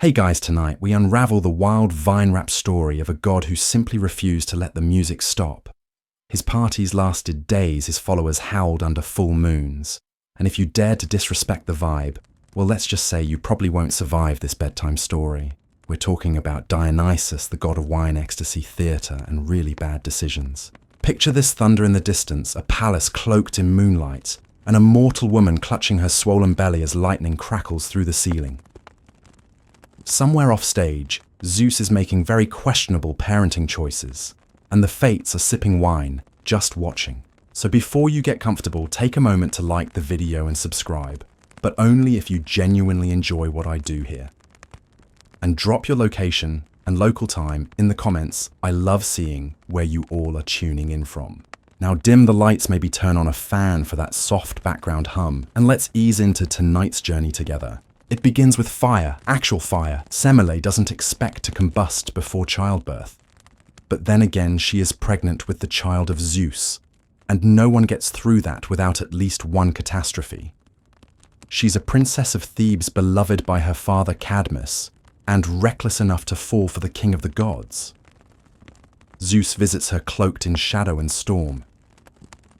Hey guys, tonight we unravel the wild vine-wrapped story of a god who simply refused to let the music stop. His parties lasted days, his followers howled under full moons. And if you dared to disrespect the vibe, well, let's just say you probably won't survive this bedtime story. We're talking about Dionysus, the god of wine, ecstasy, theatre, and really bad decisions. Picture this thunder in the distance, a palace cloaked in moonlight, and a mortal woman clutching her swollen belly as lightning crackles through the ceiling. Somewhere off stage, Zeus is making very questionable parenting choices, and the Fates are sipping wine, just watching. So before you get comfortable, take a moment to like the video and subscribe, but only if you genuinely enjoy what I do here. And drop your location and local time in the comments. I love seeing where you all are tuning in from. Now dim the lights, maybe turn on a fan for that soft background hum, and let's ease into tonight's journey together. It begins with fire, actual fire. Semele doesn't expect to combust before childbirth. But then again, she is pregnant with the child of Zeus, and no one gets through that without at least one catastrophe. She's a princess of Thebes, beloved by her father Cadmus, and reckless enough to fall for the king of the gods. Zeus visits her cloaked in shadow and storm.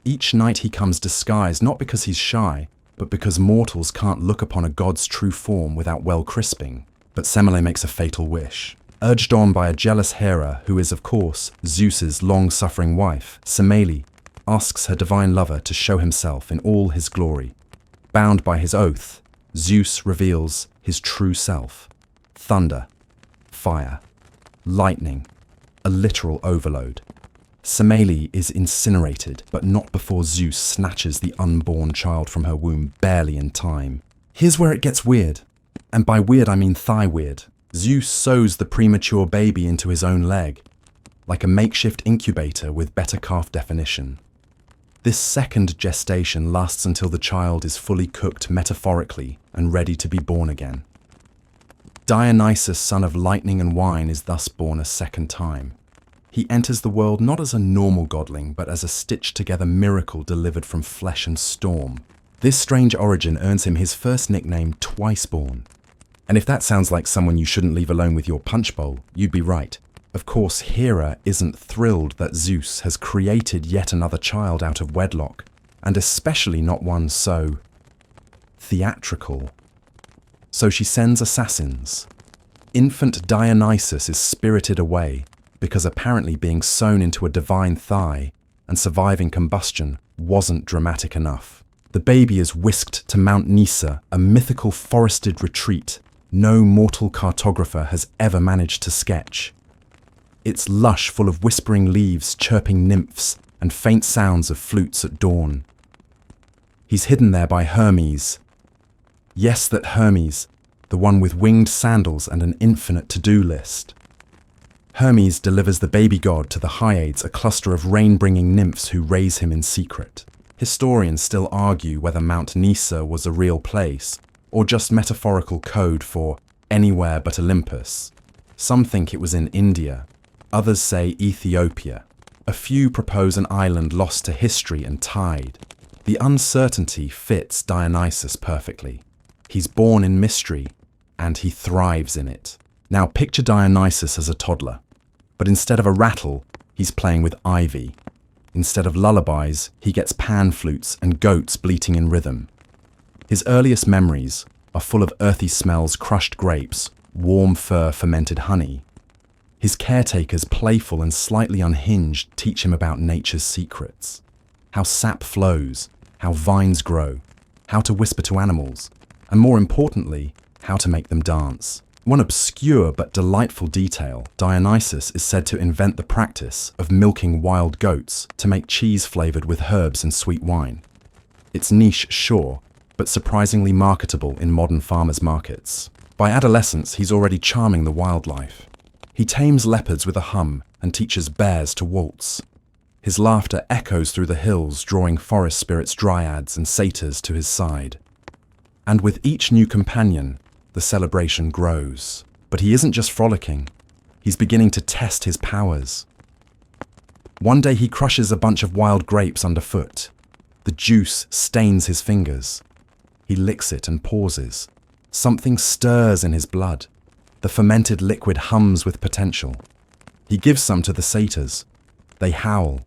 Each night he comes disguised, not because he's shy, but because mortals can't look upon a god's true form without well crisping. But Semele makes a fatal wish. Urged on by a jealous Hera, who is of course Zeus's long-suffering wife, Semele asks her divine lover to show himself in all his glory. Bound by his oath, Zeus reveals his true self. Thunder, fire, lightning, a literal overload. Semele is incinerated, but not before Zeus snatches the unborn child from her womb barely in time. Here's where it gets weird. And by weird I mean thigh weird. Zeus sews the premature baby into his own leg, like a makeshift incubator with better calf definition. This second gestation lasts until the child is fully cooked metaphorically and ready to be born again. Dionysus, son of lightning and wine, is thus born a second time. He enters the world not as a normal godling, but as a stitched-together miracle delivered from flesh and storm. This strange origin earns him his first nickname, Twiceborn. And if that sounds like someone you shouldn't leave alone with your punch bowl, you'd be right. Of course, Hera isn't thrilled that Zeus has created yet another child out of wedlock, and especially not one so theatrical. So she sends assassins. Infant Dionysus is spirited away, because apparently being sewn into a divine thigh and surviving combustion wasn't dramatic enough. The baby is whisked to Mount Nysa, a mythical forested retreat no mortal cartographer has ever managed to sketch. It's lush, full of whispering leaves, chirping nymphs, and faint sounds of flutes at dawn. He's hidden there by Hermes. Yes, that Hermes, the one with winged sandals and an infinite to-do list. Hermes delivers the baby god to the Hyades, a cluster of rain-bringing nymphs who raise him in secret. Historians still argue whether Mount Nysa was a real place, or just metaphorical code for anywhere but Olympus. Some think it was in India, others say Ethiopia. A few propose an island lost to history and tide. The uncertainty fits Dionysus perfectly. He's born in mystery, and he thrives in it. Now picture Dionysus as a toddler. But instead of a rattle, he's playing with ivy. Instead of lullabies, he gets pan flutes and goats bleating in rhythm. His earliest memories are full of earthy smells, crushed grapes, warm fur, fermented honey. His caretakers, playful and slightly unhinged, teach him about nature's secrets. How sap flows, how vines grow, how to whisper to animals, and more importantly, how to make them dance. One obscure but delightful detail, Dionysus is said to invent the practice of milking wild goats to make cheese flavored with herbs and sweet wine. It's niche, sure, but surprisingly marketable in modern farmers' markets. By adolescence, he's already charming the wildlife. He tames leopards with a hum and teaches bears to waltz. His laughter echoes through the hills, drawing forest spirits, dryads, and satyrs to his side. And with each new companion, the celebration grows. But he isn't just frolicking. He's beginning to test his powers. One day he crushes a bunch of wild grapes underfoot. The juice stains his fingers. He licks it and pauses. Something stirs in his blood. The fermented liquid hums with potential. He gives some to the satyrs. They howl,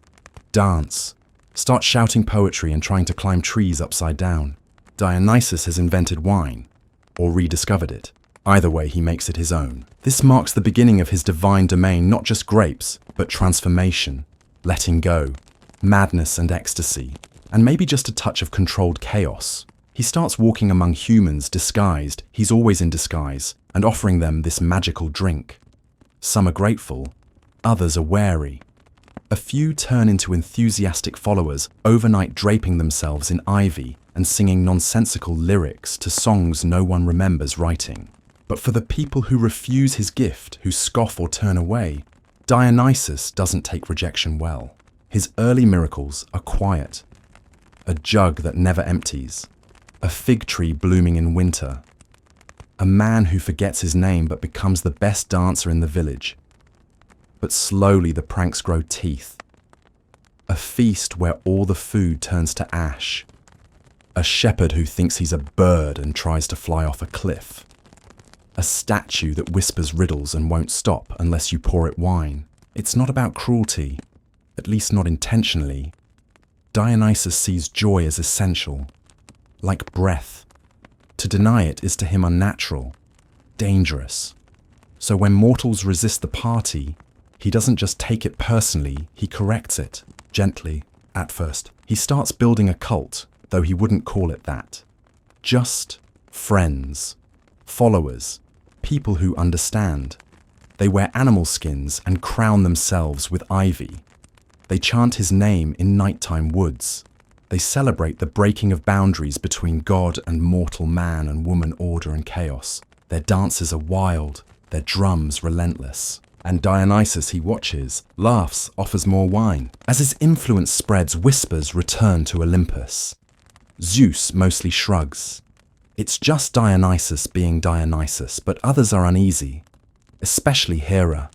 dance, start shouting poetry and trying to climb trees upside down. Dionysus has invented wine, or rediscovered it. Either way, he makes it his own. This marks the beginning of his divine domain, not just grapes, but transformation, letting go, madness and ecstasy, and maybe just a touch of controlled chaos. He starts walking among humans disguised, he's always in disguise, and offering them this magical drink. Some are grateful, others are wary. A few turn into enthusiastic followers, overnight draping themselves in ivy and singing nonsensical lyrics to songs no one remembers writing. But for the people who refuse his gift, who scoff or turn away, Dionysus doesn't take rejection well. His early miracles are quiet. A jug that never empties. A fig tree blooming in winter. A man who forgets his name but becomes the best dancer in the village. But slowly the pranks grow teeth. A feast where all the food turns to ash. A shepherd who thinks he's a bird and tries to fly off a cliff. A statue that whispers riddles and won't stop unless you pour it wine. It's not about cruelty, at least not intentionally. Dionysus sees joy as essential, like breath. To deny it is to him unnatural, dangerous. So when mortals resist the party, he doesn't just take it personally, he corrects it, gently, at first. He starts building a cult, though he wouldn't call it that. Just friends, followers, people who understand. They wear animal skins and crown themselves with ivy. They chant his name in nighttime woods. They celebrate the breaking of boundaries between God and mortal man and woman, order and chaos. Their dances are wild, their drums relentless. And Dionysus he watches, laughs, offers more wine. As his influence spreads, whispers return to Olympus. Zeus mostly shrugs. It's just Dionysus being Dionysus, but others are uneasy, especially Hera.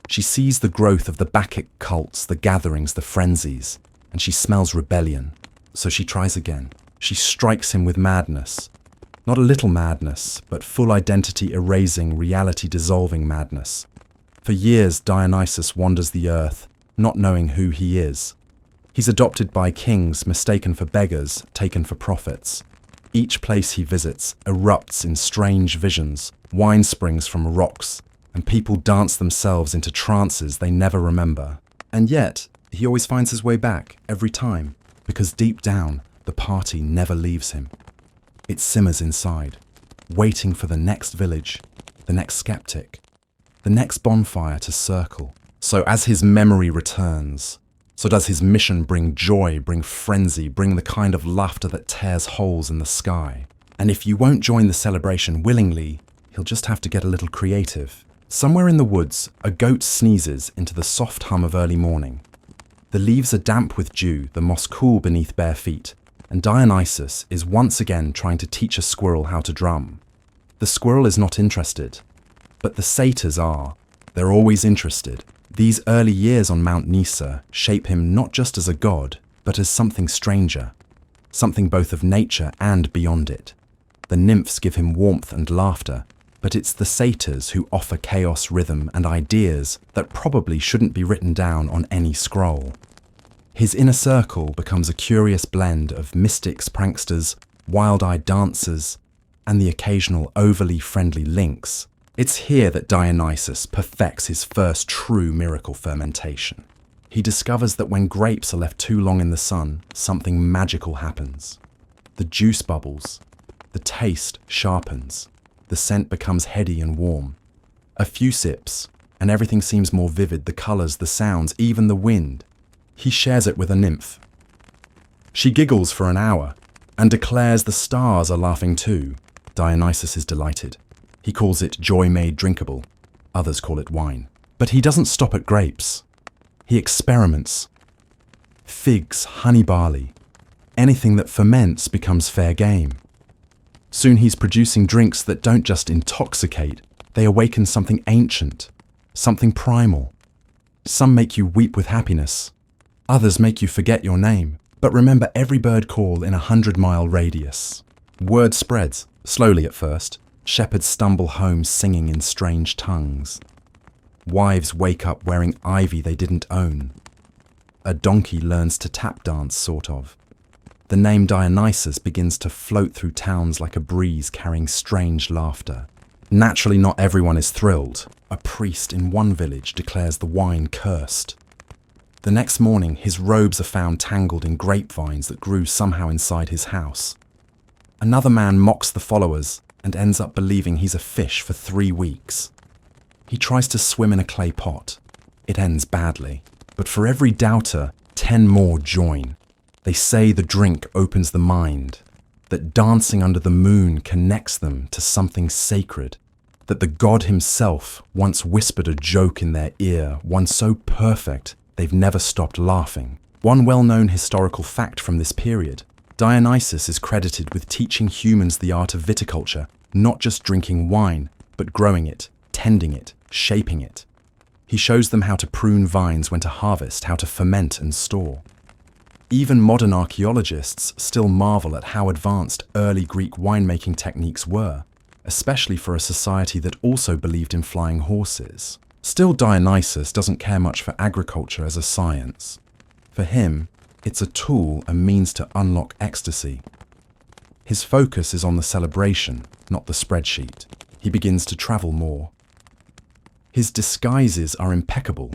She sees the growth of the Bacchic cults, the gatherings, the frenzies, and she smells rebellion. So she tries again. She strikes him with madness. Not a little madness, but full identity-erasing, reality-dissolving madness. For years, Dionysus wanders the earth, not knowing who he is. He's adopted by kings, mistaken for beggars, taken for prophets. Each place he visits erupts in strange visions, wine springs from rocks, and people dance themselves into trances they never remember. And yet, he always finds his way back, every time, because deep down, the party never leaves him. It simmers inside, waiting for the next village, the next skeptic, the next bonfire to circle. So as his memory returns, so does his mission bring joy, bring frenzy, bring the kind of laughter that tears holes in the sky. And if you won't join the celebration willingly, he'll just have to get a little creative. Somewhere in the woods, a goat sneezes into the soft hum of early morning. The leaves are damp with dew, the moss cool beneath bare feet, and Dionysus is once again trying to teach a squirrel how to drum. The squirrel is not interested, but the satyrs are. They're always interested. These early years on Mount Nysa shape him not just as a god, but as something stranger, something both of nature and beyond it. The nymphs give him warmth and laughter, but it's the satyrs who offer chaos, rhythm, and ideas that probably shouldn't be written down on any scroll. His inner circle becomes a curious blend of mystics, pranksters, wild-eyed dancers, and the occasional overly friendly lynx. It's here that Dionysus perfects his first true miracle fermentation. He discovers that when grapes are left too long in the sun, something magical happens. The juice bubbles, the taste sharpens, the scent becomes heady and warm. A few sips, and everything seems more vivid, the colours, the sounds, even the wind. He shares it with a nymph. She giggles for an hour, and declares the stars are laughing too. Dionysus is delighted. He calls it joy made drinkable. Others call it wine. But he doesn't stop at grapes. He experiments. Figs, honey barley. Anything that ferments becomes fair game. Soon he's producing drinks that don't just intoxicate, they awaken something ancient, something primal. Some make you weep with happiness. Others make you forget your name. But remember every bird call in a 100-mile radius. Word spreads, slowly at first. Shepherds stumble home singing in strange tongues. Wives wake up wearing ivy they didn't own. A donkey learns to tap dance, sort of. The name Dionysus begins to float through towns like a breeze carrying strange laughter. Naturally, not everyone is thrilled. A priest in one village declares the wine cursed. The next morning, his robes are found tangled in grapevines that grew somehow inside his house. Another man mocks the followers and ends up believing he's a fish for 3 weeks. He tries to swim in a clay pot. It ends badly. But for every doubter, 10 more join. They say the drink opens the mind, that dancing under the moon connects them to something sacred, that the god himself once whispered a joke in their ear, one so perfect they've never stopped laughing. One well-known historical fact from this period: Dionysus is credited with teaching humans the art of viticulture, not just drinking wine, but growing it, tending it, shaping it. He shows them how to prune vines, when to harvest, how to ferment and store. Even modern archaeologists still marvel at how advanced early Greek winemaking techniques were, especially for a society that also believed in flying horses. Still, Dionysus doesn't care much for agriculture as a science. For him, it's a tool and means to unlock ecstasy. His focus is on the celebration, not the spreadsheet. He begins to travel more. His disguises are impeccable.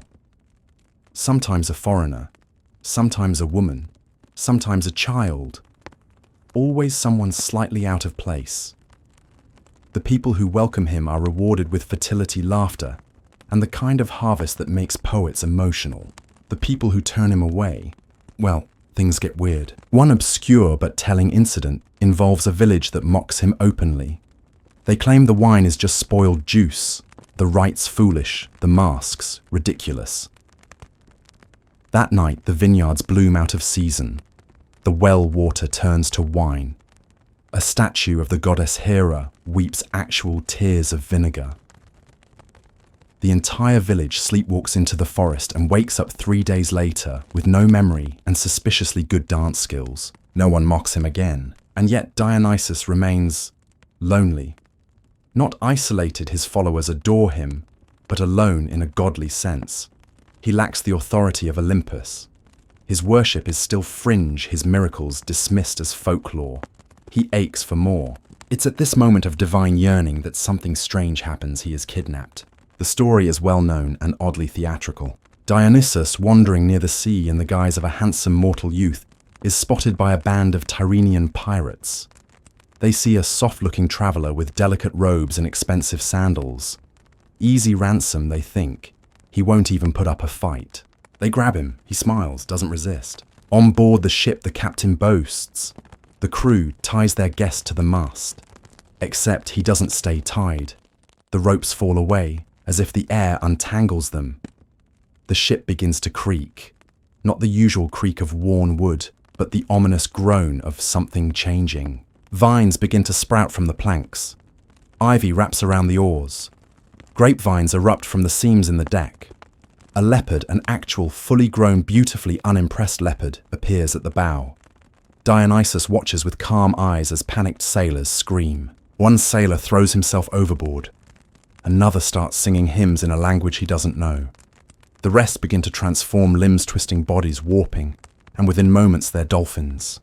Sometimes a foreigner, sometimes a woman, sometimes a child. Always someone slightly out of place. The people who welcome him are rewarded with fertility, laughter, and the kind of harvest that makes poets emotional. The people who turn him away, well, things get weird. One obscure but telling incident involves a village that mocks him openly. They claim the wine is just spoiled juice, the rites foolish, the masks ridiculous. That night, the vineyards bloom out of season. The well water turns to wine. A statue of the goddess Hera weeps actual tears of vinegar. The entire village sleepwalks into the forest and wakes up 3 days later with no memory and suspiciously good dance skills. No one mocks him again. And yet Dionysus remains lonely. Not isolated, his followers adore him, but alone in a godly sense. He lacks the authority of Olympus. His worship is still fringe, his miracles dismissed as folklore. He aches for more. It's at this moment of divine yearning that something strange happens. He is kidnapped. The story is well known and oddly theatrical. Dionysus, wandering near the sea in the guise of a handsome mortal youth, is spotted by a band of Tyrrhenian pirates. They see a soft-looking traveller with delicate robes and expensive sandals. Easy ransom, they think. He won't even put up a fight. They grab him. He smiles, doesn't resist. On board the ship, the captain boasts. The crew ties their guest to the mast. Except he doesn't stay tied. The ropes fall away, as if the air untangles them. The ship begins to creak. Not the usual creak of worn wood, but the ominous groan of something changing. Vines begin to sprout from the planks. Ivy wraps around the oars. Grapevines erupt from the seams in the deck. A leopard, an actual, fully grown, beautifully unimpressed leopard, appears at the bow. Dionysus watches with calm eyes as panicked sailors scream. One sailor throws himself overboard. Another starts singing hymns in a language he doesn't know. The rest begin to transform, limbs twisting, bodies warping, and within moments they're dolphins.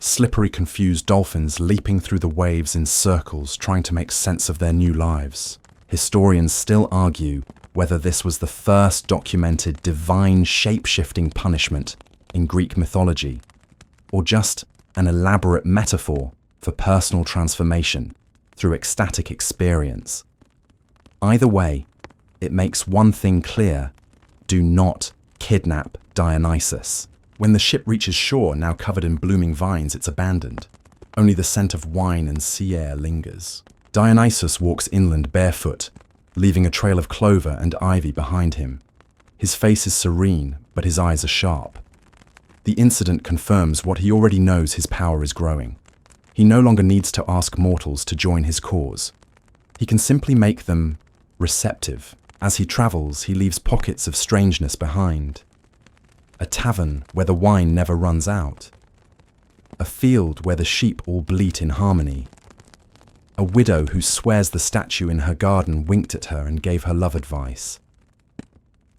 Slippery, confused dolphins leaping through the waves in circles, trying to make sense of their new lives. Historians still argue whether this was the first documented divine shape-shifting punishment in Greek mythology, or just an elaborate metaphor for personal transformation through ecstatic experience. Either way, it makes one thing clear: do not kidnap Dionysus. When the ship reaches shore, now covered in blooming vines, it's abandoned. Only the scent of wine and sea air lingers. Dionysus walks inland barefoot, leaving a trail of clover and ivy behind him. His face is serene, but his eyes are sharp. The incident confirms what he already knows: his power is growing. He no longer needs to ask mortals to join his cause. He can simply make them receptive. As he travels, he leaves pockets of strangeness behind. A tavern where the wine never runs out. A field where the sheep all bleat in harmony. A widow who swears the statue in her garden winked at her and gave her love advice.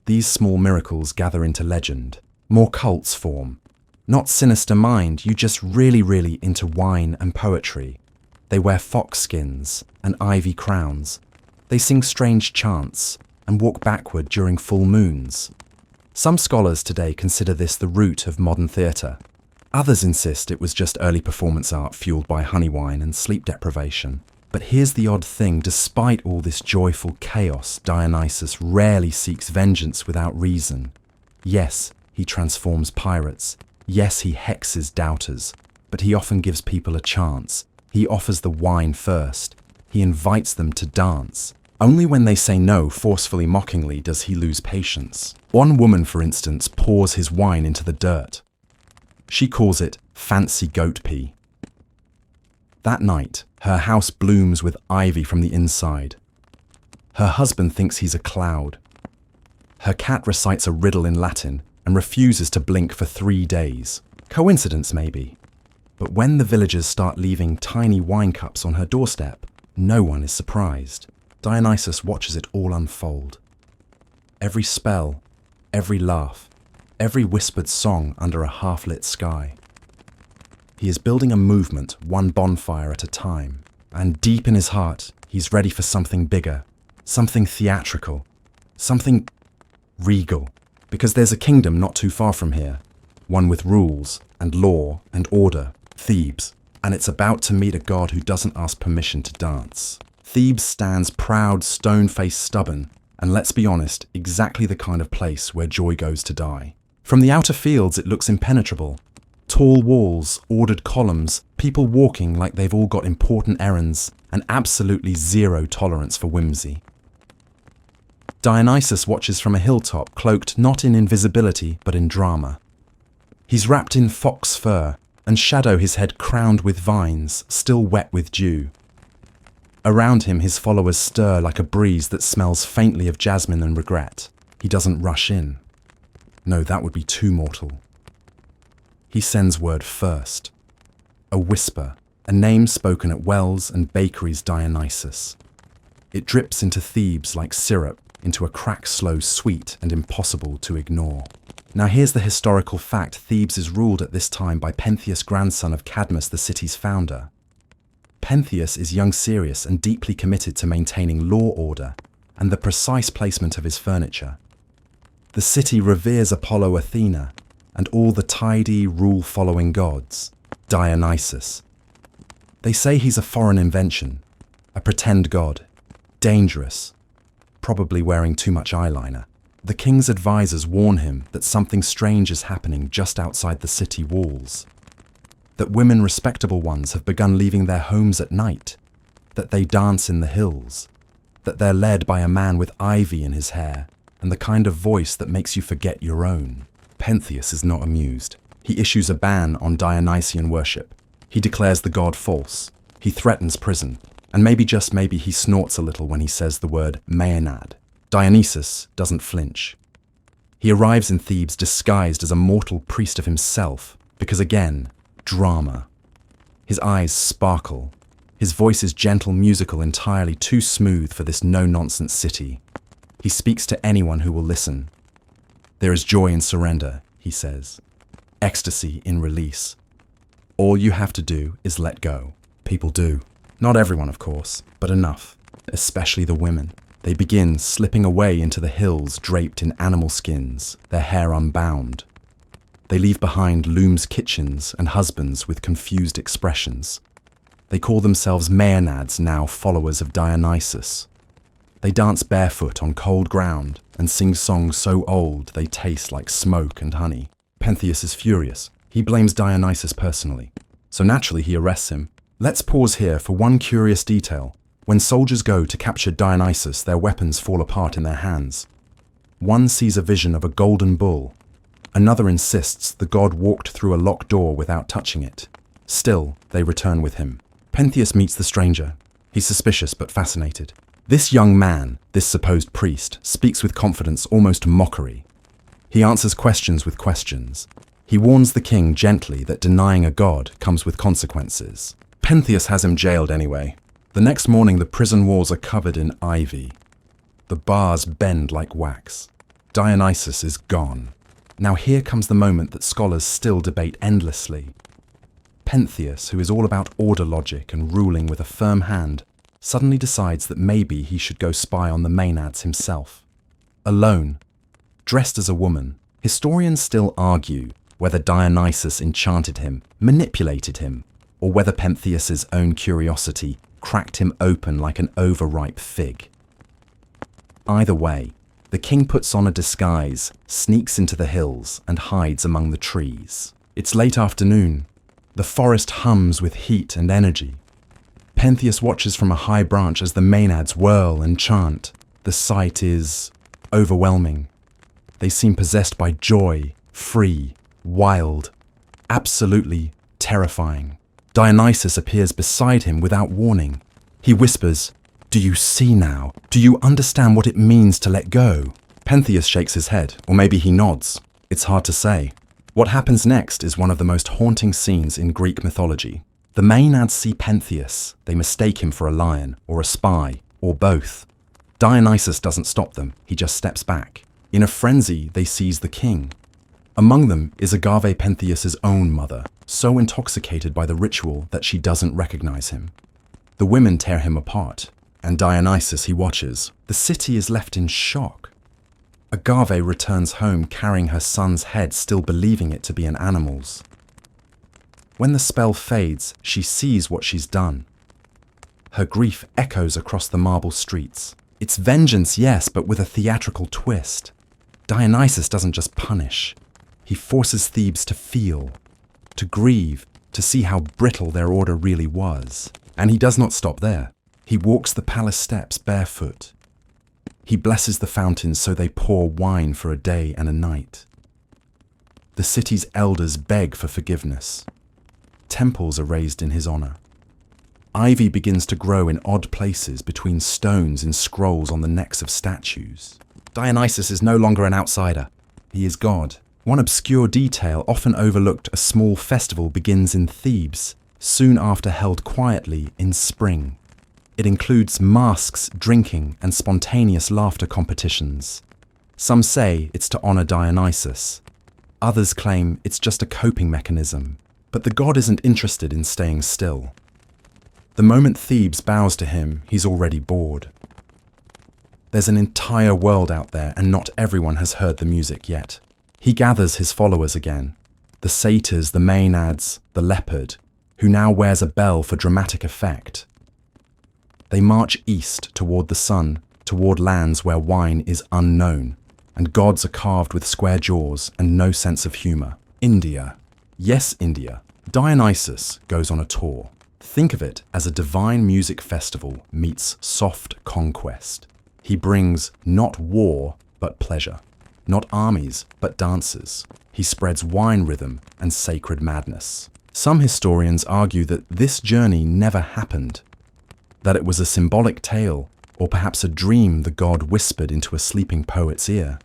These small miracles gather into legend. More cults form. Not sinister mind, you just really into wine and poetry. They wear fox skins and ivy crowns. They sing strange chants and walk backward during full moons. Some scholars today consider this the root of modern theatre. Others insist it was just early performance art fueled by honey wine and sleep deprivation. But here's the odd thing, despite all this joyful chaos, Dionysus rarely seeks vengeance without reason. Yes, he transforms pirates. Yes, he hexes doubters. But he often gives people a chance. He offers the wine first. He invites them to dance. Only when they say no forcefully, mockingly, does he lose patience. One woman, for instance, pours his wine into the dirt. She calls it fancy goat pee. That night, her house blooms with ivy from the inside. Her husband thinks he's a cloud. Her cat recites a riddle in Latin and refuses to blink for 3 days. Coincidence, maybe. But when the villagers start leaving tiny wine cups on her doorstep, no one is surprised. Dionysus watches it all unfold. Every spell, every laugh, every whispered song under a half-lit sky. He is building a movement, one bonfire at a time. And deep in his heart, he's ready for something bigger, something theatrical, something regal. Because there's a kingdom not too far from here, one with rules and law and order, Thebes. And it's about to meet a god who doesn't ask permission to dance. Thebes stands proud, stone-faced, stubborn, and let's be honest, exactly the kind of place where joy goes to die. From the outer fields, it looks impenetrable. Tall walls, ordered columns, people walking like they've all got important errands, and absolutely zero tolerance for whimsy. Dionysus watches from a hilltop, cloaked not in invisibility, but in drama. He's wrapped in fox fur, and shadow his head crowned with vines, still wet with dew. Around him, his followers stir like a breeze that smells faintly of jasmine and regret. He doesn't rush in. No, that would be too mortal. He sends word first. A whisper, a name spoken at wells and bakeries, Dionysus. It drips into Thebes like syrup, into a crack slow, sweet and impossible to ignore. Now here's the historical fact. Thebes is ruled at this time by Pentheus, grandson of Cadmus, the city's founder. Pentheus is young, serious and deeply committed to maintaining law, order, and the precise placement of his furniture. The city reveres Apollo, Athena, and all the tidy, rule-following gods. Dionysus. They say he's a foreign invention, a pretend god, dangerous, probably wearing too much eyeliner. The king's advisors warn him that something strange is happening just outside the city walls. That women, respectable ones, have begun leaving their homes at night, that they dance in the hills, that they're led by a man with ivy in his hair, and the kind of voice that makes you forget your own. Pentheus is not amused. He issues a ban on Dionysian worship. He declares the god false. He threatens prison. And maybe, just maybe, he snorts a little when he says the word Maenads. Dionysus doesn't flinch. He arrives in Thebes disguised as a mortal priest of himself, because again, drama. His eyes sparkle. His voice is gentle, musical, entirely too smooth for this no-nonsense city. He speaks to anyone who will listen. There is joy in surrender, he says. Ecstasy in release. All you have to do is let go. People do. Not everyone, of course, but enough. Especially the women. They begin slipping away into the hills draped in animal skins, their hair unbound. They leave behind looms' kitchens and husbands with confused expressions. They call themselves Maenads, now followers of Dionysus. They dance barefoot on cold ground and sing songs so old they taste like smoke and honey. Pentheus is furious. He blames Dionysus personally. So naturally he arrests him. Let's pause here for one curious detail. When soldiers go to capture Dionysus, their weapons fall apart in their hands. One sees a vision of a golden bull. Another insists the god walked through a locked door without touching it. Still, they return with him. Pentheus meets the stranger. He's suspicious but fascinated. This young man, this supposed priest, speaks with confidence, almost mockery. He answers questions with questions. He warns the king gently that denying a god comes with consequences. Pentheus has him jailed anyway. The next morning, the prison walls are covered in ivy. The bars bend like wax. Dionysus is gone. Now here comes the moment that scholars still debate endlessly. Pentheus, who is all about order logic and ruling with a firm hand, suddenly decides that maybe he should go spy on the Maenads himself. Alone, dressed as a woman, historians still argue whether Dionysus enchanted him, manipulated him, or whether Pentheus's own curiosity cracked him open like an overripe fig. Either way, the king puts on a disguise, sneaks into the hills, and hides among the trees. It's late afternoon. The forest hums with heat and energy. Pentheus watches from a high branch as the Maenads whirl and chant. The sight is overwhelming. They seem possessed by joy, free, wild, absolutely terrifying. Dionysus appears beside him without warning. He whispers, "Do you see now? Do you understand what it means to let go?" Pentheus shakes his head, or maybe he nods. It's hard to say. What happens next is one of the most haunting scenes in Greek mythology. The Maenads see Pentheus. They mistake him for a lion, or a spy, or both. Dionysus doesn't stop them. He just steps back. In a frenzy, they seize the king. Among them is Agave, Pentheus's own mother, so intoxicated by the ritual that she doesn't recognize him. The women tear him apart, and Dionysus he watches. The city is left in shock. Agave returns home carrying her son's head, still believing it to be an animal's. When the spell fades, she sees what she's done. Her grief echoes across the marble streets. It's vengeance, yes, but with a theatrical twist. Dionysus doesn't just punish. He forces Thebes to feel, to grieve, to see how brittle their order really was. And he does not stop there. He walks the palace steps barefoot. He blesses the fountains so they pour wine for a day and a night. The city's elders beg for forgiveness. Temples are raised in his honor. Ivy begins to grow in odd places between stones and scrolls on the necks of statues. Dionysus is no longer an outsider. He is God. One obscure detail, often overlooked, a small festival begins in Thebes, soon after held quietly in spring. It includes masks, drinking, and spontaneous laughter competitions. Some say it's to honor Dionysus. Others claim it's just a coping mechanism. But the god isn't interested in staying still. The moment Thebes bows to him, he's already bored. There's an entire world out there, and not everyone has heard the music yet. He gathers his followers again, the satyrs, the Maenads, the leopard, who now wears a bell for dramatic effect. They march east toward the sun, toward lands where wine is unknown, and gods are carved with square jaws and no sense of humor. India. Yes, India. Dionysus goes on a tour. Think of it as a divine music festival meets soft conquest. He brings not war, but pleasure. Not armies, but dancers. He spreads wine rhythm and sacred madness. Some historians argue that this journey never happened, that it was a symbolic tale, or perhaps a dream the god whispered into a sleeping poet's ear.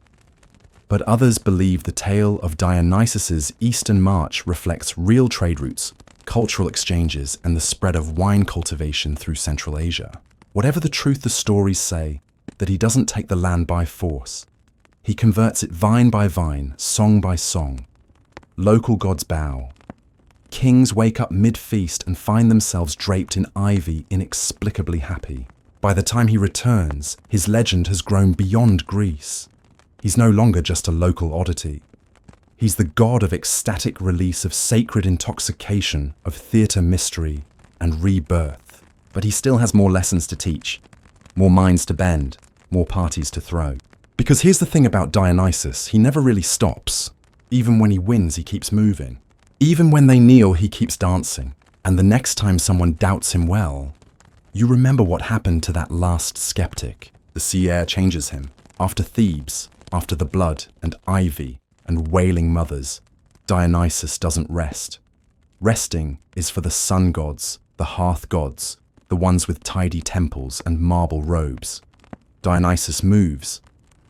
But others believe the tale of Dionysus's eastern march reflects real trade routes, cultural exchanges, and the spread of wine cultivation through Central Asia. Whatever the truth, the stories say that he doesn't take the land by force. He converts it vine by vine, song by song. Local gods bow. Kings wake up mid-feast and find themselves draped in ivy, inexplicably happy. By the time he returns, his legend has grown beyond Greece. He's no longer just a local oddity. He's the god of ecstatic release, of sacred intoxication, of theatre mystery and rebirth. But he still has more lessons to teach, more minds to bend, more parties to throw. Because here's the thing about Dionysus, he never really stops. Even when he wins, he keeps moving. Even when they kneel, he keeps dancing. And the next time someone doubts him well, you remember what happened to that last skeptic. The sea air changes him. After Thebes, after the blood and ivy and wailing mothers, Dionysus doesn't rest. Resting is for the sun gods, the hearth gods, the ones with tidy temples and marble robes. Dionysus moves.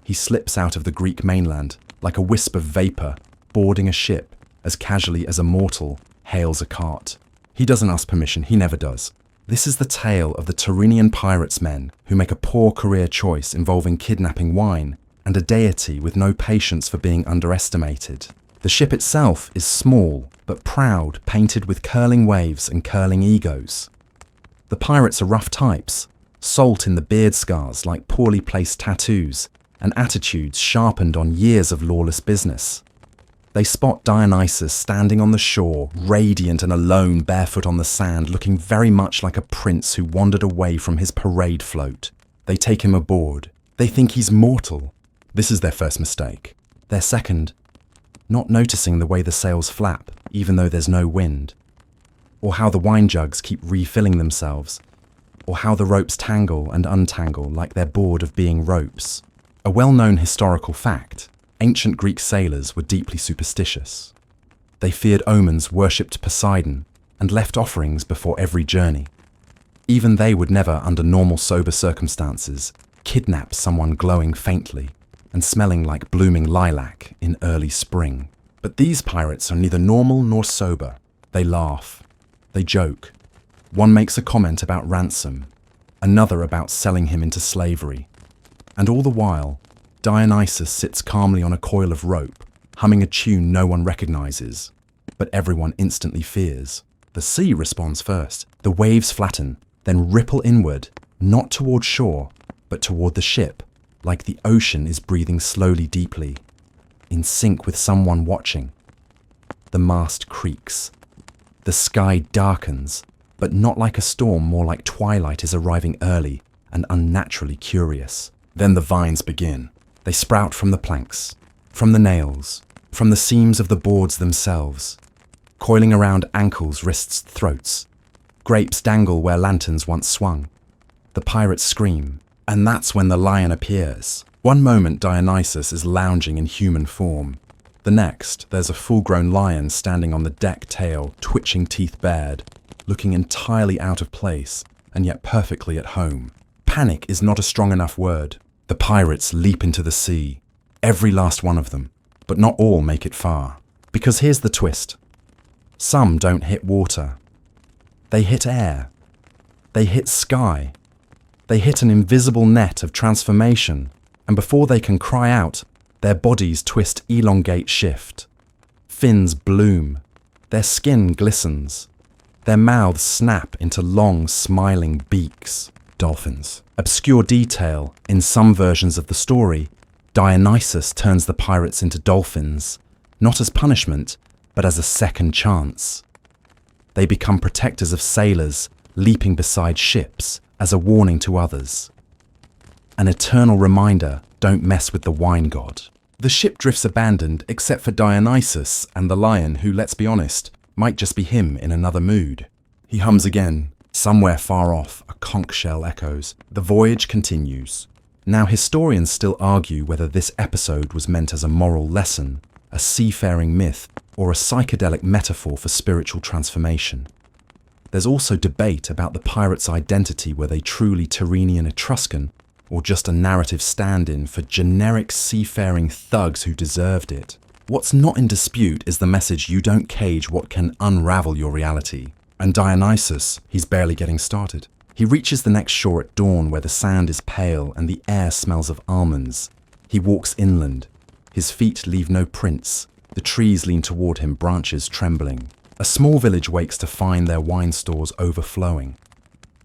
He slips out of the Greek mainland like a wisp of vapor, boarding a ship as casually as a mortal hails a cart. He doesn't ask permission, he never does. This is the tale of the Tyrrhenian pirates' men who make a poor career choice involving kidnapping wine and a deity with no patience for being underestimated. The ship itself is small but proud, painted with curling waves and curling egos. The pirates are rough types, salt in the beard scars like poorly placed tattoos, and attitudes sharpened on years of lawless business. They spot Dionysus standing on the shore, radiant and alone, barefoot on the sand, looking very much like a prince who wandered away from his parade float. They take him aboard. They think he's mortal. This is their first mistake. Their second, not noticing the way the sails flap, even though there's no wind, or how the wine jugs keep refilling themselves, or how the ropes tangle and untangle like they're bored of being ropes. A well-known historical fact: ancient Greek sailors were deeply superstitious. They feared omens, worshipped Poseidon, and left offerings before every journey. Even they would never, under normal sober circumstances, kidnap someone glowing faintly and smelling like blooming lilac in early spring. But these pirates are neither normal nor sober. They laugh. They joke. One makes a comment about ransom, another about selling him into slavery. And all the while, Dionysus sits calmly on a coil of rope, humming a tune no one recognizes, but everyone instantly fears. The sea responds first. The waves flatten, then ripple inward, not toward shore, but toward the ship, like the ocean is breathing slowly, deeply, in sync with someone watching. The mast creaks. The sky darkens, but not like a storm, more like twilight is arriving early and unnaturally curious. Then the vines begin. They sprout from the planks, from the nails, from the seams of the boards themselves, coiling around ankles, wrists, throats. Grapes dangle where lanterns once swung. The pirates scream, and that's when the lion appears. One moment Dionysus is lounging in human form. The next, there's a full-grown lion standing on the deck tail, twitching teeth bared, looking entirely out of place, and yet perfectly at home. Panic is not a strong enough word. The pirates leap into the sea, every last one of them, but not all make it far. Because here's the twist. Some don't hit water. They hit air. They hit sky. They hit an invisible net of transformation, and before they can cry out, their bodies twist, elongate, shift. Fins bloom. Their skin glistens. Their mouths snap into long, smiling beaks. Dolphins. Obscure detail, in some versions of the story, Dionysus turns the pirates into dolphins, not as punishment, but as a second chance. They become protectors of sailors, leaping beside ships as a warning to others. An eternal reminder, don't mess with the wine god. The ship drifts abandoned except for Dionysus and the lion who, let's be honest, might just be him in another mood. He hums again. Somewhere far off, a conch shell echoes. The voyage continues. Now, historians still argue whether this episode was meant as a moral lesson, a seafaring myth, or a psychedelic metaphor for spiritual transformation. There's also debate about the pirates' identity, were they truly Tyrrhenian Etruscan, or just a narrative stand-in for generic seafaring thugs who deserved it. What's not in dispute is the message: you don't cage what can unravel your reality. And Dionysus, he's barely getting started. He reaches the next shore at dawn where the sand is pale and the air smells of almonds. He walks inland. His feet leave no prints. The trees lean toward him, branches trembling. A small village wakes to find their wine stores overflowing.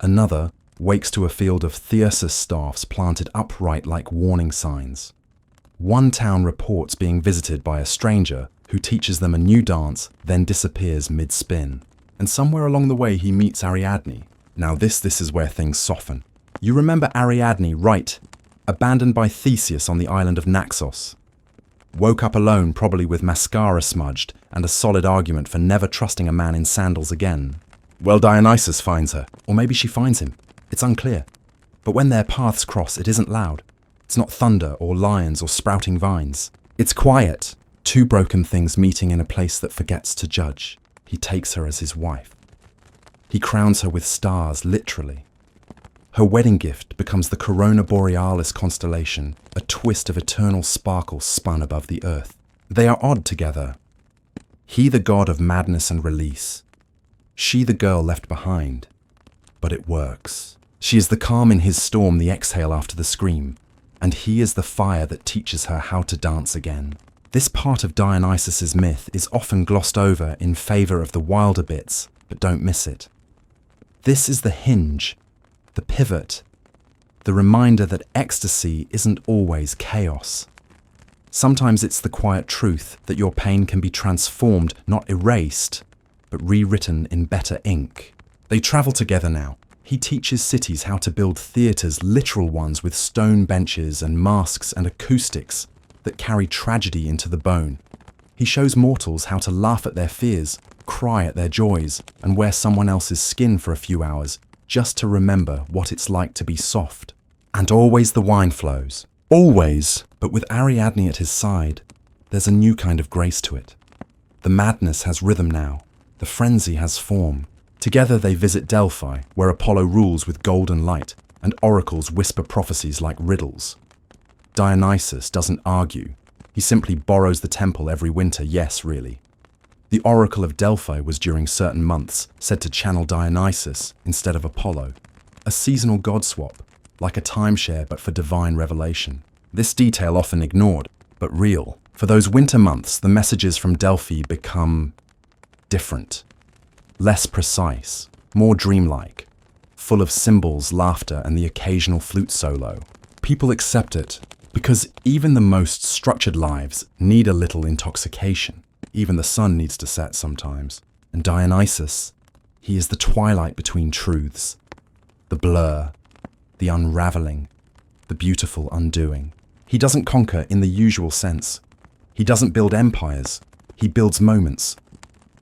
Another wakes to a field of thyrsus staffs planted upright like warning signs. One town reports being visited by a stranger who teaches them a new dance, then disappears mid-spin. And somewhere along the way he meets Ariadne. Now this is where things soften. You remember Ariadne, right? Abandoned by Theseus on the island of Naxos. Woke up alone, probably with mascara smudged, and a solid argument for never trusting a man in sandals again. Well, Dionysus finds her, or maybe she finds him. It's unclear. But when their paths cross, it isn't loud. It's not thunder or lions or sprouting vines. It's quiet. Two broken things meeting in a place that forgets to judge. He takes her as his wife. He crowns her with stars, literally. Her wedding gift becomes the Corona Borealis constellation, a twist of eternal sparkle spun above the earth. They are odd together. He the god of madness and release. She the girl left behind. but it works. She is the calm in his storm, the exhale after the scream, and he is the fire that teaches her how to dance again. This part of Dionysus's myth is often glossed over in favor of the wilder bits, but don't miss it. This is the hinge, the pivot, the reminder that ecstasy isn't always chaos. Sometimes it's the quiet truth that your pain can be transformed, not erased, but rewritten in better ink. They travel together now. He teaches cities how to build theatres, literal ones with stone benches and masks and acoustics that carry tragedy into the bone. He shows mortals how to laugh at their fears, cry at their joys, and wear someone else's skin for a few hours, just to remember what it's like to be soft. And always the wine flows. Always, but with Ariadne at his side, there's a new kind of grace to it. The madness has rhythm now. The frenzy has form. Together they visit Delphi, where Apollo rules with golden light, and oracles whisper prophecies like riddles. Dionysus doesn't argue. He simply borrows the temple every winter, yes, really. The oracle of Delphi was during certain months said to channel Dionysus instead of Apollo. A seasonal god swap, like a timeshare but for divine revelation. This detail often ignored, but real. For those winter months, the messages from Delphi become different. Less precise, more dreamlike, full of symbols, laughter, and the occasional flute solo. People accept it because even the most structured lives need a little intoxication. Even the sun needs to set sometimes. And Dionysus, he is the twilight between truths, the blur, the unraveling, the beautiful undoing. He doesn't conquer in the usual sense. He doesn't build empires. He builds moments.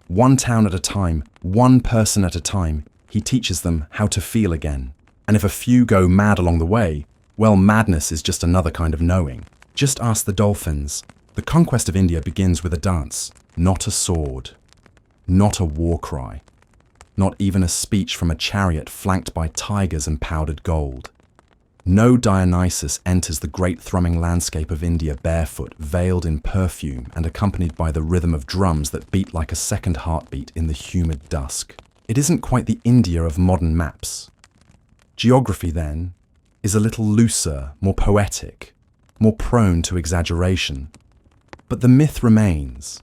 One town at a time, one person at a time, he teaches them how to feel again. And if a few go mad along the way, well, madness is just another kind of knowing. Just ask the dolphins. The conquest of India begins with a dance, not a sword, not a war cry, not even a speech from a chariot flanked by tigers and powdered gold. No Dionysus enters the great thrumming landscape of India barefoot, veiled in perfume and accompanied by the rhythm of drums that beat like a second heartbeat in the humid dusk. It isn't quite the India of modern maps. Geography, then, is a little looser, more poetic, more prone to exaggeration. But the myth remains.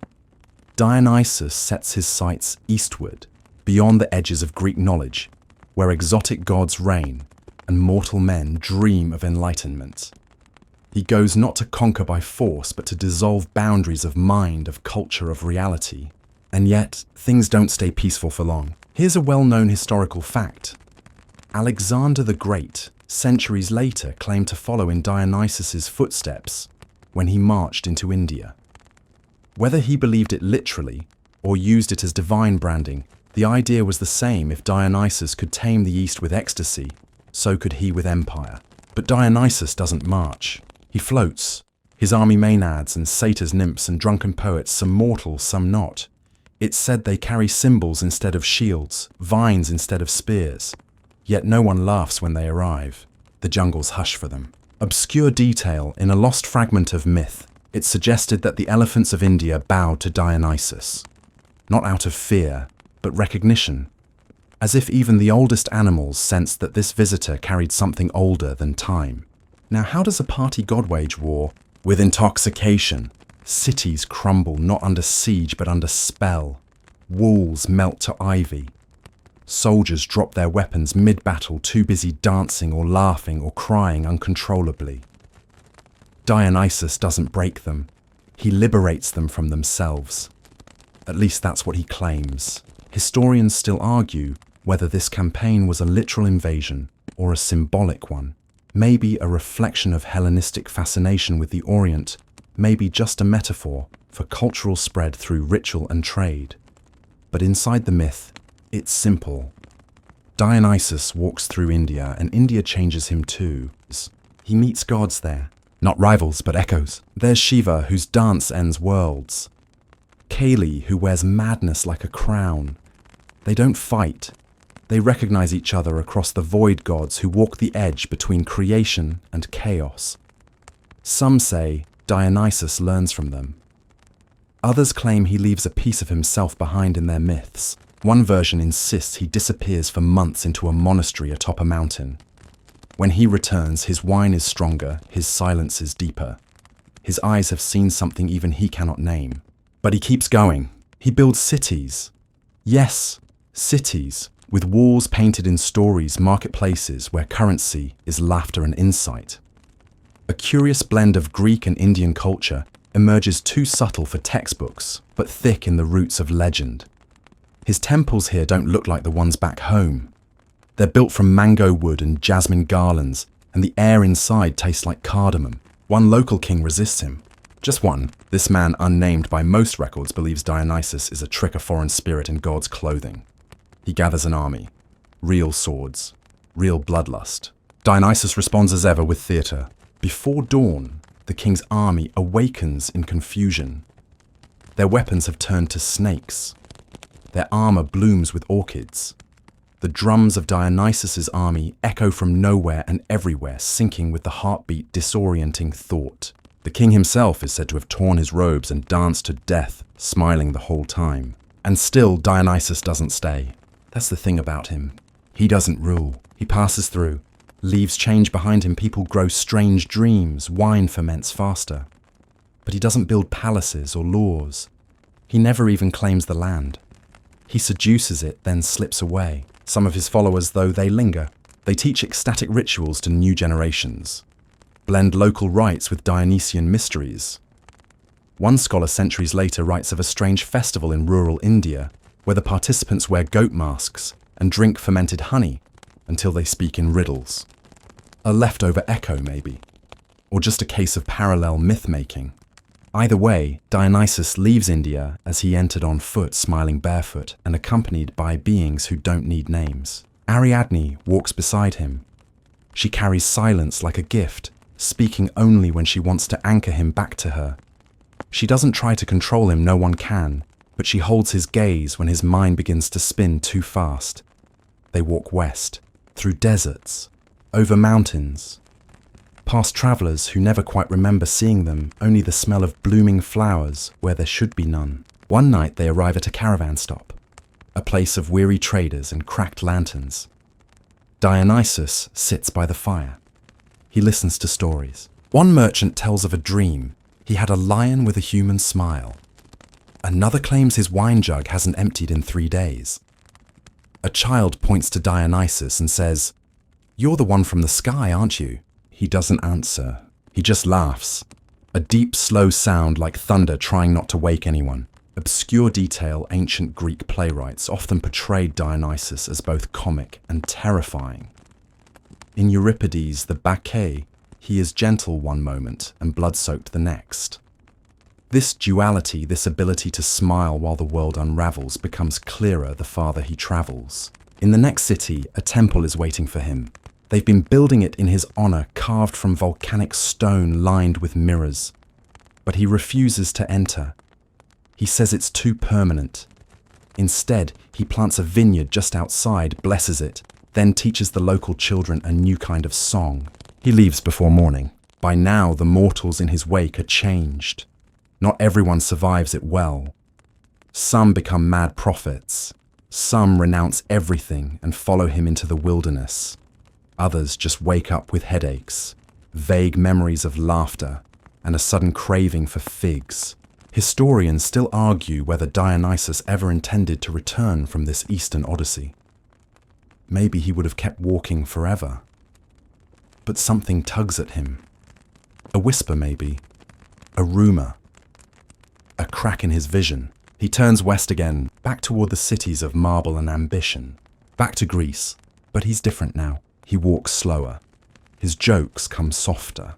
Dionysus sets his sights eastward, beyond the edges of Greek knowledge, where exotic gods reign and mortal men dream of enlightenment. He goes not to conquer by force, but to dissolve boundaries of mind, of culture, of reality. And yet, things don't stay peaceful for long. Here's a well-known historical fact. Alexander the Great, centuries later, claimed to follow in Dionysus's footsteps when he marched into India. Whether he believed it literally or used it as divine branding, the idea was the same. If Dionysus could tame the East with ecstasy, so could he with empire. But Dionysus doesn't march. He floats. His army Maenads and satyrs, nymphs and drunken poets, some mortal, some not. It's said they carry symbols instead of shields, vines instead of spears. Yet no one laughs when they arrive. The jungles hush for them. Obscure detail in a lost fragment of myth. It suggested that the elephants of India bowed to Dionysus. Not out of fear, but recognition. As if even the oldest animals sensed that this visitor carried something older than time. Now, how does a party god wage war? With intoxication. Cities crumble not under siege but under spell. Walls melt to ivy. Soldiers drop their weapons mid-battle, too busy dancing or laughing or crying uncontrollably. Dionysus doesn't break them. He liberates them from themselves. At least that's what he claims. Historians still argue whether this campaign was a literal invasion or a symbolic one. Maybe a reflection of Hellenistic fascination with the Orient, maybe just a metaphor for cultural spread through ritual and trade. But inside the myth, it's simple. Dionysus walks through India, and India changes him too. He meets gods there, not rivals but echoes. There's Shiva, whose dance ends worlds. Kali, who wears madness like a crown. They don't fight. They recognize each other across the void gods who walk the edge between creation and chaos. Some say Dionysus learns from them. Others claim he leaves a piece of himself behind in their myths, One version insists he disappears for months into a monastery atop a mountain. When he returns, his wine is stronger, his silence is deeper. His eyes have seen something even he cannot name. But he keeps going. He builds cities. Yes, cities, with walls painted in stories, marketplaces where currency is laughter and insight. A curious blend of Greek and Indian culture emerges too subtle for textbooks, but thick in the roots of legend. His temples here don't look like the ones back home. They're built from mango wood and jasmine garlands, and the air inside tastes like cardamom. One local king resists him. Just one. This man, unnamed by most records, believes Dionysus is a trick of foreign spirit in God's clothing. He gathers an army. Real swords. Real bloodlust. Dionysus responds as ever with theatre. Before dawn, the king's army awakens in confusion. Their weapons have turned to snakes. Their armor blooms with orchids. The drums of Dionysus's army echo from nowhere and everywhere, syncing with the heartbeat, disorienting thought. The king himself is said to have torn his robes and danced to death, smiling the whole time. And still, Dionysus doesn't stay. That's the thing about him. He doesn't rule. He passes through. Leaves change behind him, people grow strange dreams, wine ferments faster. But he doesn't build palaces or laws. He never even claims the land. He seduces it, then slips away. Some of his followers, though, they linger. They teach ecstatic rituals to new generations. Blend local rites with Dionysian mysteries. One scholar centuries later writes of a strange festival in rural India where the participants wear goat masks and drink fermented honey until they speak in riddles. A leftover echo, maybe. Or just a case of parallel myth-making. Either way, Dionysus leaves India as he entered on foot, smiling barefoot and accompanied by beings who don't need names. Ariadne walks beside him. She carries silence like a gift, speaking only when she wants to anchor him back to her. She doesn't try to control him, no one can, but she holds his gaze when his mind begins to spin too fast. They walk west, through deserts, over mountains, past travelers who never quite remember seeing them, only the smell of blooming flowers where there should be none. One night they arrive at a caravan stop, a place of weary traders and cracked lanterns. Dionysus sits by the fire. He listens to stories. One merchant tells of a dream. He had a lion with a human smile. Another claims his wine jug hasn't emptied in 3 days. A child points to Dionysus and says, "You're the one from the sky, aren't you?" He doesn't answer. He just laughs. A deep, slow sound like thunder trying not to wake anyone. Obscure detail ancient Greek playwrights often portrayed Dionysus as both comic and terrifying. In Euripides' The Bacchus, he is gentle one moment and blood-soaked the next. This duality, this ability to smile while the world unravels, becomes clearer the farther he travels. In the next city, a temple is waiting for him. They've been building it in his honor, carved from volcanic stone lined with mirrors. But he refuses to enter. He says it's too permanent. Instead, he plants a vineyard just outside, blesses it, then teaches the local children a new kind of song. He leaves before morning. By now, the mortals in his wake are changed. Not everyone survives it well. Some become mad prophets. Some renounce everything and follow him into the wilderness. Others just wake up with headaches, vague memories of laughter, and a sudden craving for figs. Historians still argue whether Dionysus ever intended to return from this Eastern Odyssey. Maybe he would have kept walking forever. But something tugs at him. A whisper, maybe. A rumor. A crack in his vision. He turns west again, back toward the cities of marble and ambition. Back to Greece. But he's different now. He walks slower. His jokes come softer.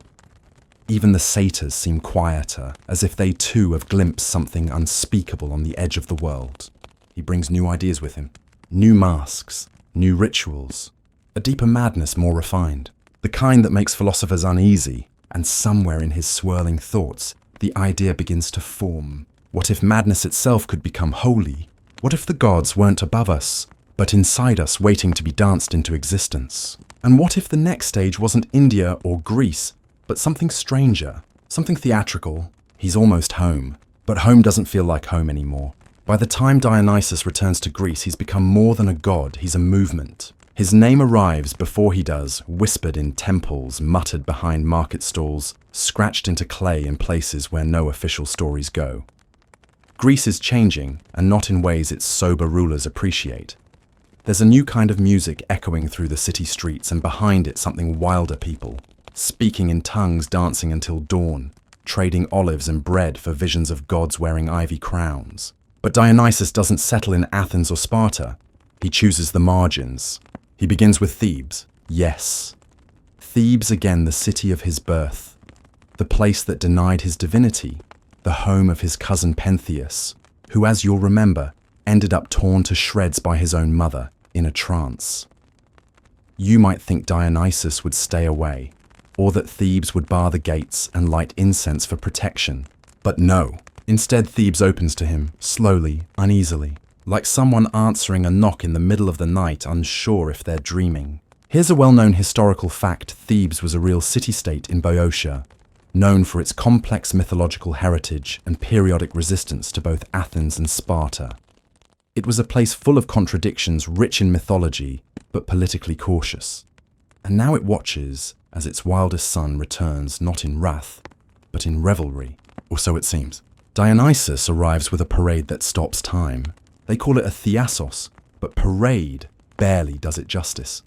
Even the satyrs seem quieter, as if they too have glimpsed something unspeakable on the edge of the world. He brings new ideas with him. New masks, new rituals, a deeper madness more refined. The kind that makes philosophers uneasy, and somewhere in his swirling thoughts, the idea begins to form. What if madness itself could become holy? What if the gods weren't above us, but inside us waiting to be danced into existence? And what if the next stage wasn't India or Greece, but something stranger, something theatrical? He's almost home, but home doesn't feel like home anymore. By the time Dionysus returns to Greece, he's become more than a god, he's a movement. His name arrives before he does, whispered in temples, muttered behind market stalls, scratched into clay in places where no official stories go. Greece is changing, and not in ways its sober rulers appreciate. There's a new kind of music echoing through the city streets, and behind it something wilder people, speaking in tongues, dancing until dawn, trading olives and bread for visions of gods wearing ivy crowns. But Dionysus doesn't settle in Athens or Sparta. He chooses the margins. He begins with Thebes. Yes. Thebes again, the city of his birth. The place that denied his divinity. The home of his cousin Pentheus, who, as you'll remember, ended up torn to shreds by his own mother in a trance. You might think Dionysus would stay away, or that Thebes would bar the gates and light incense for protection. But no. Instead, Thebes opens to him, slowly, uneasily, like someone answering a knock in the middle of the night, unsure if they're dreaming. Here's a well-known historical fact. Thebes was a real city-state in Boeotia, known for its complex mythological heritage and periodic resistance to both Athens and Sparta. It was a place full of contradictions, rich in mythology, but politically cautious. And now it watches as its wildest son returns not in wrath, but in revelry, or so it seems. Dionysus arrives with a parade that stops time. They call it a thiassos, but parade barely does it justice.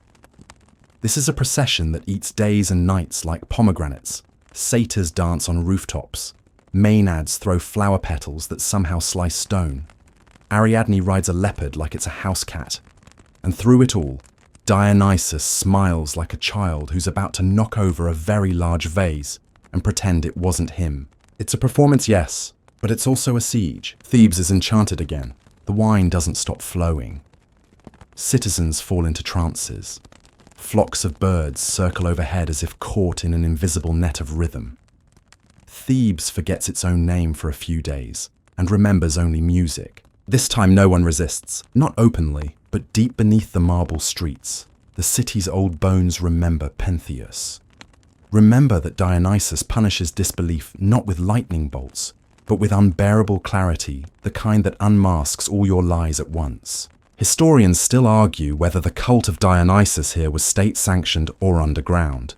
This is a procession that eats days and nights like pomegranates. Satyrs dance on rooftops. Maenads throw flower petals that somehow slice stone. Ariadne rides a leopard like it's a house cat. And through it all, Dionysus smiles like a child who's about to knock over a very large vase and pretend it wasn't him. It's a performance, yes, but it's also a siege. Thebes is enchanted again. The wine doesn't stop flowing. Citizens fall into trances. Flocks of birds circle overhead as if caught in an invisible net of rhythm. Thebes forgets its own name for a few days and remembers only music. This time no one resists, not openly, but deep beneath the marble streets. The city's old bones remember Pentheus. Remember that Dionysus punishes disbelief not with lightning bolts, but with unbearable clarity, the kind that unmasks all your lies at once. Historians still argue whether the cult of Dionysus here was state-sanctioned or underground.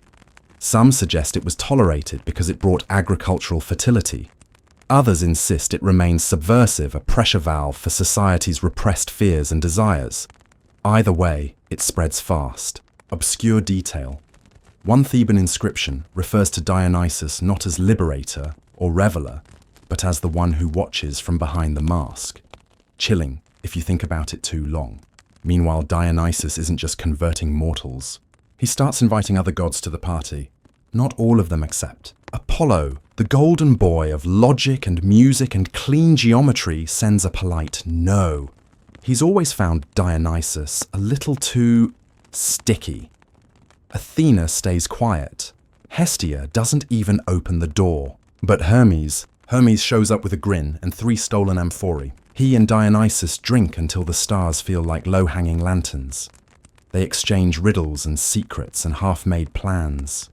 Some suggest it was tolerated because it brought agricultural fertility. Others insist it remains subversive, a pressure valve for society's repressed fears and desires. Either way, it spreads fast. Obscure detail. One Theban inscription refers to Dionysus not as liberator or reveler, but as the one who watches from behind the mask. Chilling, if you think about it too long. Meanwhile, Dionysus isn't just converting mortals. He starts inviting other gods to the party. Not all of them accept. Apollo, the golden boy of logic and music and clean geometry, sends a polite no. He's always found Dionysus a little too sticky. Athena stays quiet. Hestia doesn't even open the door. But Hermes shows up with a grin and 3 stolen amphorae. He and Dionysus drink until the stars feel like low-hanging lanterns. They exchange riddles and secrets and half-made plans.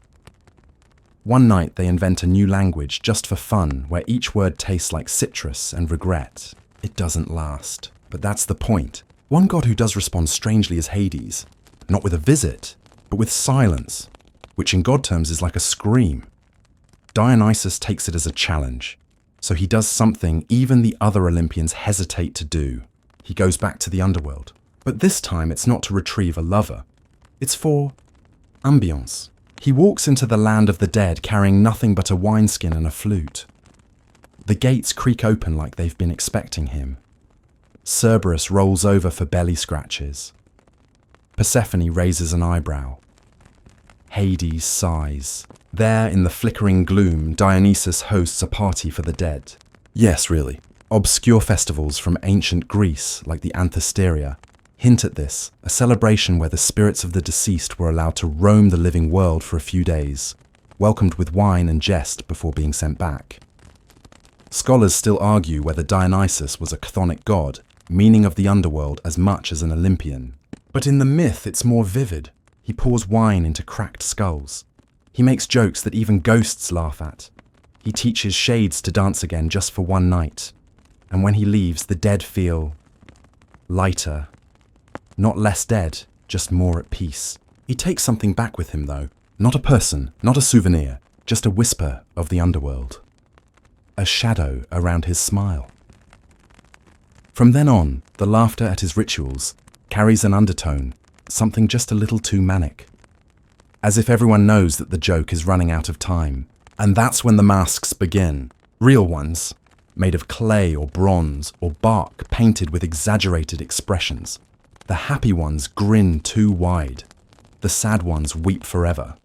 One night they invent a new language just for fun, where each word tastes like citrus and regret. It doesn't last, but that's the point. One god who does respond strangely is Hades. Not with a visit, but with silence, which in god terms is like a scream. Dionysus takes it as a challenge. So he does something even the other Olympians hesitate to do. He goes back to the underworld. But this time it's not to retrieve a lover. It's for ambience. He walks into the land of the dead carrying nothing but a wineskin and a flute. The gates creak open like they've been expecting him. Cerberus rolls over for belly scratches. Persephone raises an eyebrow. Hades sighs. There, in the flickering gloom, Dionysus hosts a party for the dead. Yes, really. Obscure festivals from ancient Greece, like the Anthesteria, hint at this, a celebration where the spirits of the deceased were allowed to roam the living world for a few days, welcomed with wine and jest before being sent back. Scholars still argue whether Dionysus was a chthonic god, meaning of the underworld as much as an Olympian. But in the myth, it's more vivid. He pours wine into cracked skulls. He makes jokes that even ghosts laugh at. He teaches shades to dance again just for one night. And when he leaves, the dead feel lighter, not less dead, just more at peace. He takes something back with him, though. Not a person, not a souvenir, just a whisper of the underworld. A shadow around his smile. From then on, the laughter at his rituals carries an undertone, something just a little too manic. As if everyone knows that the joke is running out of time. And that's when the masks begin. Real ones, made of clay or bronze or bark painted with exaggerated expressions. The happy ones grin too wide. The sad ones weep forever.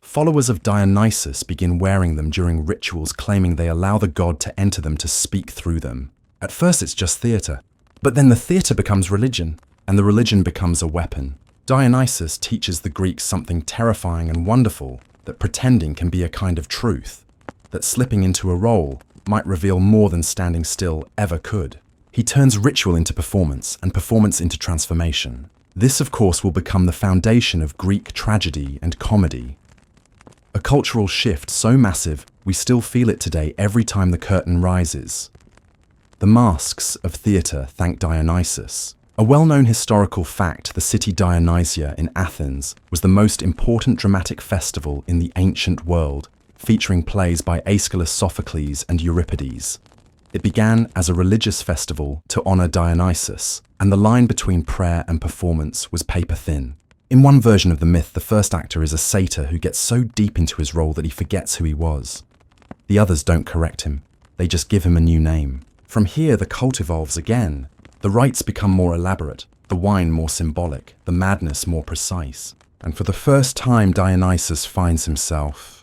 Followers of Dionysus begin wearing them during rituals, claiming they allow the god to enter them to speak through them. At first it's just theatre, but then the theatre becomes religion, and the religion becomes a weapon. Dionysus teaches the Greeks something terrifying and wonderful, that pretending can be a kind of truth, that slipping into a role might reveal more than standing still ever could. He turns ritual into performance and performance into transformation. This, of course, will become the foundation of Greek tragedy and comedy. A cultural shift so massive, we still feel it today every time the curtain rises. The masks of theatre thank Dionysus. A well-known historical fact, the city Dionysia in Athens was the most important dramatic festival in the ancient world, featuring plays by Aeschylus, Sophocles, and Euripides. It began as a religious festival to honor Dionysus, and the line between prayer and performance was paper-thin. In one version of the myth, the first actor is a satyr who gets so deep into his role that he forgets who he was. The others don't correct him, they just give him a new name. From here, the cult evolves again. The rites become more elaborate, the wine more symbolic, the madness more precise. And for the first time, Dionysus finds himself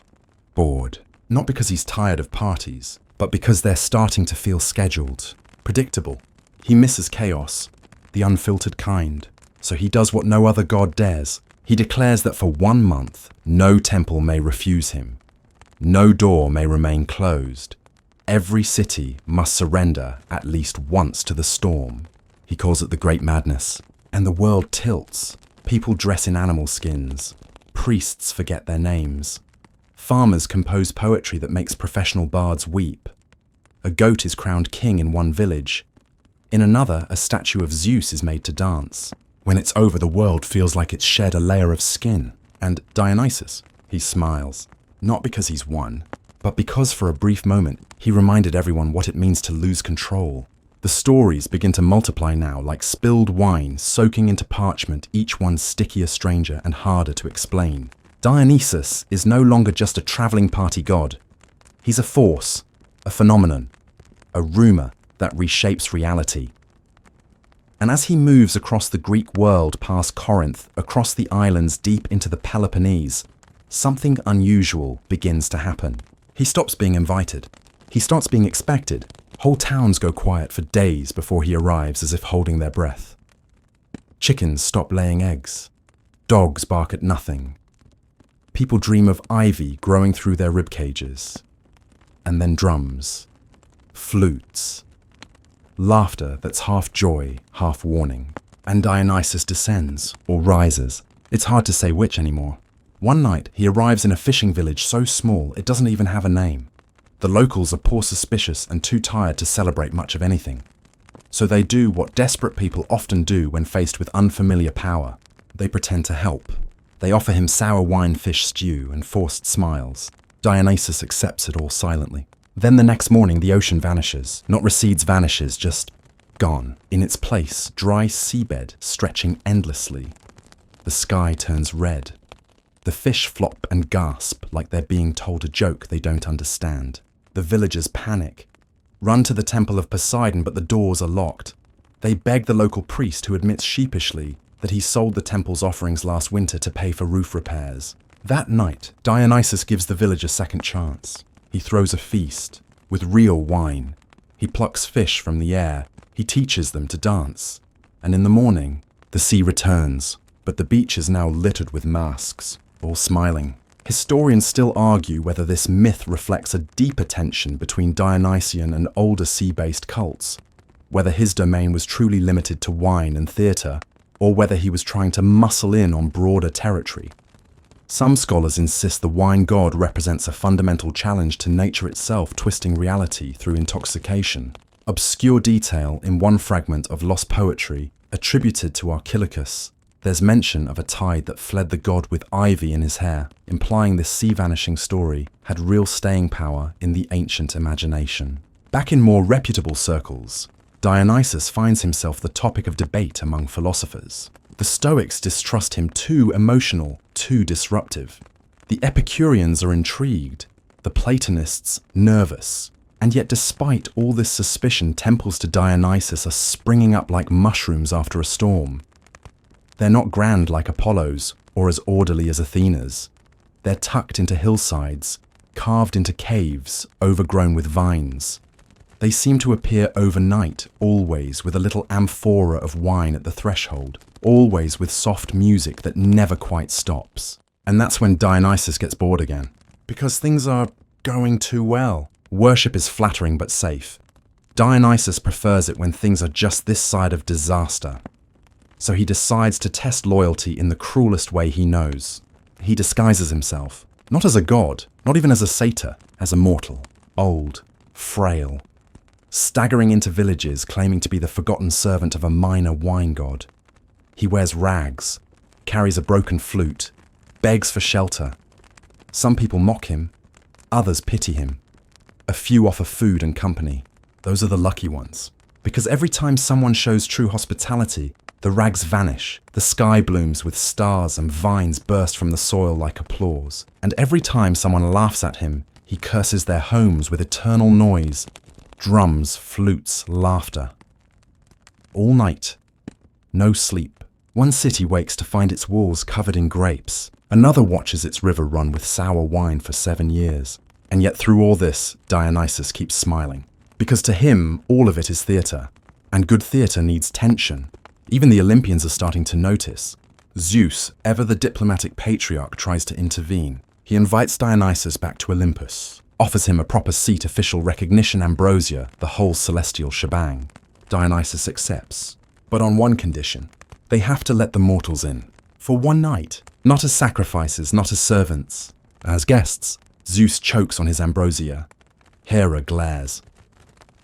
bored. Not because he's tired of parties, but because they're starting to feel scheduled, predictable. He misses chaos, the unfiltered kind. So he does what no other god dares. He declares that for 1 month, no temple may refuse him. No door may remain closed. Every city must surrender at least once to the storm. He calls it the Great Madness. And the world tilts. People dress in animal skins. Priests forget their names. Farmers compose poetry that makes professional bards weep. A goat is crowned king in one village. In another, a statue of Zeus is made to dance. When it's over, the world feels like it's shed a layer of skin. And Dionysus, he smiles. Not because he's won, but because for a brief moment, he reminded everyone what it means to lose control. The stories begin to multiply now like spilled wine soaking into parchment, each one stickier, stranger, and harder to explain. Dionysus is no longer just a traveling party god. He's a force, a phenomenon, a rumor that reshapes reality. And as he moves across the Greek world past Corinth, across the islands deep into the Peloponnese, something unusual begins to happen. He stops being invited. He starts being expected. Whole towns go quiet for days before he arrives, as if holding their breath. Chickens stop laying eggs. Dogs bark at nothing. People dream of ivy growing through their rib cages. And then drums, flutes, laughter that's half joy, half warning. And Dionysus descends, or rises. It's hard to say which anymore. One night, he arrives in a fishing village so small it doesn't even have a name. The locals are poor suspicious and too tired to celebrate much of anything. So they do what desperate people often do when faced with unfamiliar power. They pretend to help. They offer him sour wine fish stew and forced smiles. Dionysus accepts it all silently. Then the next morning the ocean vanishes. Not recedes, vanishes, just gone. In its place, dry seabed stretching endlessly. The sky turns red. The fish flop and gasp like they're being told a joke they don't understand. The villagers panic. Run to the temple of Poseidon, but the doors are locked. They beg the local priest, who admits sheepishly that he sold the temple's offerings last winter to pay for roof repairs. That night, Dionysus gives the village a second chance. He throws a feast with real wine. He plucks fish from the air. He teaches them to dance. And in the morning, the sea returns, but the beach is now littered with masks, all smiling. Historians still argue whether this myth reflects a deeper tension between Dionysian and older sea-based cults, whether his domain was truly limited to wine and theatre, or whether he was trying to muscle in on broader territory. Some scholars insist the wine god represents a fundamental challenge to nature itself, twisting reality through intoxication. Obscure detail in one fragment of lost poetry attributed to Archilochus. There's mention of a tide that fled the god with ivy in his hair, implying this sea-vanishing story had real staying power in the ancient imagination. Back in more reputable circles, Dionysus finds himself the topic of debate among philosophers. The Stoics distrust him too emotional, too disruptive. The Epicureans are intrigued, the Platonists nervous. And yet despite all this suspicion, temples to Dionysus are springing up like mushrooms after a storm. They're not grand like Apollo's or as orderly as Athena's. They're tucked into hillsides, carved into caves, overgrown with vines. They seem to appear overnight, always with a little amphora of wine at the threshold, always with soft music that never quite stops. And that's when Dionysus gets bored again, because things are going too well. Worship is flattering but safe. Dionysus prefers it when things are just this side of disaster. So he decides to test loyalty in the cruelest way he knows. He disguises himself, not as a god, not even as a satyr, as a mortal, old, frail, staggering into villages claiming to be the forgotten servant of a minor wine god. He wears rags, carries a broken flute, begs for shelter. Some people mock him, others pity him. A few offer food and company. Those are the lucky ones. Because every time someone shows true hospitality, the rags vanish, the sky blooms with stars and vines burst from the soil like applause. And every time someone laughs at him, he curses their homes with eternal noise, drums, flutes, laughter. All night, no sleep. One city wakes to find its walls covered in grapes. Another watches its river run with sour wine for 7 years. And yet through all this, Dionysus keeps smiling. Because to him, all of it is theatre. And good theatre needs tension. Even the Olympians are starting to notice. Zeus, ever the diplomatic patriarch, tries to intervene. He invites Dionysus back to Olympus, offers him a proper seat, official recognition, ambrosia, the whole celestial shebang. Dionysus accepts, but on one condition. They have to let the mortals in. For one night. Not as sacrifices, not as servants. As guests. Zeus chokes on his ambrosia. Hera glares.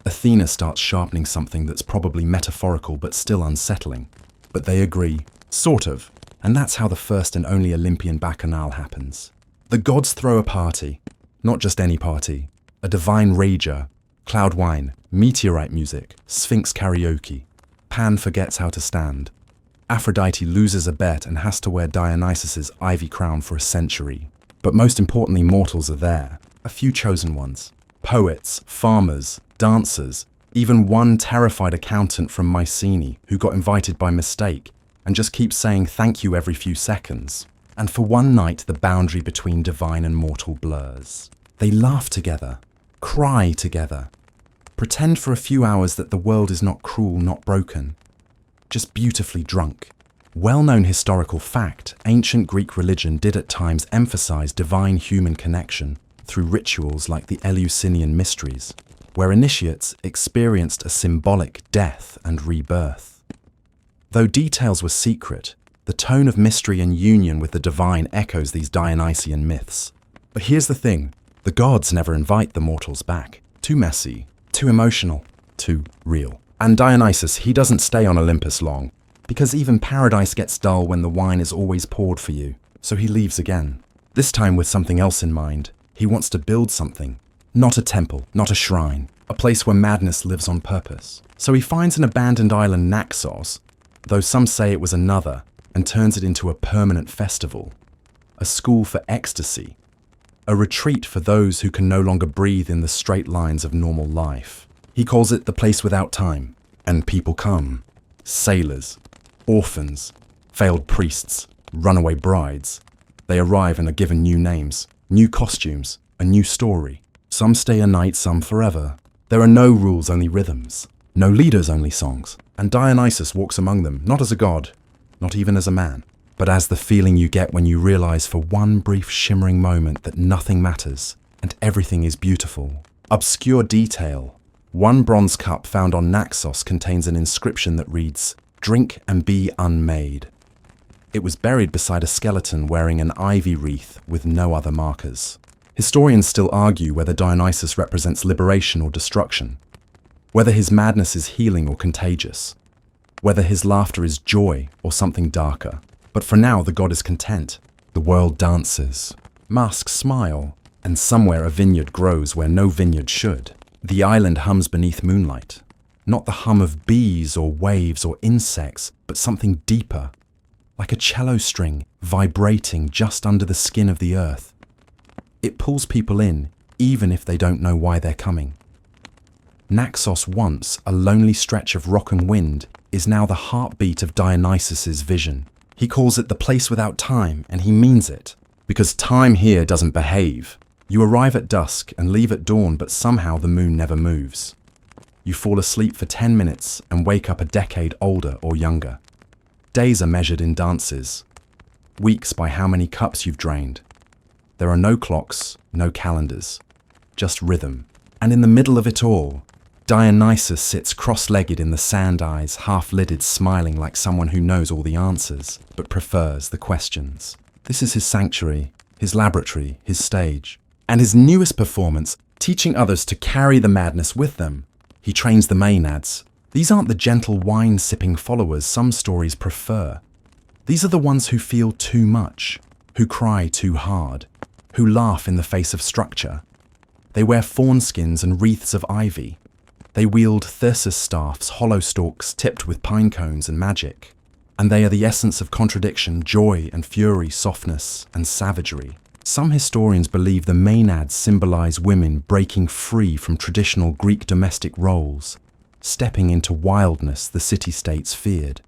Athena starts sharpening something that's probably metaphorical but still unsettling. But they agree, sort of, and that's how the first and only Olympian bacchanal happens. The gods throw a party, not just any party, a divine rager, cloud wine, meteorite music, sphinx karaoke. Pan forgets how to stand. Aphrodite loses a bet and has to wear Dionysus's ivy crown for a century. But most importantly, mortals are there, a few chosen ones. Poets, farmers, dancers, even one terrified accountant from Mycenae who got invited by mistake and just keeps saying thank you every few seconds. And for one night, the boundary between divine and mortal blurs. They laugh together, cry together, pretend for a few hours that the world is not cruel, not broken, just beautifully drunk. Well-known historical fact, ancient Greek religion did at times emphasize divine-human connection through rituals like the Eleusinian mysteries, where initiates experienced a symbolic death and rebirth. Though details were secret, the tone of mystery and union with the divine echoes these Dionysian myths. But here's the thing, the gods never invite the mortals back. Too messy, too emotional, too real. And Dionysus, he doesn't stay on Olympus long, because even paradise gets dull when the wine is always poured for you. So he leaves again, this time with something else in mind. He wants to build something, not a temple, not a shrine, a place where madness lives on purpose. So he finds an abandoned island, Naxos, though some say it was another, and turns it into a permanent festival, a school for ecstasy, a retreat for those who can no longer breathe in the straight lines of normal life. He calls it the place without time, and people come. Sailors, orphans, failed priests, runaway brides. They arrive and are given new names, new costumes, a new story. Some stay a night, some forever. There are no rules, only rhythms. No leaders, only songs. And Dionysus walks among them, not as a god, not even as a man, but as the feeling you get when you realize for one brief shimmering moment that nothing matters and everything is beautiful. Obscure detail. One bronze cup found on Naxos contains an inscription that reads, "Drink and be unmade." It was buried beside a skeleton wearing an ivy wreath with no other markers. Historians still argue whether Dionysus represents liberation or destruction. whether his madness is healing or contagious, whether his laughter is joy or something darker. But for now, the god is content. The world dances, masks smile, and somewhere a vineyard grows where no vineyard should. The island hums beneath moonlight, not the hum of bees or waves or insects, but something deeper, like a cello string vibrating just under the skin of the earth. It pulls people in, even if they don't know why they're coming. Naxos, once a lonely stretch of rock and wind, is now the heartbeat of Dionysus's vision. He calls it the place without time, and he means it, because time here doesn't behave. You arrive at dusk and leave at dawn, but somehow the moon never moves. You fall asleep for 10 minutes and wake up a decade older or younger. Days are measured in dances, weeks by how many cups you've drained. There are no clocks, no calendars, just rhythm. And in the middle of it all, Dionysus sits cross-legged in the sand eyes, half-lidded, smiling like someone who knows all the answers, but prefers the questions. This is his sanctuary, his laboratory, his stage. And his newest performance, teaching others to carry the madness with them. He trains the Maenads. These aren't the gentle wine-sipping followers some stories prefer. These are the ones who feel too much, who cry too hard, who laugh in the face of structure. They wear fawn skins and wreaths of ivy. They wield thyrsus staffs, hollow stalks tipped with pine cones and magic. And they are the essence of contradiction, joy and fury, softness and savagery. Some historians believe the Maenads symbolize women breaking free from traditional Greek domestic roles, stepping into wildness the city-states feared.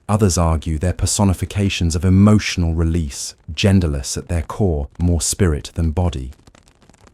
Others argue they're personifications of emotional release, genderless at their core, more spirit than body.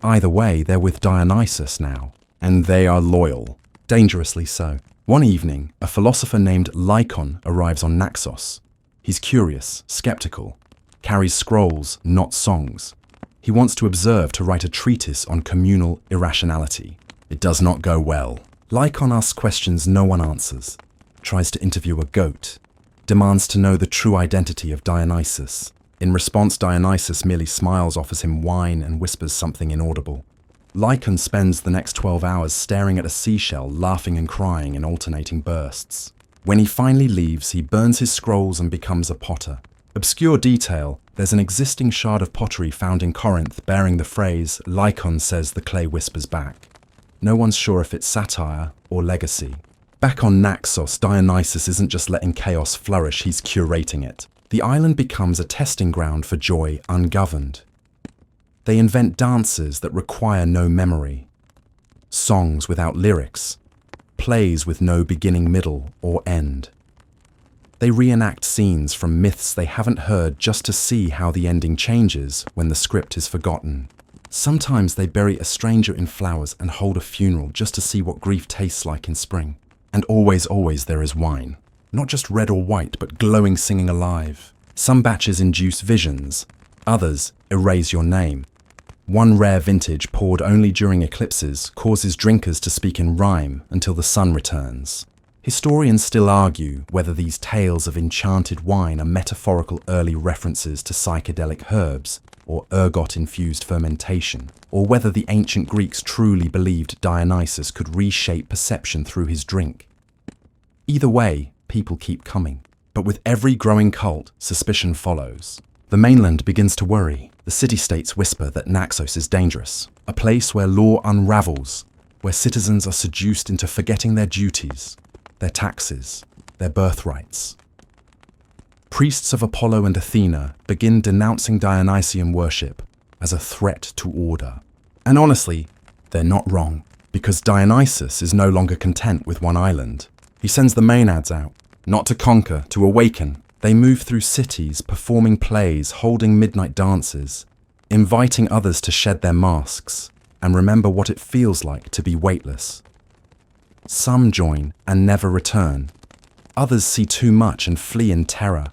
Either way, they're with Dionysus now, and they are loyal, dangerously so. One evening, a philosopher named Lycon arrives on Naxos. He's curious, skeptical, carries scrolls, not songs. He wants to observe, to write a treatise on communal irrationality. It does not go well. Lycon asks questions no one answers, tries to interview a goat, demands to know the true identity of Dionysus. In response, Dionysus merely smiles, offers him wine, and whispers something inaudible. Lycon spends the next 12 hours staring at a seashell, laughing and crying in alternating bursts. When he finally leaves, he burns his scrolls and becomes a potter. Obscure detail, there's an existing shard of pottery found in Corinth bearing the phrase, "Lycon says the clay whispers back." No one's sure if it's satire or legacy. Back on Naxos, Dionysus isn't just letting chaos flourish, he's curating it. The island becomes a testing ground for joy ungoverned. They invent dances that require no memory, songs without lyrics, plays with no beginning, middle, or end. They reenact scenes from myths they haven't heard just to see how the ending changes when the script is forgotten. Sometimes they bury a stranger in flowers and hold a funeral just to see what grief tastes like in spring. And always, always there is wine. Not just red or white, but glowing, singing alive. Some batches induce visions, others erase your name. One rare vintage, poured only during eclipses, causes drinkers to speak in rhyme until the sun returns. Historians still argue whether these tales of enchanted wine are metaphorical early references to psychedelic herbs or ergot-infused fermentation, or whether the ancient Greeks truly believed Dionysus could reshape perception through his drink. Either way, people keep coming. But with every growing cult, suspicion follows. The mainland begins to worry. The city-states whisper that Naxos is dangerous, a place where law unravels, where citizens are seduced into forgetting their duties, their taxes, their birthrights. Priests of Apollo and Athena begin denouncing Dionysian worship as a threat to order. And honestly, they're not wrong, because Dionysus is no longer content with one island. He sends the Maenads out, not to conquer, to awaken. They move through cities, performing plays, holding midnight dances, inviting others to shed their masks and remember what it feels like to be weightless. Some join and never return. Others see too much and flee in terror.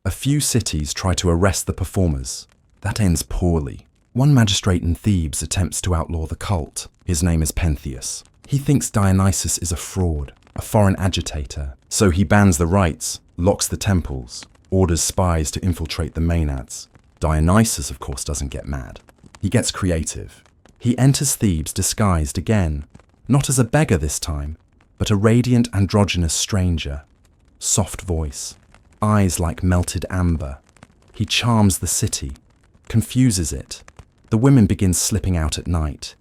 A few cities try to arrest the performers. That ends poorly. One magistrate in Thebes attempts to outlaw the cult. His name is Pentheus. He thinks Dionysus is a fraud, a foreign agitator, so he bans the rites, locks the temples, orders spies to infiltrate the Maenads. Dionysus, of course, doesn't get mad. He gets creative. He enters Thebes disguised again, Not as a beggar this time, but a radiant androgynous stranger. Soft voice, eyes like melted amber. He charms the city, confuses it. The women begin slipping out at night,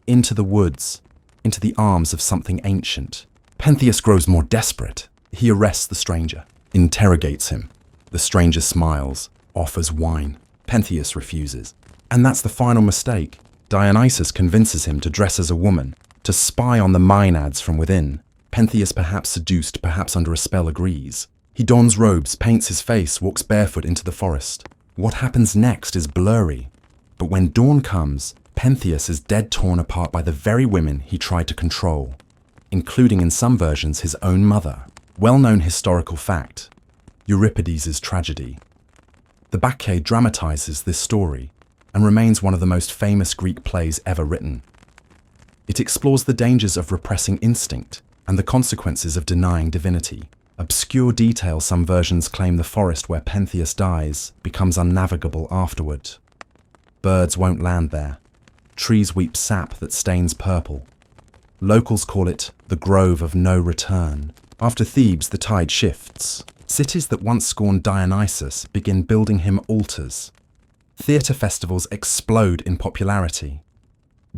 into the woods, into the arms of something ancient. Pentheus grows more desperate. He arrests the stranger, interrogates him. The stranger smiles, offers wine. Pentheus refuses. And that's the final mistake. Dionysus convinces him to dress as a woman, to spy on the Maenads from within. Pentheus, perhaps seduced, perhaps under a spell, agrees. He dons robes, paints his face, walks barefoot into the forest. What happens next is blurry. But when dawn comes, Pentheus is dead torn apart by the very women he tried to control, including in some versions his own mother. Well-known historical fact, Euripides' tragedy. The Bacchus dramatizes this story and remains one of the most famous Greek plays ever written. It explores the dangers of repressing instinct and the consequences of denying divinity. Obscure detail, some versions claim the forest where Pentheus dies becomes unnavigable afterward. Birds won't land there. Trees weep sap that stains purple. Locals call it the Grove of No Return. After Thebes, the tide shifts. Cities that once scorned Dionysus begin building him altars. Theatre festivals explode in popularity.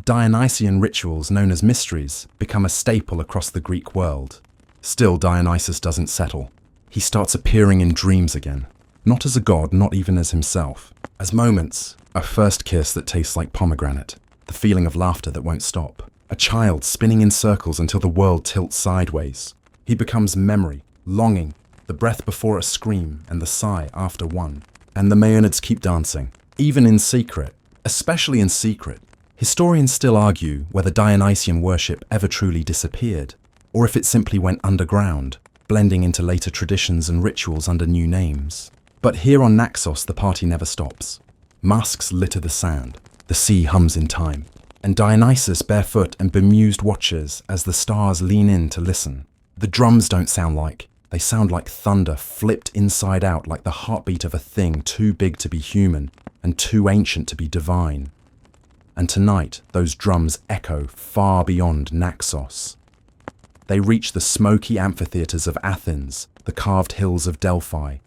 Dionysian rituals known as mysteries become a staple across the Greek world. Still, Dionysus doesn't settle. He starts appearing in dreams again. Not as a god, not even as himself. As moments, a first kiss that tastes like pomegranate. The feeling of laughter that won't stop. A child spinning in circles until the world tilts sideways. He becomes memory, longing, the breath before a scream and the sigh after one. And the Maenads keep dancing, even in secret, especially in secret. Historians still argue whether Dionysian worship ever truly disappeared, or if it simply went underground, blending into later traditions and rituals under new names. But here on Naxos, the party never stops. Masks litter the sand, the sea hums in time, and Dionysus barefoot and bemused watches as the stars lean in to listen. The drums don't sound like, they sound like thunder flipped inside out, like the heartbeat of a thing too big to be human and too ancient to be divine. And tonight, those drums echo far beyond Naxos. They reach the smoky amphitheatres of Athens, the carved hills of Delphi,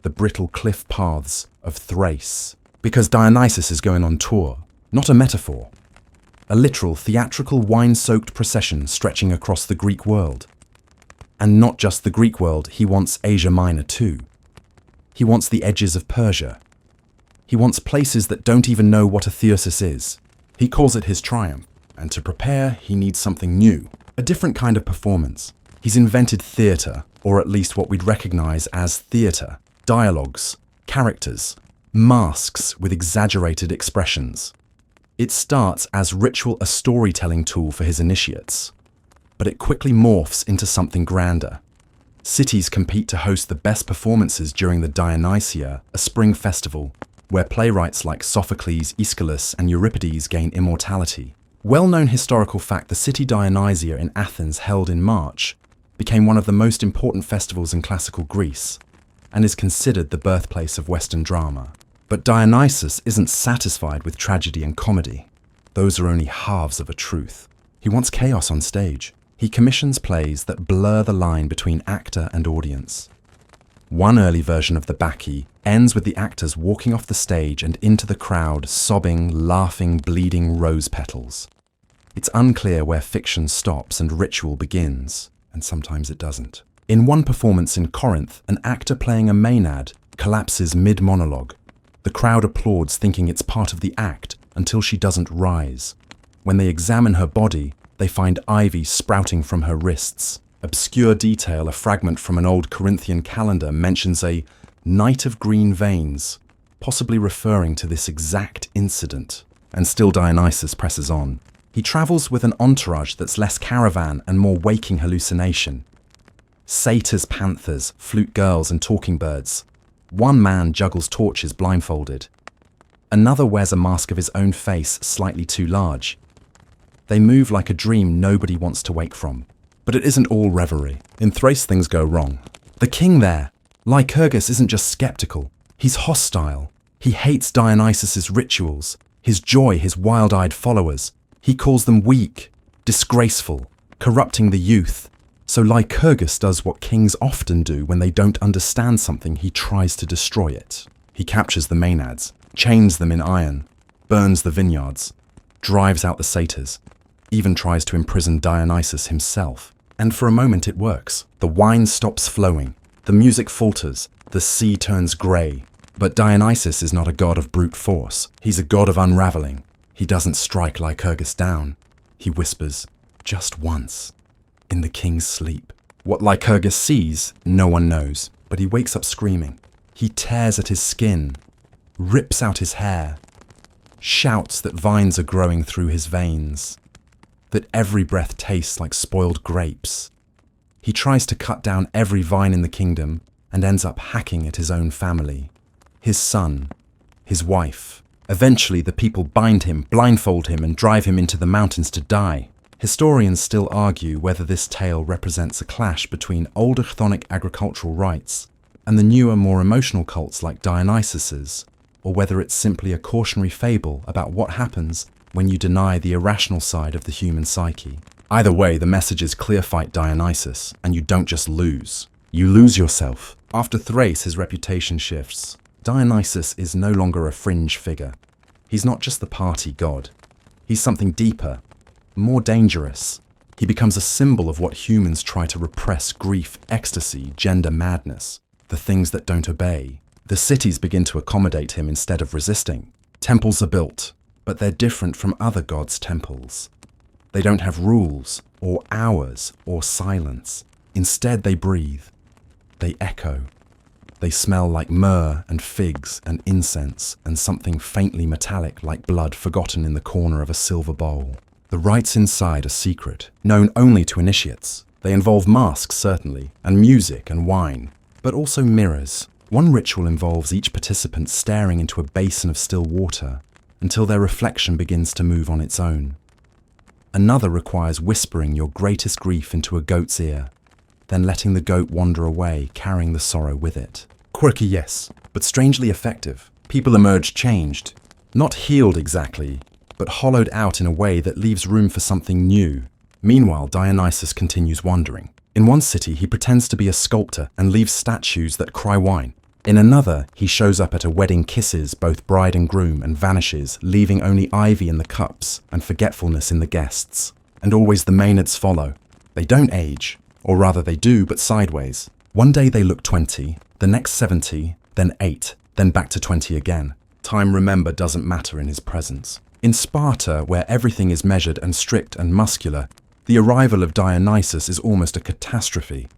the brittle cliff paths of Thrace. Because Dionysus is going on tour, not a metaphor. A literal theatrical wine-soaked procession stretching across the Greek world. And not just the Greek world, he wants Asia Minor too. He wants the edges of Persia. He wants places that don't even know what a theosis is. He calls it his triumph, and to prepare, he needs something new. A different kind of performance. He's invented theatre, or at least what we'd recognise as theatre. Dialogues, characters, masks with exaggerated expressions. It starts as ritual, a storytelling tool for his initiates. But it quickly morphs into something grander. Cities compete to host the best performances during the Dionysia, a spring festival, where playwrights like Sophocles, Aeschylus, and Euripides gain immortality. Well-known historical fact, the city Dionysia in Athens, held in March, became one of the most important festivals in classical Greece, and is considered the birthplace of Western drama. But Dionysus isn't satisfied with tragedy and comedy. Those are only halves of a truth. He wants chaos on stage. He commissions plays that blur the line between actor and audience. One early version of the Bacchus ends with the actors walking off the stage and into the crowd, sobbing, laughing, bleeding rose petals. It's unclear where fiction stops and ritual begins, and sometimes it doesn't. In one performance in Corinth, an actor playing a Maenad collapses mid-monologue. The crowd applauds, thinking it's part of the act, until she doesn't rise. When they examine her body, they find ivy sprouting from her wrists. Obscure detail, a fragment from an old Corinthian calendar, mentions a night of green veins, possibly referring to this exact incident. And still Dionysus presses on. He travels with an entourage that's less caravan and more waking hallucination. Satyrs, panthers, flute girls, and talking birds. One man juggles torches blindfolded. Another wears a mask of his own face, slightly too large. They move like a dream nobody wants to wake from. But it isn't all reverie. In Thrace, things go wrong. The king there, Lycurgus, isn't just skeptical. He's hostile. He hates Dionysus's rituals, his joy, his wild-eyed followers. He calls them weak, disgraceful, corrupting the youth. So Lycurgus does what kings often do when they don't understand something. He tries to destroy it. He captures the Maenads, chains them in iron, burns the vineyards, drives out the satyrs, even tries to imprison Dionysus himself. And for a moment it works. The wine stops flowing, the music falters, the sea turns grey. But Dionysus is not a god of brute force. He's a god of unraveling. He doesn't strike Lycurgus down. He whispers, just once, in the king's sleep. What Lycurgus sees, no one knows, but he wakes up screaming. He tears at his skin, rips out his hair, shouts that vines are growing through his veins, that every breath tastes like spoiled grapes. He tries to cut down every vine in the kingdom and ends up hacking at his own family, his son, his wife. Eventually, the people bind him, blindfold him, and drive him into the mountains to die. Historians still argue whether this tale represents a clash between older chthonic agricultural rites and the newer, more emotional cults like Dionysus's, or whether it's simply a cautionary fable about what happens when you deny the irrational side of the human psyche. Either way, the message is clear: fight Dionysus, and you don't just lose. You lose yourself. After Thrace, his reputation shifts. Dionysus is no longer a fringe figure. He's not just the party god. He's something deeper, more dangerous. He becomes a symbol of what humans try to repress: grief, ecstasy, gender madness, the things that don't obey. The cities begin to accommodate him instead of resisting. Temples are built, but they're different from other gods' temples. They don't have rules, or hours, or silence. Instead, they breathe. They echo. They smell like myrrh and figs and incense and something faintly metallic like blood forgotten in the corner of a silver bowl. The rites inside are secret, known only to initiates. They involve masks, certainly, and music and wine, but also mirrors. One ritual involves each participant staring into a basin of still water until their reflection begins to move on its own. Another requires whispering your greatest grief into a goat's ear, then letting the goat wander away, carrying the sorrow with it. Quirky, yes, but strangely effective. People emerge changed, not healed exactly, but hollowed out in a way that leaves room for something new. Meanwhile, Dionysus continues wandering. In one city, he pretends to be a sculptor and leaves statues that cry wine. In another, he shows up at a wedding, kisses both bride and groom, and vanishes, leaving only ivy in the cups and forgetfulness in the guests. And always the Maenads follow. They don't age, or rather they do, but sideways. One day they look 20, the next 70, then 8, then back to 20 again. Time, remember, doesn't matter in his presence. In Sparta, where everything is measured and strict and muscular, the arrival of Dionysus is almost a catastrophe.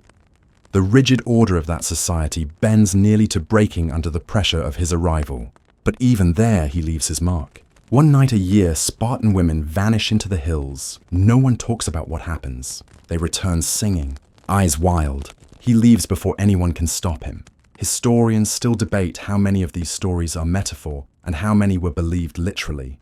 The rigid order of that society bends nearly to breaking under the pressure of his arrival. But even there, he leaves his mark. One night a year, Spartan women vanish into the hills. No one talks about what happens. They return singing, eyes wild. He leaves before anyone can stop him. Historians still debate how many of these stories are metaphor and how many were believed literally.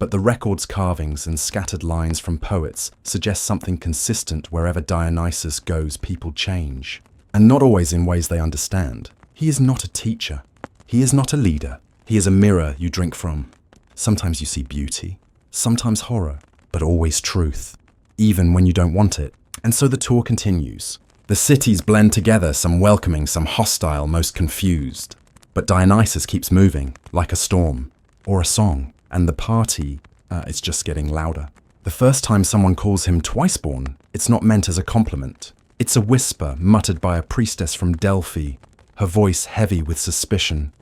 But the records, carvings, and scattered lines from poets suggest something consistent. Wherever Dionysus goes, people change. And not always in ways they understand. He is not a teacher. He is not a leader. He is a mirror you drink from. Sometimes you see beauty, sometimes horror, but always truth, even when you don't want it. And so the tour continues. The cities blend together, some welcoming, some hostile, most confused. But Dionysus keeps moving, like a storm, or a song. And the party, it's just getting louder. The first time someone calls him twice-born, it's not meant as a compliment. It's a whisper muttered by a priestess from Delphi, her voice heavy with suspicion.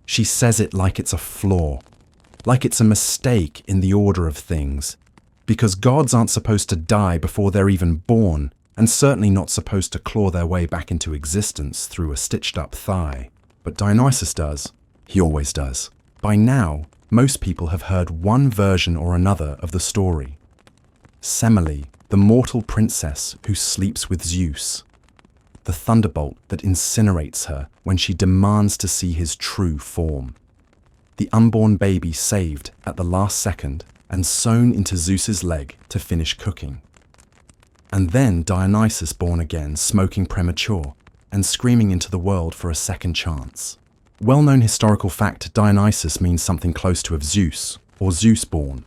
She says it like it's a flaw, like it's a mistake in the order of things, because gods aren't supposed to die before they're even born, and certainly not supposed to claw their way back into existence through a stitched-up thigh. But Dionysus does. He always does. By now, most people have heard one version or another of the story. Semele, the mortal princess who sleeps with Zeus. The thunderbolt that incinerates her when she demands to see his true form. The unborn baby saved at the last second and sewn into Zeus's leg to finish cooking. And then Dionysus born again, smoking premature, and screaming into the world for a second chance. Well-known historical fact, Dionysus means something close to of Zeus, or Zeus-born.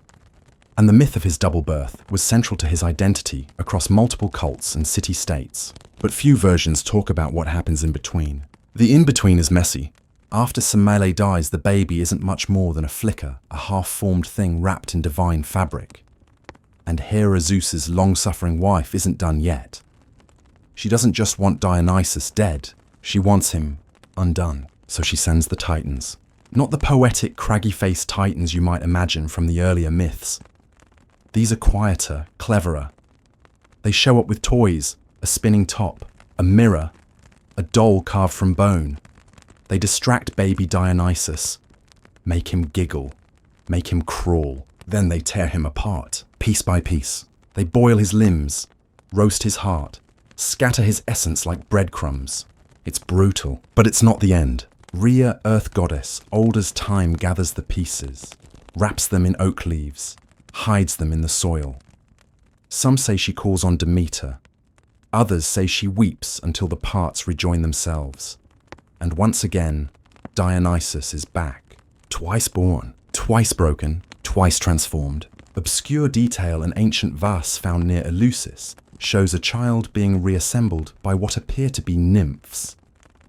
And the myth of his double birth was central to his identity across multiple cults and city-states. But few versions talk about what happens in between. The in-between is messy. After Semele dies, the baby isn't much more than a flicker, a half-formed thing wrapped in divine fabric. And Hera, Zeus's long-suffering wife, isn't done yet. She doesn't just want Dionysus dead, she wants him undone. So she sends the Titans. Not the poetic, craggy-faced Titans you might imagine from the earlier myths. These are quieter, cleverer. They show up with toys, a spinning top, a mirror, a doll carved from bone. They distract baby Dionysus, make him giggle, make him crawl. Then they tear him apart, piece by piece. They boil his limbs, roast his heart, scatter his essence like breadcrumbs. It's brutal, but it's not the end. Rhea, earth goddess, old as time, gathers the pieces, wraps them in oak leaves, hides them in the soil. Some say she calls on Demeter. Others say she weeps until the parts rejoin themselves. And once again, Dionysus is back. Twice born, twice broken, twice transformed. Obscure detail an ancient vase found near Eleusis shows a child being reassembled by what appear to be nymphs.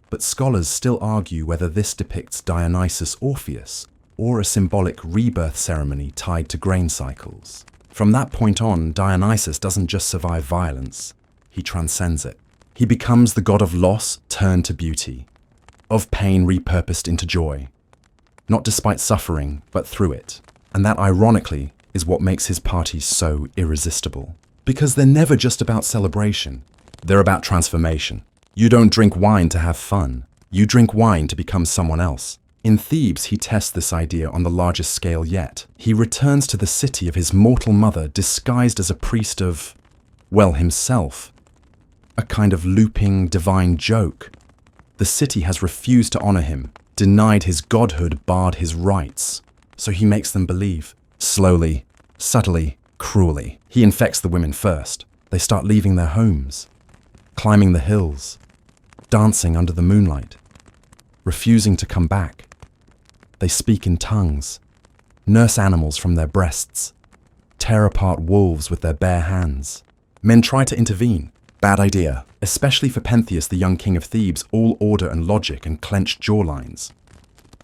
But scholars still argue whether this depicts Dionysus Orpheus or a symbolic rebirth ceremony tied to grain cycles. From that point on, Dionysus doesn't just survive violence, he transcends it. He becomes the god of loss turned to beauty, of pain repurposed into joy. Not despite suffering, but through it. And that, ironically, is what makes his parties so irresistible. Because they're never just about celebration, they're about transformation. You don't drink wine to have fun. You drink wine to become someone else. In Thebes, he tests this idea on the largest scale yet. He returns to the city of his mortal mother disguised as a priest of, well, himself. A kind of looping divine joke. The city has refused to honor him, denied his godhood, barred his rites. So he makes them believe. Slowly, subtly, cruelly. He infects the women first. They start leaving their homes, climbing the hills, dancing under the moonlight, refusing to come back. They speak in tongues, nurse animals from their breasts, tear apart wolves with their bare hands. Men try to intervene. Bad idea, especially for Pentheus, the young king of Thebes, all order and logic and clenched jawlines.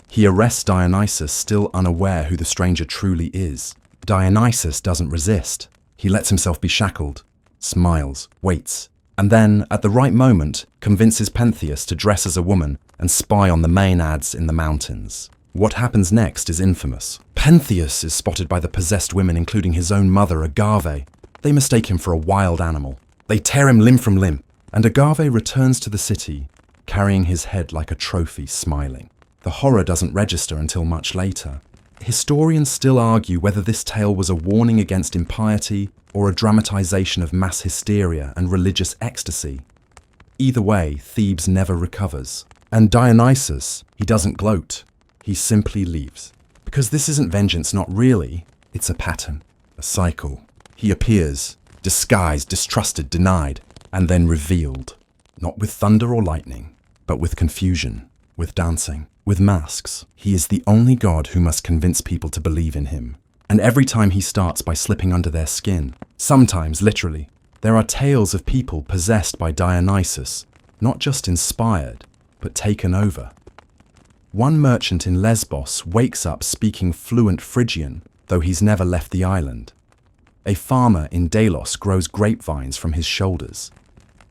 He arrests Dionysus, still unaware who the stranger truly is. Dionysus doesn't resist. He lets himself be shackled, smiles, waits, and then, at the right moment, convinces Pentheus to dress as a woman and spy on the Maenads in the mountains. What happens next is infamous. Pentheus is spotted by the possessed women, including his own mother, Agave. They mistake him for a wild animal. They tear him limb from limb, and Agave returns to the city, carrying his head like a trophy, smiling. The horror doesn't register until much later. Historians still argue whether this tale was a warning against impiety or a dramatization of mass hysteria and religious ecstasy. Either way, Thebes never recovers. And Dionysus, he doesn't gloat. He simply leaves. Because this isn't vengeance, not really. It's a pattern, a cycle. He appears, disguised, distrusted, denied, and then revealed. Not with thunder or lightning, but with confusion, with dancing, with masks. He is the only god who must convince people to believe in him. And every time he starts by slipping under their skin, sometimes literally. There are tales of people possessed by Dionysus, not just inspired, but taken over. One merchant in Lesbos wakes up speaking fluent Phrygian, though he's never left the island. A farmer in Delos grows grapevines from his shoulders.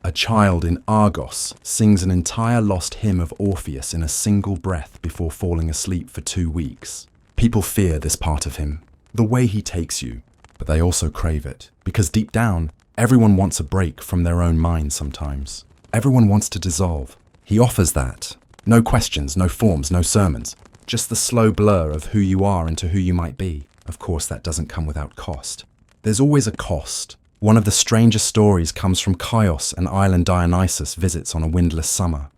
A child in Argos sings an entire lost hymn of Orpheus in a single breath before falling asleep for 2 weeks. People fear this part of him, the way he takes you, but they also crave it, because deep down, everyone wants a break from their own mind sometimes. Everyone wants to dissolve. He offers that. No questions, no forms, no sermons. Just the slow blur of who you are into who you might be. Of course, that doesn't come without cost. There's always a cost. One of the strangest stories comes from Chios, an island Dionysus visits on a windless summer.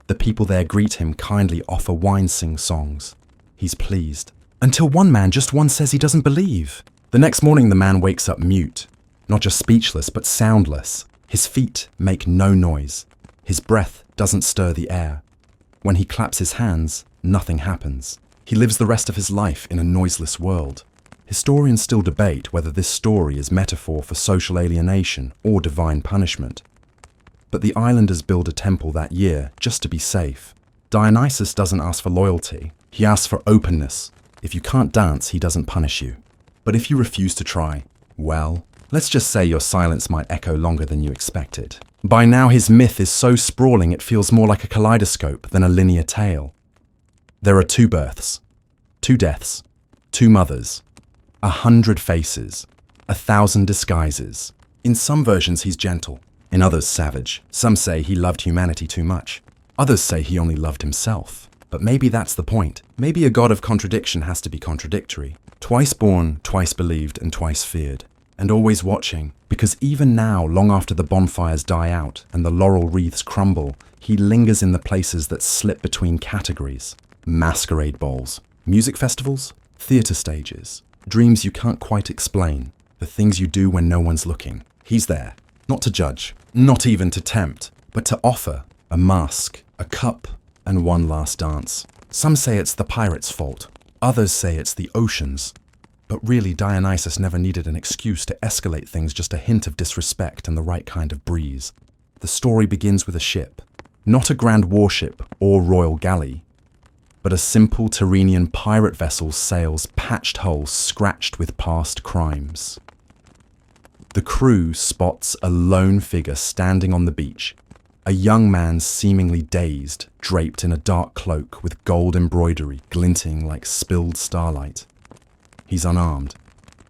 The people there greet him, kindly offer wine sing-songs. He's pleased. Until one man just once says he doesn't believe. The next morning the man wakes up mute. Not just speechless, but soundless. His feet make no noise. His breath doesn't stir the air. When he claps his hands, nothing happens. He lives the rest of his life in a noiseless world. Historians still debate whether this story is metaphor for social alienation or divine punishment. But the islanders build a temple that year just to be safe. Dionysus doesn't ask for loyalty, he asks for openness. If you can't dance, he doesn't punish you. But if you refuse to try, well, let's just say your silence might echo longer than you expected. By now his myth is so sprawling it feels more like a kaleidoscope than a linear tale. There are 2 births, 2 deaths, 2 mothers, 100 faces, 1,000 disguises. In some versions he's gentle, in others savage. Some say he loved humanity too much. Others say he only loved himself. But maybe that's the point. Maybe a god of contradiction has to be contradictory. Twice born, twice believed, and twice feared. And always watching, because even now, long after the bonfires die out and the laurel wreaths crumble, he lingers in the places that slip between categories. Masquerade balls, music festivals, theatre stages, dreams you can't quite explain, the things you do when no one's looking. He's there, not to judge, not even to tempt, but to offer a mask, a cup, and one last dance. Some say it's the pirates' fault, others say it's the ocean's. But really, Dionysus never needed an excuse to escalate things, just a hint of disrespect and the right kind of breeze. The story begins with a ship, not a grand warship or royal galley, but a simple Tyrrhenian pirate vessel's sails, patched hulls scratched with past crimes. The crew spots a lone figure standing on the beach, a young man seemingly dazed, draped in a dark cloak with gold embroidery glinting like spilled starlight. He's unarmed,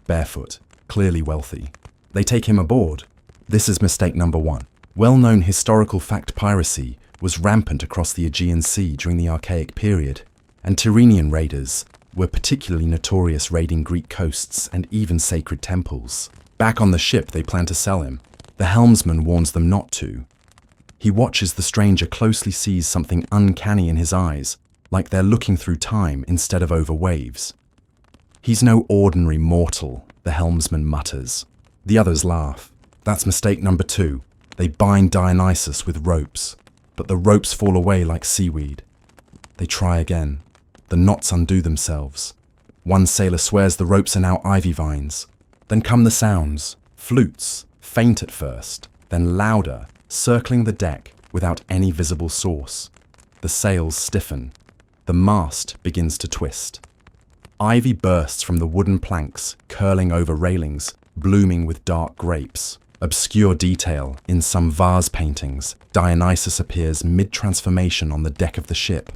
barefoot, clearly wealthy. They take him aboard. This is mistake number 1. Well-known historical fact piracy was rampant across the Aegean Sea during the Archaic period, and Tyrrhenian raiders were particularly notorious raiding Greek coasts and even sacred temples. Back on the ship, they plan to sell him. The helmsman warns them not to. He watches the stranger closely, sees something uncanny in his eyes, like they're looking through time instead of over waves. He's no ordinary mortal, the helmsman mutters. The others laugh. That's mistake number 2. They bind Dionysus with ropes, but the ropes fall away like seaweed. They try again. The knots undo themselves. One sailor swears the ropes are now ivy vines. Then come the sounds, flutes, faint at first, then louder, circling the deck without any visible source. The sails stiffen. The mast begins to twist. Ivy bursts from the wooden planks, curling over railings, blooming with dark grapes. Obscure detail, in some vase paintings, Dionysus appears mid-transformation on the deck of the ship.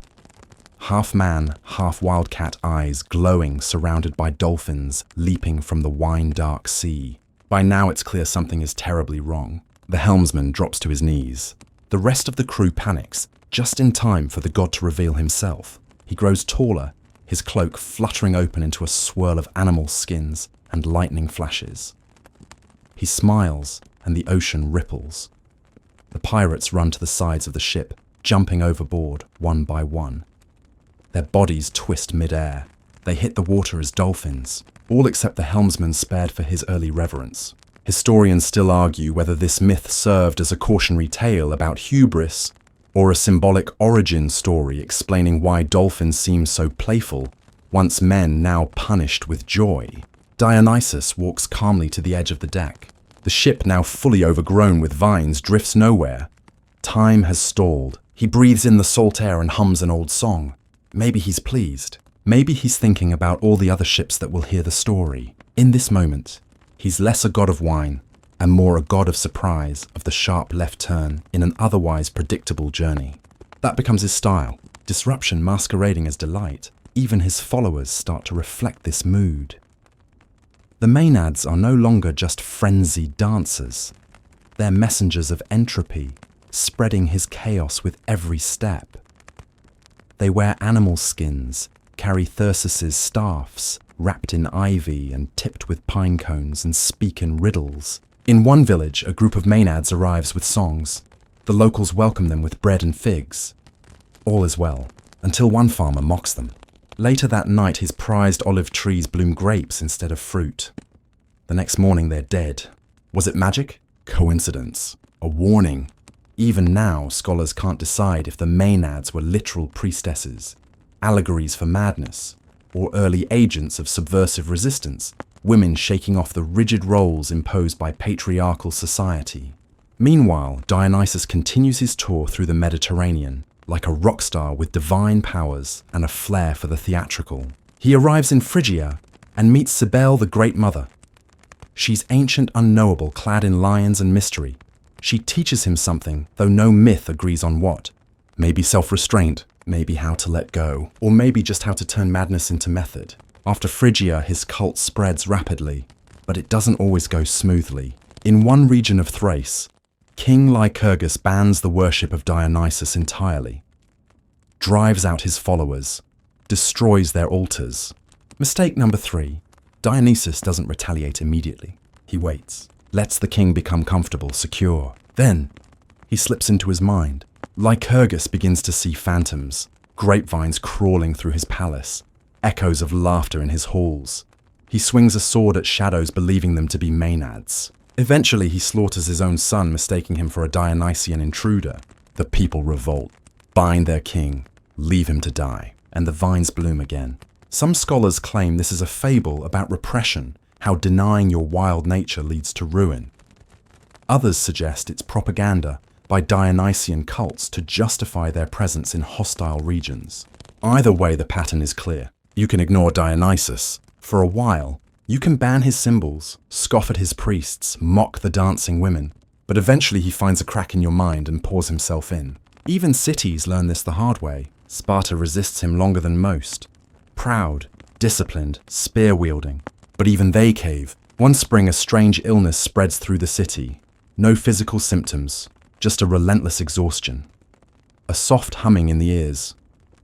Half man, half wildcat eyes glowing, surrounded by dolphins leaping from the wine-dark sea. By now it's clear something is terribly wrong. The helmsman drops to his knees. The rest of the crew panics, just in time for the god to reveal himself. He grows taller, his cloak fluttering open into a swirl of animal skins and lightning flashes. He smiles, and the ocean ripples. The pirates run to the sides of the ship, jumping overboard one by one. Their bodies twist mid-air. They hit the water as dolphins, all except the helmsman spared for his early reverence. Historians still argue whether this myth served as a cautionary tale about hubris, or a symbolic origin story explaining why dolphins seem so playful, once men now punished with joy. Dionysus walks calmly to the edge of the deck. The ship, now fully overgrown with vines, drifts nowhere. Time has stalled. He breathes in the salt air and hums an old song. Maybe he's pleased. Maybe he's thinking about all the other ships that will hear the story. In this moment, he's less a god of wine and more a god of surprise, of the sharp left turn in an otherwise predictable journey. That becomes his style, disruption masquerading as delight. Even his followers start to reflect this mood. The Maenads are no longer just frenzied dancers. They're messengers of entropy, spreading his chaos with every step. They wear animal skins, carry Thyrsus's staffs, wrapped in ivy and tipped with pine cones, and speak in riddles. In one village, a group of Maenads arrives with songs. The locals welcome them with bread and figs. All is well, until one farmer mocks them. Later that night, his prized olive trees bloom grapes instead of fruit. The next morning, they're dead. Was it magic? Coincidence? A warning? Even now, scholars can't decide if the Maenads were literal priestesses, allegories for madness, or early agents of subversive resistance, women shaking off the rigid roles imposed by patriarchal society. Meanwhile, Dionysus continues his tour through the Mediterranean, like a rock star with divine powers and a flair for the theatrical. He arrives in Phrygia and meets Cybele, the Great Mother. She's ancient unknowable, clad in lions and mystery. She teaches him something, though no myth agrees on what. Maybe self-restraint, maybe how to let go, or maybe just how to turn madness into method. After Phrygia, his cult spreads rapidly, but it doesn't always go smoothly. In one region of Thrace, King Lycurgus bans the worship of Dionysus entirely, drives out his followers, destroys their altars. Mistake number 3. Dionysus doesn't retaliate immediately. He waits, lets the king become comfortable, secure. Then, he slips into his mind. Lycurgus begins to see phantoms, grapevines crawling through his palace, echoes of laughter in his halls. He swings a sword at shadows, believing them to be Maenads. Eventually, he slaughters his own son, mistaking him for a Dionysian intruder. The people revolt, bind their king, leave him to die, and the vines bloom again. Some scholars claim this is a fable about repression, how denying your wild nature leads to ruin. Others suggest it's propaganda by Dionysian cults to justify their presence in hostile regions. Either way, the pattern is clear. You can ignore Dionysus. For a while, you can ban his symbols, scoff at his priests, mock the dancing women, but eventually he finds a crack in your mind and pours himself in. Even cities learn this the hard way. Sparta resists him longer than most. Proud, disciplined, spear-wielding. But even they cave. One spring, a strange illness spreads through the city. No physical symptoms, just a relentless exhaustion. A soft humming in the ears.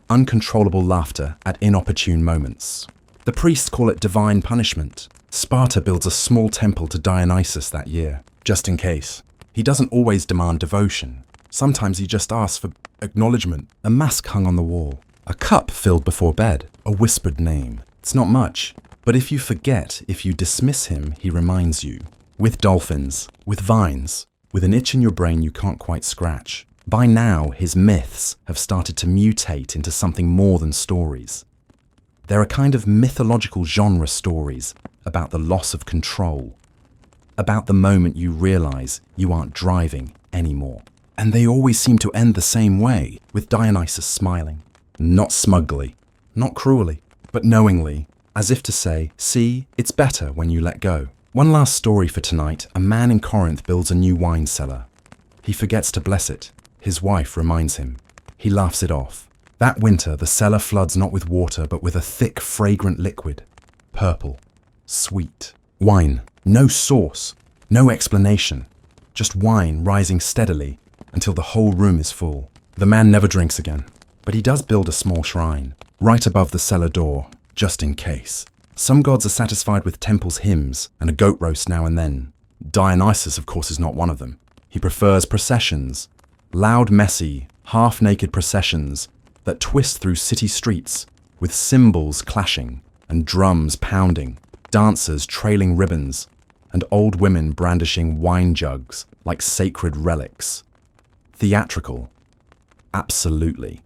Uncontrollable laughter at inopportune moments. The priests call it divine punishment. Sparta builds a small temple to Dionysus that year, just in case. He doesn't always demand devotion. Sometimes he just asks for acknowledgement. A mask hung on the wall. A cup filled before bed. A whispered name. It's not much. But if you forget, if you dismiss him, he reminds you. With dolphins, with vines, with an itch in your brain you can't quite scratch. By now, his myths have started to mutate into something more than stories. They're a kind of mythological genre stories about the loss of control, about the moment you realize you aren't driving anymore. And they always seem to end the same way, with Dionysus smiling. Not smugly, not cruelly, but knowingly, as if to say, see, it's better when you let go. One last story for tonight. A man in Corinth builds a new wine cellar. He forgets to bless it. His wife reminds him. He laughs it off. That winter, the cellar floods not with water, but with a thick, fragrant liquid. Purple. Sweet. Wine. No sauce. No explanation. Just wine rising steadily until the whole room is full. The man never drinks again, but he does build a small shrine, right above the cellar door, just in case. Some gods are satisfied with temple's hymns and a goat roast now and then. Dionysus, of course, is not one of them. He prefers processions. Loud, messy, half-naked processions that twist through city streets, with cymbals clashing and drums pounding, dancers trailing ribbons, and old women brandishing wine jugs like sacred relics. Theatrical. Absolutely.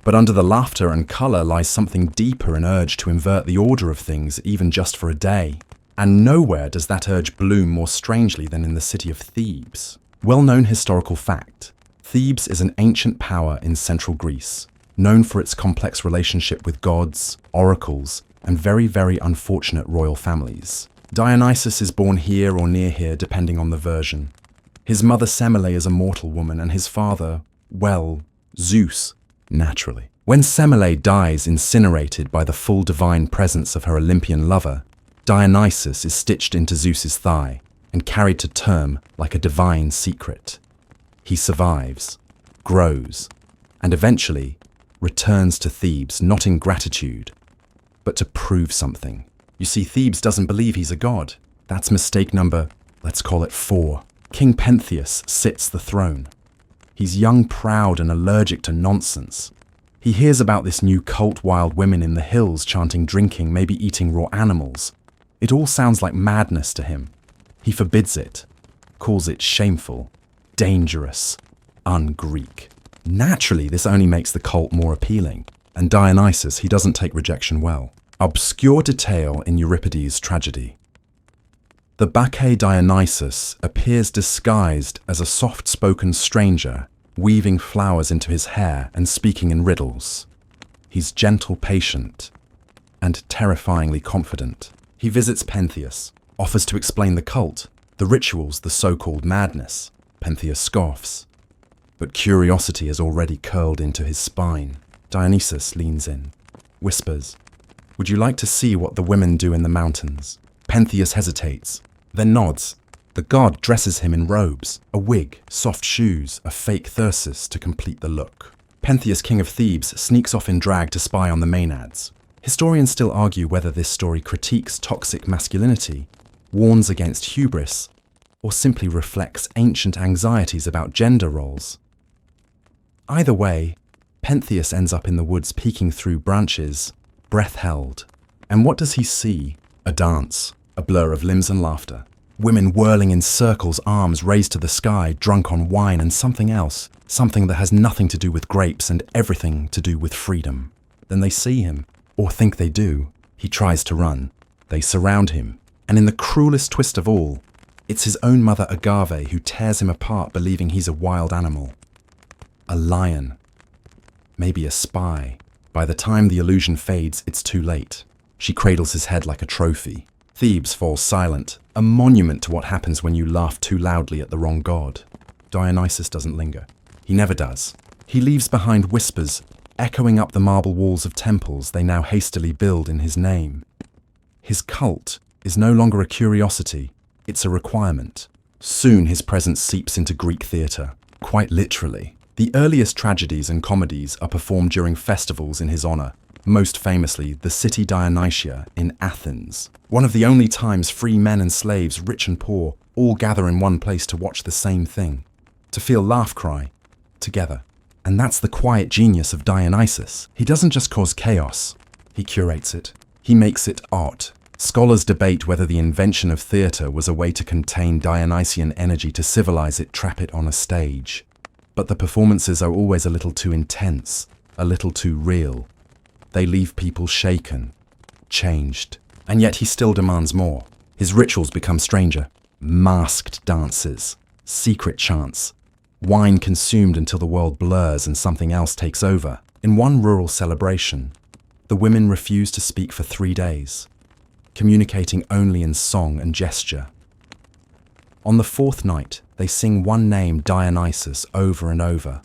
But under the laughter and colour lies something deeper, an urge to invert the order of things, even just for a day. And nowhere does that urge bloom more strangely than in the city of Thebes. Well-known historical fact. Thebes is an ancient power in central Greece, known for its complex relationship with gods, oracles, and very, very unfortunate royal families. Dionysus is born here or near here, depending on the version. His mother Semele is a mortal woman, and his father, well, Zeus, naturally. When Semele dies incinerated by the full divine presence of her Olympian lover, Dionysus is stitched into Zeus's thigh and carried to term like a divine secret. He survives, grows, and eventually returns to Thebes, not in gratitude, but to prove something. You see, Thebes doesn't believe he's a god. That's mistake number, let's call it 4. King Pentheus sits the throne. He's young, proud, and allergic to nonsense. He hears about this new cult, wild women in the hills chanting, drinking, maybe eating raw animals. It all sounds like madness to him. He forbids it, calls it shameful, dangerous, un-Greek. Naturally, this only makes the cult more appealing. And Dionysus, he doesn't take rejection well. Obscure detail in Euripides' tragedy. The Bacchae Dionysus appears disguised as a soft-spoken stranger, weaving flowers into his hair and speaking in riddles. He's gentle, patient, and terrifyingly confident. He visits Pentheus, offers to explain the cult, the rituals, the so-called madness. Pentheus scoffs, but curiosity has already curled into his spine. Dionysus leans in, whispers, "Would you like to see what the women do in the mountains?" Pentheus hesitates, then nods. The god dresses him in robes, a wig, soft shoes, a fake thyrsus to complete the look. Pentheus, king of Thebes, sneaks off in drag to spy on the Maenads. Historians still argue whether this story critiques toxic masculinity, warns against hubris, or simply reflects ancient anxieties about gender roles. Either way, Pentheus ends up in the woods peeking through branches, breath held. And what does he see? A dance, a blur of limbs and laughter. Women whirling in circles, arms raised to the sky, drunk on wine and something else, something that has nothing to do with grapes and everything to do with freedom. Then they see him, or think they do. He tries to run. They surround him, and in the cruelest twist of all, it's his own mother Agave who tears him apart, believing he's a wild animal. A lion. Maybe a spy. By the time the illusion fades, it's too late. She cradles his head like a trophy. Thebes falls silent, a monument to what happens when you laugh too loudly at the wrong god. Dionysus doesn't linger. He never does. He leaves behind whispers, echoing up the marble walls of temples they now hastily build in his name. His cult is no longer a curiosity, it's a requirement. Soon his presence seeps into Greek theatre, quite literally. The earliest tragedies and comedies are performed during festivals in his honor, most famously the city Dionysia in Athens, one of the only times free men and slaves, rich and poor, all gather in one place to watch the same thing, to feel laugh-cry, together. And that's the quiet genius of Dionysus. He doesn't just cause chaos, he curates it. He makes it art. Scholars debate whether the invention of theatre was a way to contain Dionysian energy, to civilize it, trap it on a stage. But the performances are always a little too intense, a little too real. They leave people shaken, changed. And yet he still demands more. His rituals become stranger. Masked dances, secret chants, wine consumed until the world blurs and something else takes over. In one rural celebration, the women refuse to speak for 3 days, communicating only in song and gesture. On the 4th night, they sing one name, Dionysus, over and over,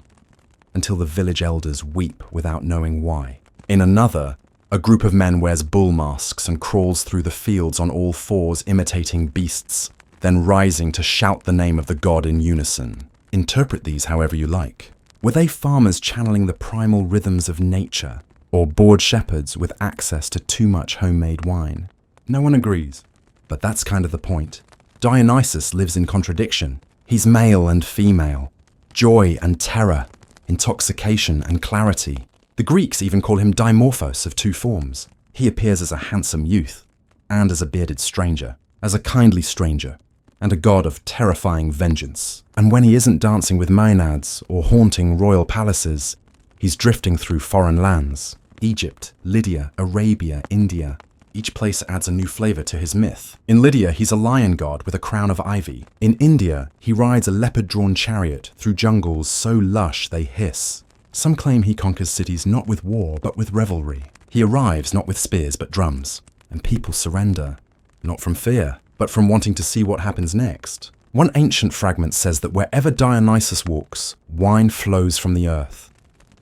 until the village elders weep without knowing why. In another, a group of men wears bull masks and crawls through the fields on all fours, imitating beasts, then rising to shout the name of the god in unison. Interpret these however you like. Were they farmers channeling the primal rhythms of nature, or bored shepherds with access to too much homemade wine? No one agrees, but that's kind of the point. Dionysus lives in contradiction. He's male and female, joy and terror, intoxication and clarity. The Greeks even call him Dimorphos of 2 forms. He appears as a handsome youth, and as a bearded stranger, as a kindly stranger, and a god of terrifying vengeance. And when he isn't dancing with Maenads or haunting royal palaces, he's drifting through foreign lands. Egypt, Lydia, Arabia, India. Each place adds a new flavor to his myth. In Lydia, he's a lion god with a crown of ivy. In India, he rides a leopard-drawn chariot through jungles so lush they hiss. Some claim he conquers cities not with war, but with revelry. He arrives not with spears, but drums. And people surrender, not from fear, but from wanting to see what happens next. One ancient fragment says that wherever Dionysus walks, wine flows from the earth.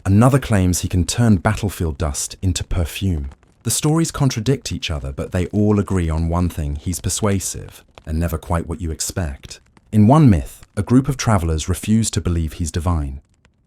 Another claims he can turn battlefield dust into perfume. The stories contradict each other, but they all agree on one thing: he's persuasive, and never quite what you expect. In one myth, a group of travelers refuse to believe he's divine.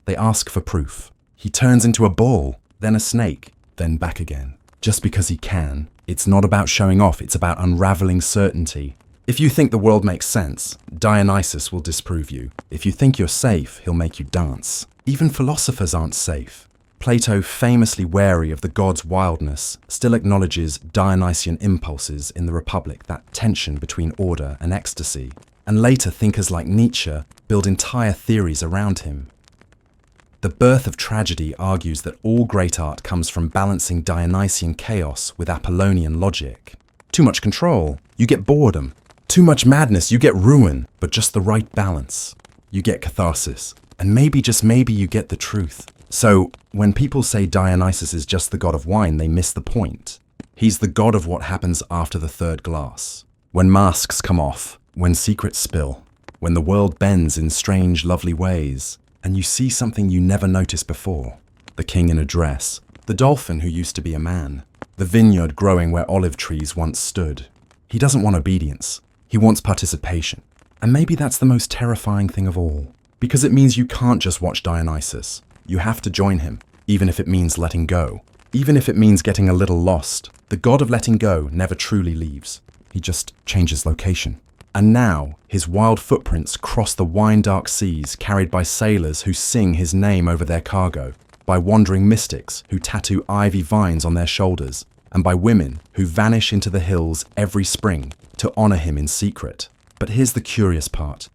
They ask for proof. He turns into a bull, then a snake, then back again. Just because he can. It's not about showing off, it's about unraveling certainty. If you think the world makes sense, Dionysus will disprove you. If you think you're safe, he'll make you dance. Even philosophers aren't safe. Plato, famously wary of the god's wildness, still acknowledges Dionysian impulses in the Republic, that tension between order and ecstasy. And later thinkers like Nietzsche build entire theories around him. The Birth of Tragedy argues that all great art comes from balancing Dionysian chaos with Apollonian logic. Too much control, you get boredom. Too much madness, you get ruin. But just the right balance, you get catharsis. And maybe, just maybe, you get the truth. So, when people say Dionysus is just the god of wine, they miss the point. He's the god of what happens after the third glass. When masks come off, when secrets spill, when the world bends in strange, lovely ways, and you see something you never noticed before. The king in a dress, the dolphin who used to be a man, the vineyard growing where olive trees once stood. He doesn't want obedience, he wants participation. And maybe that's the most terrifying thing of all, because it means you can't just watch Dionysus. You have to join him, even if it means letting go. Even if it means getting a little lost. The god of letting go never truly leaves. He just changes location. And now, his wild footprints cross the wine-dark seas carried by sailors who sing his name over their cargo, by wandering mystics who tattoo ivy vines on their shoulders, and by women who vanish into the hills every spring to honor him in secret. But here's the curious part.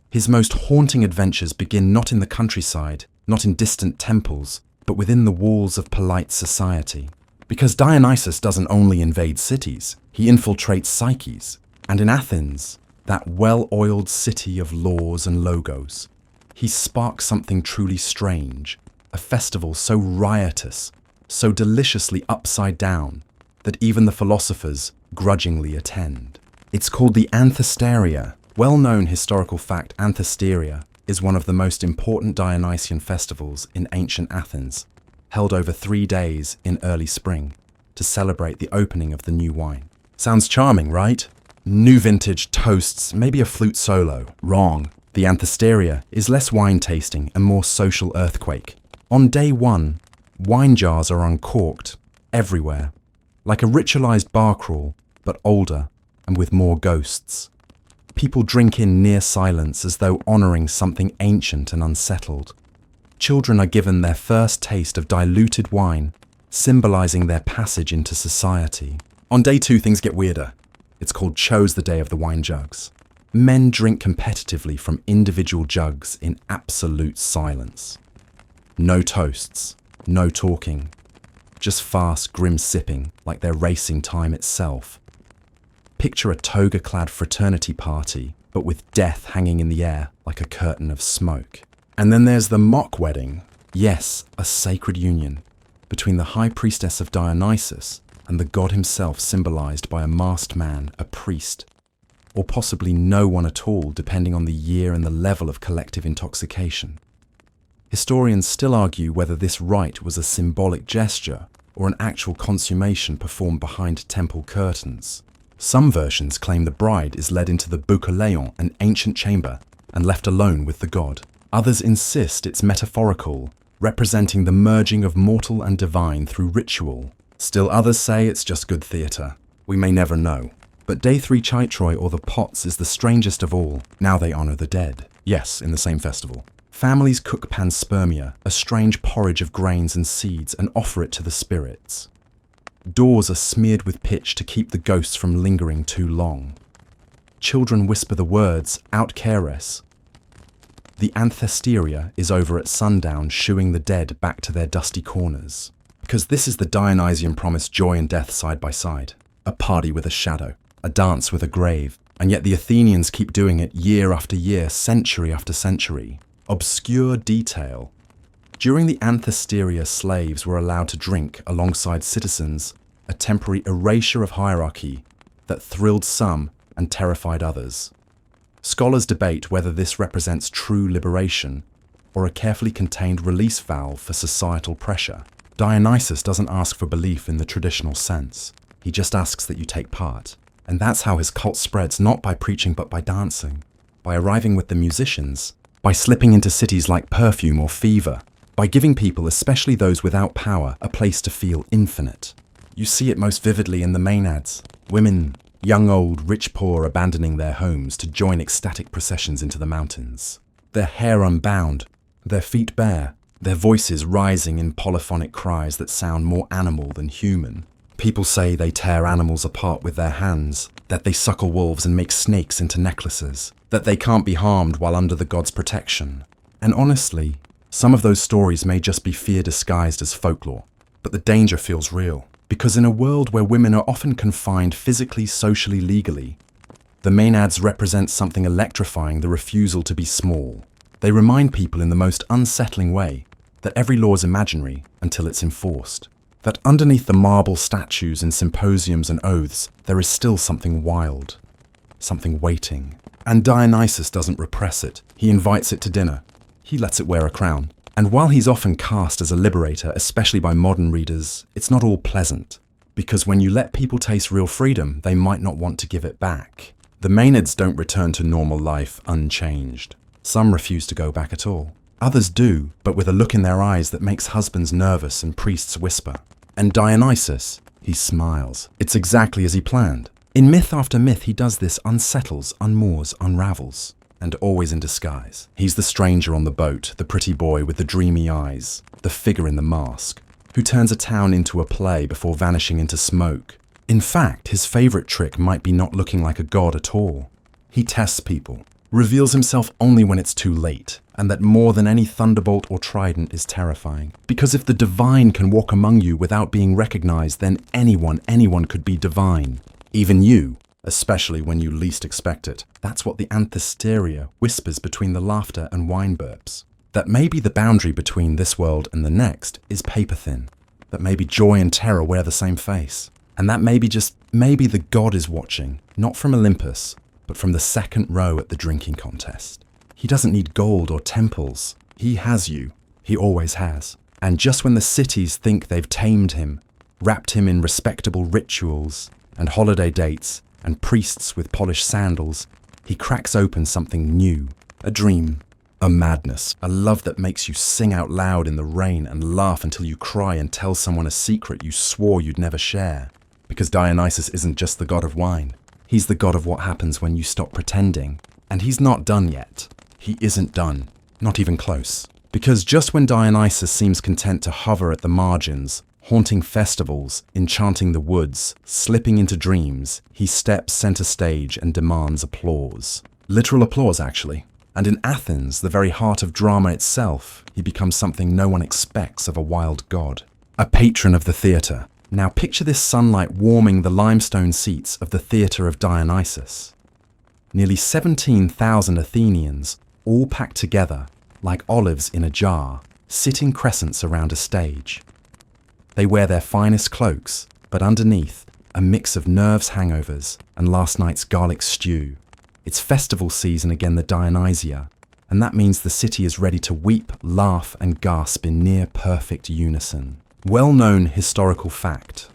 His most haunting adventures begin not in the countryside, not in distant temples, but within the walls of polite society. Because Dionysus doesn't only invade cities, he infiltrates psyches. And in Athens, that well-oiled city of laws and logos, he sparks something truly strange, a festival so riotous, so deliciously upside down, that even the philosophers grudgingly attend. It's called the Anthesteria. Well-known historical fact, Anthesteria is one of the most important Dionysian festivals in ancient Athens, held over 3 days in early spring to celebrate the opening of the new wine. Sounds charming, right? New vintage, toasts, maybe a flute solo. Wrong. The Anthesteria is less wine tasting and more social earthquake. On day 1, wine jars are uncorked everywhere, like a ritualized bar crawl, but older and with more ghosts. People drink in near silence as though honoring something ancient and unsettled. Children are given their first taste of diluted wine, symbolizing their passage into society. On day 2, things get weirder. It's called Chose the Day of the Wine Jugs. Men drink competitively from individual jugs in absolute silence. No toasts, no talking, just fast, grim sipping like they're racing time itself. Picture a toga-clad fraternity party, but with death hanging in the air like a curtain of smoke. And then there's the mock wedding. Yes, a sacred union between the high priestess of Dionysus and the god himself, symbolized by a masked man, a priest, or possibly no one at all, depending on the year and the level of collective intoxication. Historians still argue whether this rite was a symbolic gesture or an actual consummation performed behind temple curtains. Some versions claim the bride is led into the Boukoleon, an ancient chamber, and left alone with the god. Others insist it's metaphorical, representing the merging of mortal and divine through ritual. Still others say it's just good theatre. We may never know. But day 3 Chaitroi, or the pots, is the strangest of all. Now they honour the dead. Yes, in the same festival. Families cook panspermia, a strange porridge of grains and seeds, and offer it to the spirits. Doors are smeared with pitch to keep the ghosts from lingering too long. Children whisper the words, "Out Keres." The Anthesteria is over at sundown, shooing the dead back to their dusty corners. Because this is the Dionysian promised joy and death side by side. A party with a shadow, a dance with a grave, and yet the Athenians keep doing it year after year, century after century. Obscure detail. During the Anthesteria, slaves were allowed to drink alongside citizens, a temporary erasure of hierarchy that thrilled some and terrified others. Scholars debate whether this represents true liberation or a carefully contained release valve for societal pressure. Dionysus doesn't ask for belief in the traditional sense. He just asks that you take part. And that's how his cult spreads, not by preaching but by dancing, by arriving with the musicians, by slipping into cities like Perfume or Fever, by giving people, especially those without power, a place to feel infinite. You see it most vividly in the Maenads. Women, young, old, rich, poor, abandoning their homes to join ecstatic processions into the mountains. Their hair unbound, their feet bare, their voices rising in polyphonic cries that sound more animal than human. People say they tear animals apart with their hands, that they suckle wolves and make snakes into necklaces, that they can't be harmed while under the god's protection. And honestly, Some of those stories may just be fear disguised as folklore, but the danger feels real. Because in a world where women are often confined physically, socially, legally, the Maenads represent something electrifying: the refusal to be small. They remind people in the most unsettling way that every law is imaginary until it's enforced. That underneath the marble statues and symposiums and oaths, there is still something wild, something waiting. And Dionysus doesn't repress it. He invites it to dinner. He lets it wear a crown. And while he's often cast as a liberator, especially by modern readers, it's not all pleasant. Because when you let people taste real freedom, they might not want to give it back. The Maenads don't return to normal life unchanged. Some refuse to go back at all. Others do, but with a look in their eyes that makes husbands nervous and priests whisper. And Dionysus, he smiles. It's exactly as he planned. In myth after myth, he does this: unsettles, unmoors, unravels. And always in disguise. He's the stranger on the boat, the pretty boy with the dreamy eyes, the figure in the mask, who turns a town into a play before vanishing into smoke. In fact, his favorite trick might be not looking like a god at all. He tests people, reveals himself only when it's too late, and that more than any thunderbolt or trident is terrifying. Because if the divine can walk among you without being recognized, then anyone could be divine. Even you. Especially when you least expect it. That's what the anthesteria whispers between the laughter and wine burps. That maybe the boundary between this world and the next is paper thin. That maybe joy and terror wear the same face. And that maybe the god is watching, not from Olympus, but from the second row at the drinking contest. He doesn't need gold or temples. He has you. He always has. And just when the cities think they've tamed him, wrapped him in respectable rituals and holiday dates, and priests with polished sandals, he cracks open something new, a dream, a madness, a love that makes you sing out loud in the rain and laugh until you cry and tell someone a secret you swore you'd never share. Because Dionysus isn't just the god of wine, he's the god of what happens when you stop pretending. And he's not done yet. He isn't done, not even close. Because just when Dionysus seems content to hover at the margins, haunting festivals, enchanting the woods, slipping into dreams, he steps center stage and demands applause. Literal applause, actually. And in Athens, the very heart of drama itself, he becomes something no one expects of a wild god. A patron of the theatre. Now picture this sunlight warming the limestone seats of the theatre of Dionysus. Nearly 17,000 Athenians, all packed together, like olives in a jar, sit in crescents around a stage. They wear their finest cloaks, but underneath, a mix of nerves hangovers and last night's garlic stew. It's festival season again, the Dionysia, and that means the city is ready to weep, laugh, and gasp in near-perfect unison. Well-known historical fact.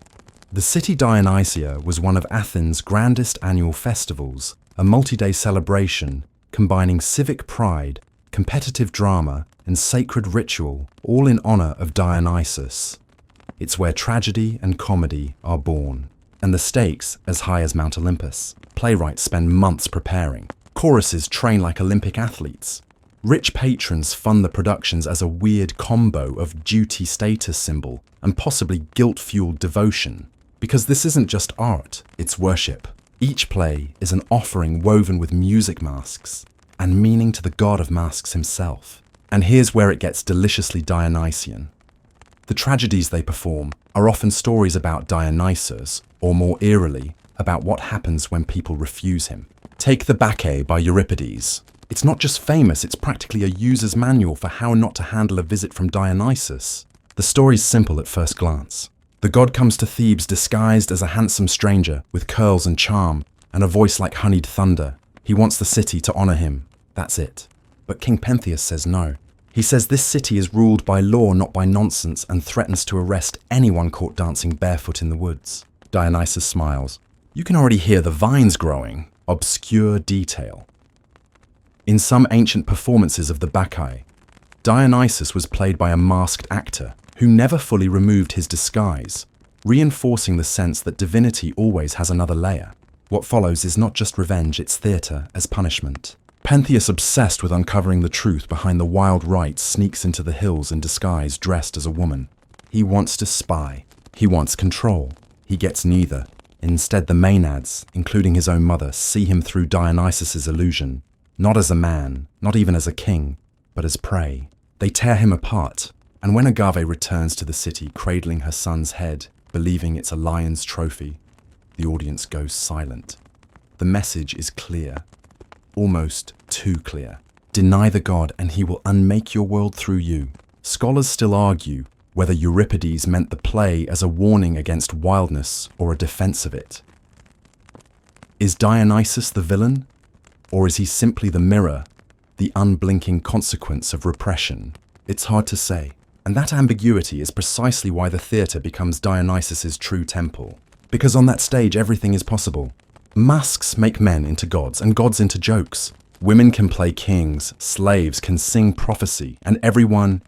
The city Dionysia was one of Athens' grandest annual festivals, a multi-day celebration combining civic pride, competitive drama, and sacred ritual, all in honor of Dionysus. It's where tragedy and comedy are born, and the stakes as high as Mount Olympus. Playwrights spend months preparing. Choruses train like Olympic athletes. Rich patrons fund the productions as a weird combo of duty status symbol and possibly guilt-fueled devotion. Because this isn't just art, it's worship. Each play is an offering woven with music masks and meaning to the god of masks himself. And here's where it gets deliciously Dionysian. The tragedies they perform are often stories about Dionysus, or more eerily, about what happens when people refuse him. Take the Bacchus by Euripides. It's not just famous, it's practically a user's manual for how not to handle a visit from Dionysus. The story's simple at first glance. The god comes to Thebes disguised as a handsome stranger with curls and charm and a voice like honeyed thunder. He wants the city to honor him. That's it. But King Pentheus says no. He says this city is ruled by law, not by nonsense, and threatens to arrest anyone caught dancing barefoot in the woods. Dionysus smiles. You can already hear the vines growing. Obscure detail. In some ancient performances of the Bacchae, Dionysus was played by a masked actor who never fully removed his disguise, reinforcing the sense that divinity always has another layer. What follows is not just revenge, it's theatre as punishment. Pentheus, obsessed with uncovering the truth behind the wild rites, sneaks into the hills in disguise, dressed as a woman. He wants to spy. He wants control. He gets neither. Instead, the Maenads, including his own mother, see him through Dionysus's illusion, not as a man, not even as a king, but as prey. They tear him apart, and when Agave returns to the city cradling her son's head, believing it's a lion's trophy, the audience goes silent. The message is clear, almost too clear. Deny the god and he will unmake your world through you. Scholars still argue whether Euripides meant the play as a warning against wildness or a defense of it. Is Dionysus the villain, or is he simply the mirror, the unblinking consequence of repression? It's hard to say, and that ambiguity is precisely why the theatre becomes Dionysus's true temple. Because on that stage everything is possible. Masks make men into gods and gods into jokes. Women can play kings, slaves can sing prophecy, and everyone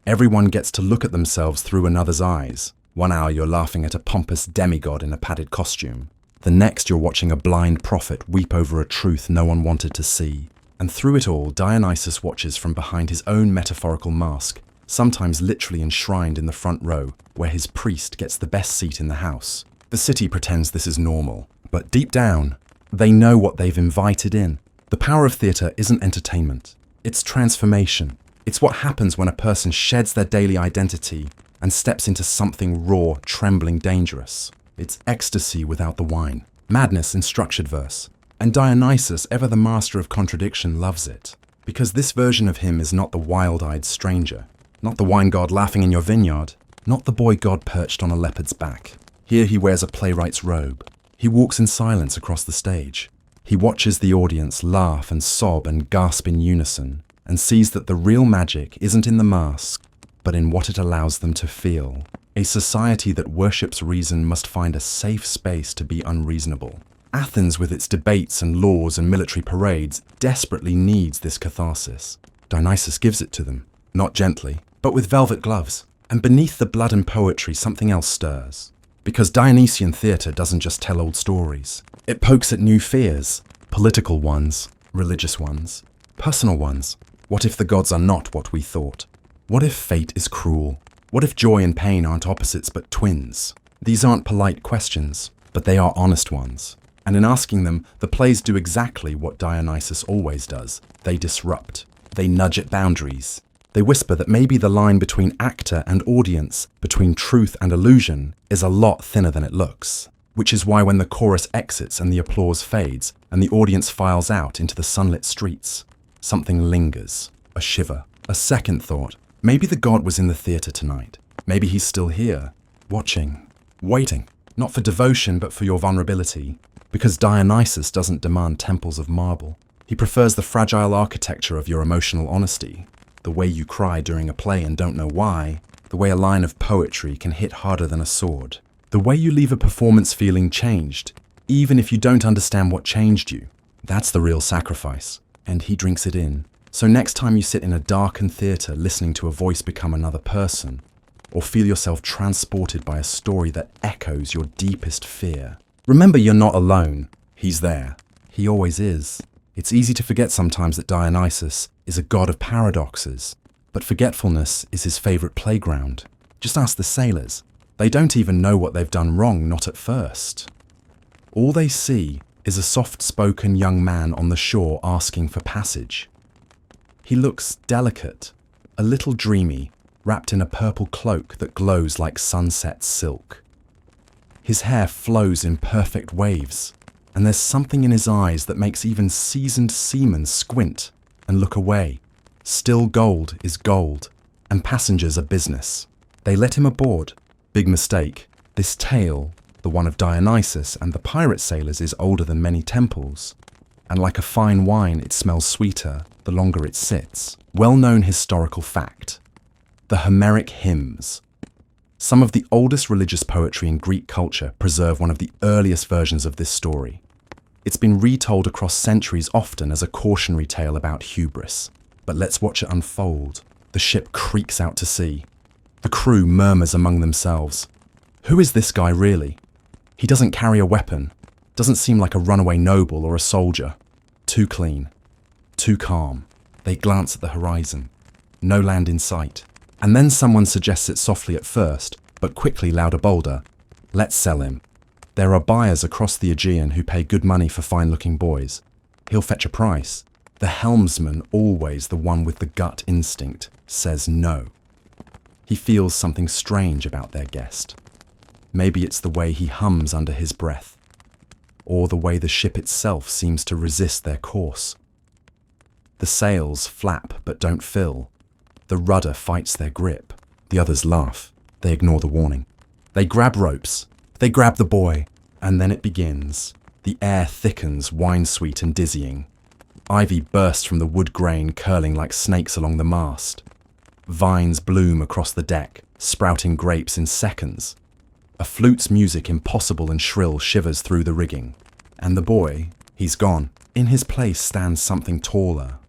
gets to look at themselves through another's eyes. 1 hour you're laughing at a pompous demigod in a padded costume. The next you're watching a blind prophet weep over a truth no one wanted to see. And through it all, Dionysus watches from behind his own metaphorical mask, sometimes literally enshrined in the front row, where his priest gets the best seat in the house. The city pretends this is normal, but deep down, they know what they've invited in. The power of theatre isn't entertainment. It's transformation. It's what happens when a person sheds their daily identity and steps into something raw, trembling, dangerous. It's ecstasy without the wine, madness in structured verse. And Dionysus, ever the master of contradiction, loves it. Because this version of him is not the wild-eyed stranger, not the wine god laughing in your vineyard, not the boy god perched on a leopard's back. Here he wears a playwright's robe. He walks in silence across the stage. He watches the audience laugh and sob and gasp in unison, and sees that the real magic isn't in the mask, but in what it allows them to feel. A society that worships reason must find a safe space to be unreasonable. Athens, with its debates and laws and military parades, desperately needs this catharsis. Dionysus gives it to them, not gently, but with velvet gloves. And beneath the blood and poetry, something else stirs. Because Dionysian theatre doesn't just tell old stories. It pokes at new fears, political ones, religious ones, personal ones. What if the gods are not what we thought? What if fate is cruel? What if joy and pain aren't opposites but twins? These aren't polite questions, but they are honest ones. And in asking them, the plays do exactly what Dionysus always does. They disrupt. They nudge at boundaries. They whisper that maybe the line between actor and audience, between truth and illusion, is a lot thinner than it looks. Which is why when the chorus exits and the applause fades, and the audience files out into the sunlit streets, something lingers, a shiver, a second thought. Maybe the god was in the theatre tonight. Maybe he's still here, watching, waiting, not for devotion but for your vulnerability. Because Dionysus doesn't demand temples of marble. He prefers the fragile architecture of your emotional honesty. The way you cry during a play and don't know why. The way a line of poetry can hit harder than a sword. The way you leave a performance feeling changed, even if you don't understand what changed you. That's the real sacrifice. And he drinks it in. So next time you sit in a darkened theatre listening to a voice become another person, or feel yourself transported by a story that echoes your deepest fear, remember you're not alone. He's there. He always is. It's easy to forget sometimes that Dionysus is a god of paradoxes, but forgetfulness is his favourite playground. Just ask the sailors. They don't even know what they've done wrong, not at first. All they see is a soft-spoken young man on the shore asking for passage. He looks delicate, a little dreamy, wrapped in a purple cloak that glows like sunset silk. His hair flows in perfect waves, and there's something in his eyes that makes even seasoned seamen squint and look away. Still gold is gold, and passengers are business. They let him aboard. Big mistake. This tale, the one of Dionysus and the pirate sailors, is older than many temples, and like a fine wine it smells sweeter the longer it sits. Well-known historical fact. The Homeric hymns. Some of the oldest religious poetry in Greek culture preserve one of the earliest versions of this story. It's been retold across centuries often as a cautionary tale about hubris. But let's watch it unfold. The ship creaks out to sea. The crew murmurs among themselves. Who is this guy really? He doesn't carry a weapon. Doesn't seem like a runaway noble or a soldier. Too clean. Too calm. They glance at the horizon. No land in sight. And then someone suggests it softly at first, but quickly louder bolder. Let's sell him. There are buyers across the Aegean who pay good money for fine-looking boys. He'll fetch a price. The helmsman, always the one with the gut instinct, says no. He feels something strange about their guest. Maybe it's the way he hums under his breath, or the way the ship itself seems to resist their course. The sails flap but don't fill. The rudder fights their grip. The others laugh. They ignore the warning. They grab ropes. They grab the buoy. And then it begins. The air thickens, wine-sweet and dizzying. Ivy bursts from the wood grain, curling like snakes along the mast. Vines bloom across the deck, sprouting grapes in seconds. A flute's music, impossible and shrill, shivers through the rigging. And the boy, he's gone. In his place stands something taller,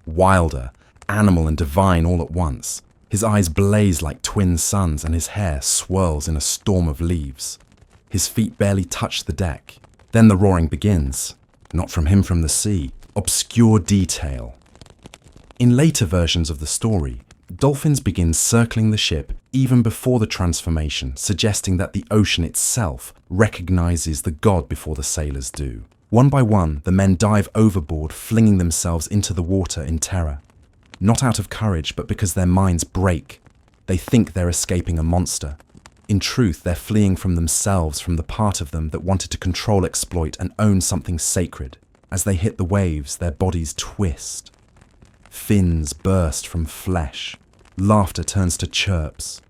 wilder, animal and divine all at once. His eyes blaze like twin suns and his hair swirls in a storm of leaves. His feet barely touch the deck. Then the roaring begins. Not from him, from the sea. Obscure detail. In later versions of the story, dolphins begin circling the ship even before the transformation, suggesting that the ocean itself recognizes the god before the sailors do. One by one, the men dive overboard, flinging themselves into the water in terror. Not out of courage, but because their minds break. They think they're escaping a monster. In truth, they're fleeing from themselves, from the part of them that wanted to control, exploit, and own something sacred. As they hit the waves, their bodies twist. Fins burst from flesh. Laughter turns to chirps.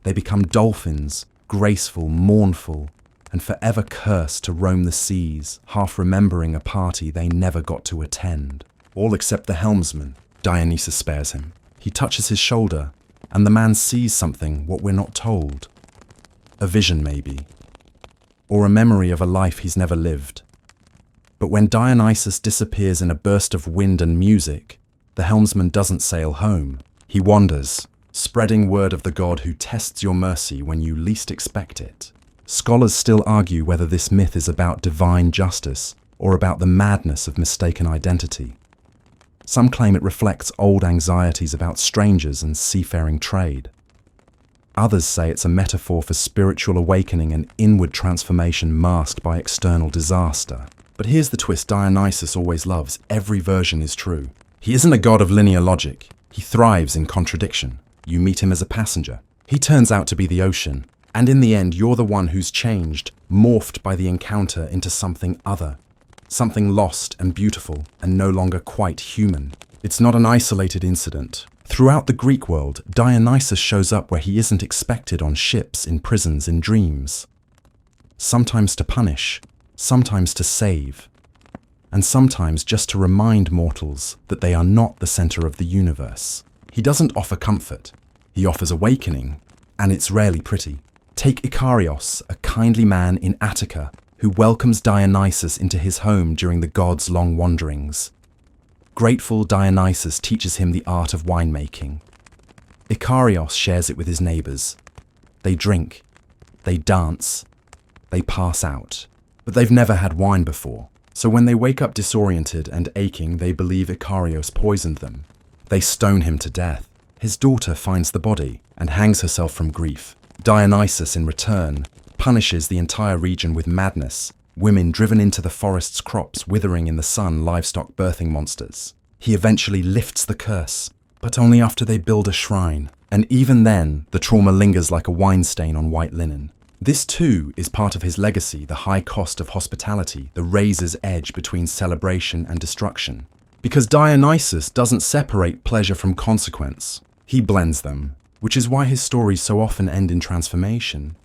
They become dolphins, graceful, mournful, and forever cursed to roam the seas, half remembering a party they never got to attend. All except the helmsman. Dionysus spares him. He touches his shoulder, and the man sees something, what we're not told. A vision, maybe. Or a memory of a life he's never lived. But when Dionysus disappears in a burst of wind and music, the helmsman doesn't sail home. He wanders, spreading word of the god who tests your mercy when you least expect it. Scholars still argue whether this myth is about divine justice or about the madness of mistaken identity. Some claim it reflects old anxieties about strangers and seafaring trade. Others say it's a metaphor for spiritual awakening and inward transformation masked by external disaster. But here's the twist Dionysus always loves. Every version is true. He isn't a god of linear logic. He thrives in contradiction. You meet him as a passenger. He turns out to be the ocean. And in the end, you're the one who's changed, morphed by the encounter into something other. Something lost and beautiful and no longer quite human. It's not an isolated incident. Throughout the Greek world, Dionysus shows up where he isn't expected, on ships, in prisons, in dreams. Sometimes to punish, sometimes to save, and sometimes just to remind mortals that they are not the center of the universe. He doesn't offer comfort. He offers awakening, and it's rarely pretty. Take Ikarios, a kindly man in Attica, who welcomes Dionysus into his home during the god's long wanderings. Grateful, Dionysus teaches him the art of winemaking. Ikarios shares it with his neighbors. They drink, they dance, they pass out. But they've never had wine before, so when they wake up disoriented and aching, they believe Ikarios poisoned them. They stone him to death. His daughter finds the body and hangs herself from grief. Dionysus, in return, punishes the entire region with madness, women driven into the forest's crops, withering in the sun, livestock birthing monsters. He eventually lifts the curse, but only after they build a shrine, and even then, the trauma lingers like a wine stain on white linen. This too is part of his legacy, the high cost of hospitality, the razor's edge between celebration and destruction. Because Dionysus doesn't separate pleasure from consequence, he blends them, which is why his stories so often end in transformation.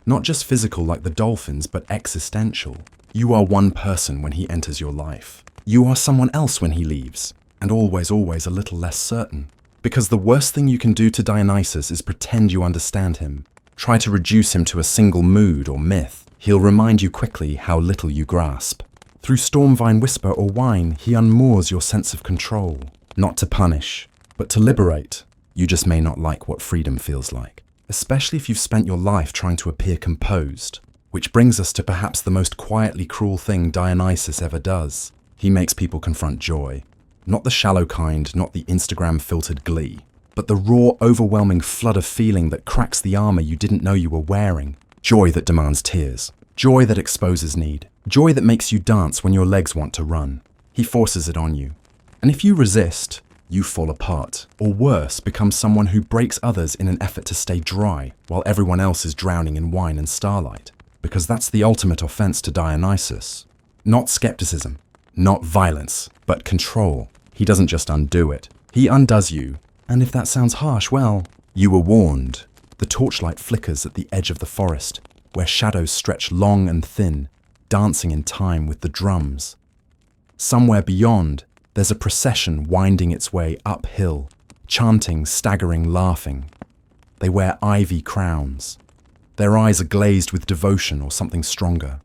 Not just physical like the dolphins, but existential. You are one person when he enters your life. You are someone else when he leaves, and always, always a little less certain. Because the worst thing you can do to Dionysus is pretend you understand him. Try to reduce him to a single mood or myth. He'll remind you quickly how little you grasp. Through storm vine whisper or wine, he unmoors your sense of control. Not to punish, but to liberate. You just may not like what freedom feels like. Especially if you've spent your life trying to appear composed. Which brings us to perhaps the most quietly cruel thing Dionysus ever does. He makes people confront joy. Not the shallow kind, not the Instagram-filtered glee, but the raw, overwhelming flood of feeling that cracks the armor you didn't know you were wearing. Joy that demands tears. Joy that exposes need. Joy that makes you dance when your legs want to run. He forces it on you. And if you resist, you fall apart, or worse, become someone who breaks others in an effort to stay dry while everyone else is drowning in wine and starlight. Because that's the ultimate offense to Dionysus. Not skepticism, not violence, but control. He doesn't just undo it, he undoes you. And if that sounds harsh, well, you were warned. The torchlight flickers at the edge of the forest, where shadows stretch long and thin, dancing in time with the drums. Somewhere beyond, there's a procession winding its way uphill, chanting, staggering, laughing. They wear ivy crowns. Their eyes are glazed with devotion or something stronger.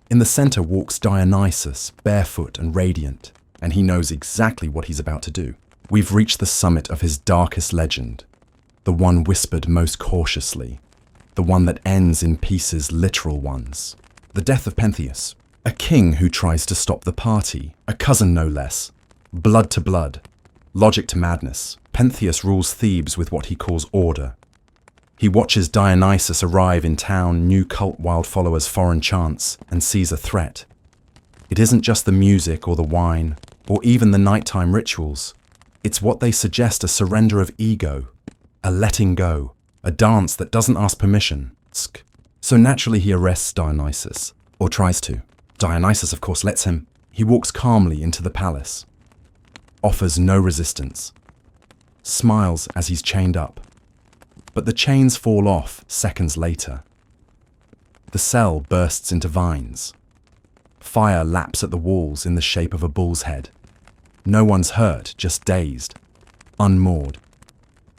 In the center walks Dionysus, barefoot and radiant, and he knows exactly what he's about to do. We've reached the summit of his darkest legend, the one whispered most cautiously, the one that ends in pieces, literal ones. The death of Pentheus, a king who tries to stop the party, a cousin no less, blood to blood, logic to madness. Pentheus rules Thebes with what he calls order. He watches Dionysus arrive in town, new cult wild followers, foreign chants, and sees a threat. It isn't just the music or the wine, or even the nighttime rituals. It's what they suggest: a surrender of ego, a letting go, a dance that doesn't ask permission. So naturally he arrests Dionysus, or tries to. Dionysus, of course, lets him. He walks calmly into the palace, offers no resistance, smiles as he's chained up. But the chains fall off seconds later. The cell bursts into vines. Fire laps at the walls in the shape of a bull's head. No one's hurt, just dazed, unmoored.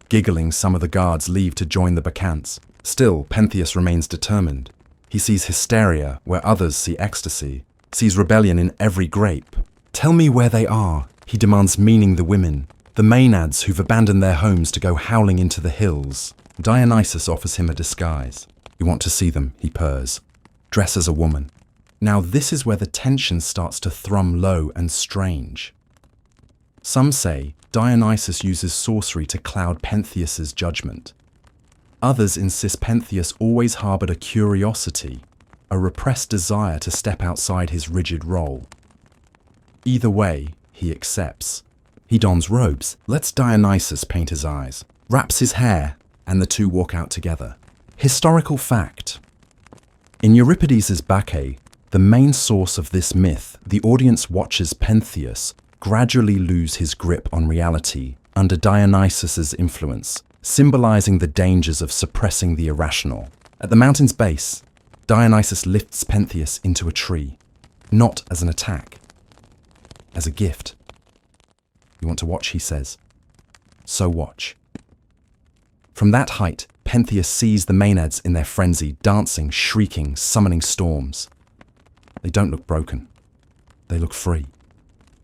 Giggling, some of the guards leave to join the Bacchantes. Still, Pentheus remains determined. He sees hysteria where others see ecstasy, sees rebellion in every grape. Tell me where they are, he demands, meaning the women, the Maenads who've abandoned their homes to go howling into the hills. Dionysus offers him a disguise. You want to see them, he purrs. Dress as a woman. Now this is where the tension starts to thrum low and strange. Some say Dionysus uses sorcery to cloud Pentheus's judgment. Others insist Pentheus always harbored a curiosity, a repressed desire to step outside his rigid role. Either way, he accepts. He dons robes, lets Dionysus paint his eyes, wraps his hair, and the two walk out together. Historical fact. In Euripides' Bacchus, the main source of this myth, the audience watches Pentheus gradually lose his grip on reality under Dionysus's influence, symbolizing the dangers of suppressing the irrational. At the mountain's base, Dionysus lifts Pentheus into a tree, not as an attack, as a gift. You want to watch, he says. So watch. From that height, Pentheus sees the Maenads in their frenzy, dancing, shrieking, summoning storms. They don't look broken. They look free.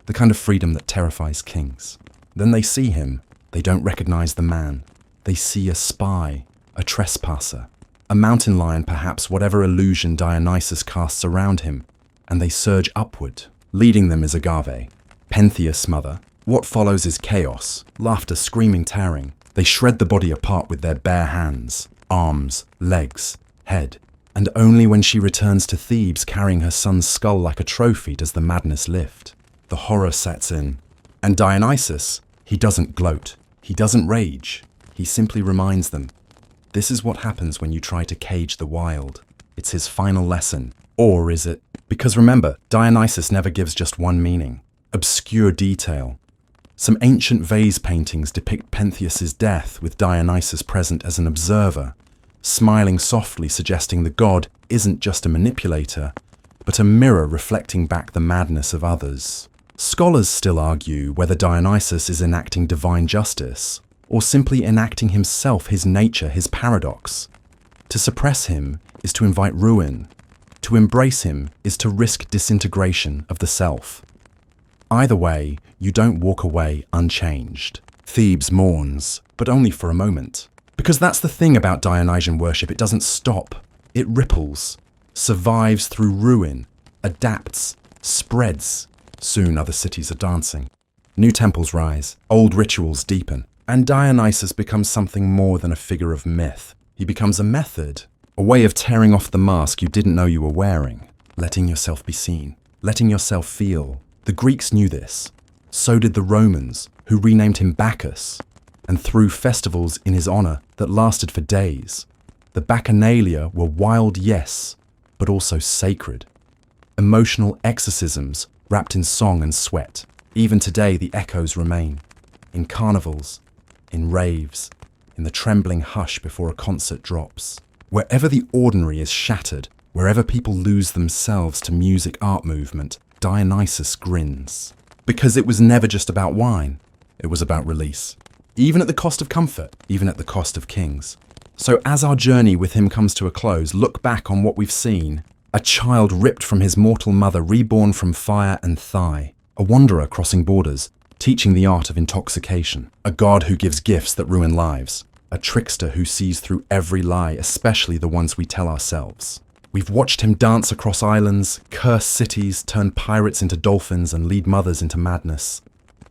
The kind of freedom that terrifies kings. Then they see him. They don't recognize the man. They see a spy, a trespasser, a mountain lion perhaps, whatever illusion Dionysus casts around him, and they surge upward. Leading them is Agave, Pentheus' mother. What follows is chaos, laughter, screaming, tearing. They shred the body apart with their bare hands, arms, legs, head. And only when she returns to Thebes carrying her son's skull like a trophy does the madness lift. The horror sets in. And Dionysus, he doesn't gloat. He doesn't rage. He simply reminds them, this is what happens when you try to cage the wild. It's his final lesson. Or is it? Because remember, Dionysus never gives just one meaning. Obscure detail. Some ancient vase paintings depict Pentheus's death with Dionysus present as an observer, smiling softly, suggesting the god isn't just a manipulator, but a mirror reflecting back the madness of others. Scholars still argue whether Dionysus is enacting divine justice, or simply enacting himself, his nature, his paradox. To suppress him is to invite ruin. To embrace him is to risk disintegration of the self. Either way, you don't walk away unchanged. Thebes mourns, but only for a moment. Because that's the thing about Dionysian worship, it doesn't stop. It ripples, survives through ruin, adapts, spreads. Soon other cities are dancing. New temples rise, old rituals deepen, and Dionysus becomes something more than a figure of myth. He becomes a method, a way of tearing off the mask you didn't know you were wearing, letting yourself be seen, letting yourself feel. The Greeks knew this. So did the Romans, who renamed him Bacchus, and threw festivals in his honor that lasted for days. The Bacchanalia were wild, yes, but also sacred. Emotional exorcisms wrapped in song and sweat. Even today, the echoes remain. In carnivals, in raves, in the trembling hush before a concert drops. Wherever the ordinary is shattered, wherever people lose themselves to music art movement, Dionysus grins. Because it was never just about wine, it was about release. Even at the cost of comfort, even at the cost of kings. So as our journey with him comes to a close, look back on what we've seen. A child ripped from his mortal mother, reborn from fire and thigh. A wanderer crossing borders, teaching the art of intoxication. A god who gives gifts that ruin lives. A trickster who sees through every lie, especially the ones we tell ourselves. We've watched him dance across islands, curse cities, turn pirates into dolphins and lead mothers into madness.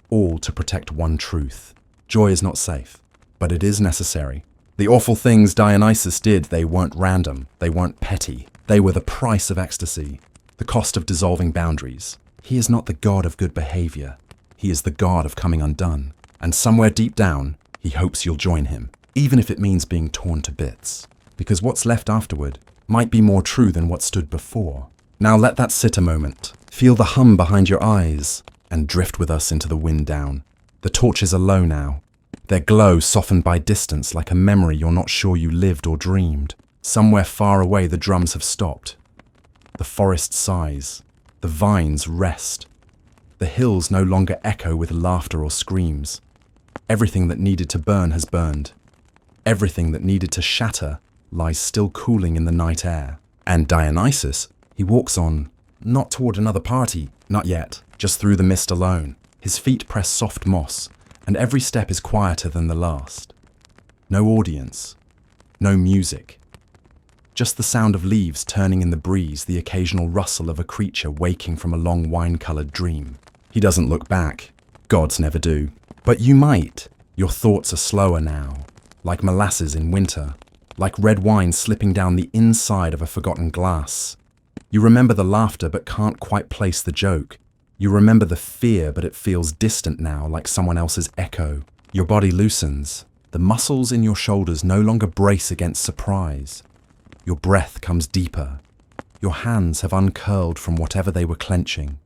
All to protect one truth. Joy is not safe, but it is necessary. The awful things Dionysus did, they weren't random, they weren't petty. They were the price of ecstasy, the cost of dissolving boundaries. He is not the god of good behavior. He is the god of coming undone. And somewhere deep down, he hopes you'll join him, even if it means being torn to bits. Because what's left afterward might be more true than what stood before. Now let that sit a moment. Feel the hum behind your eyes and drift with us into the wind down. The torches are low now. Their glow softened by distance like a memory you're not sure you lived or dreamed. Somewhere far away the drums have stopped. The forest sighs. The vines rest. The hills no longer echo with laughter or screams. Everything that needed to burn has burned. Everything that needed to shatter lies still cooling in the night air. And Dionysus, he walks on, not toward another party, not yet, just through the mist alone. His feet press soft moss, and every step is quieter than the last. No audience, no music. Just the sound of leaves turning in the breeze, the occasional rustle of a creature waking from a long wine-colored dream. He doesn't look back. Gods never do. But you might. Your thoughts are slower now, like molasses in winter, like red wine slipping down the inside of a forgotten glass. You remember the laughter but can't quite place the joke. You remember the fear but it feels distant now, like someone else's echo. Your body loosens. The muscles in your shoulders no longer brace against surprise. Your breath comes deeper. Your hands have uncurled from whatever they were clenching.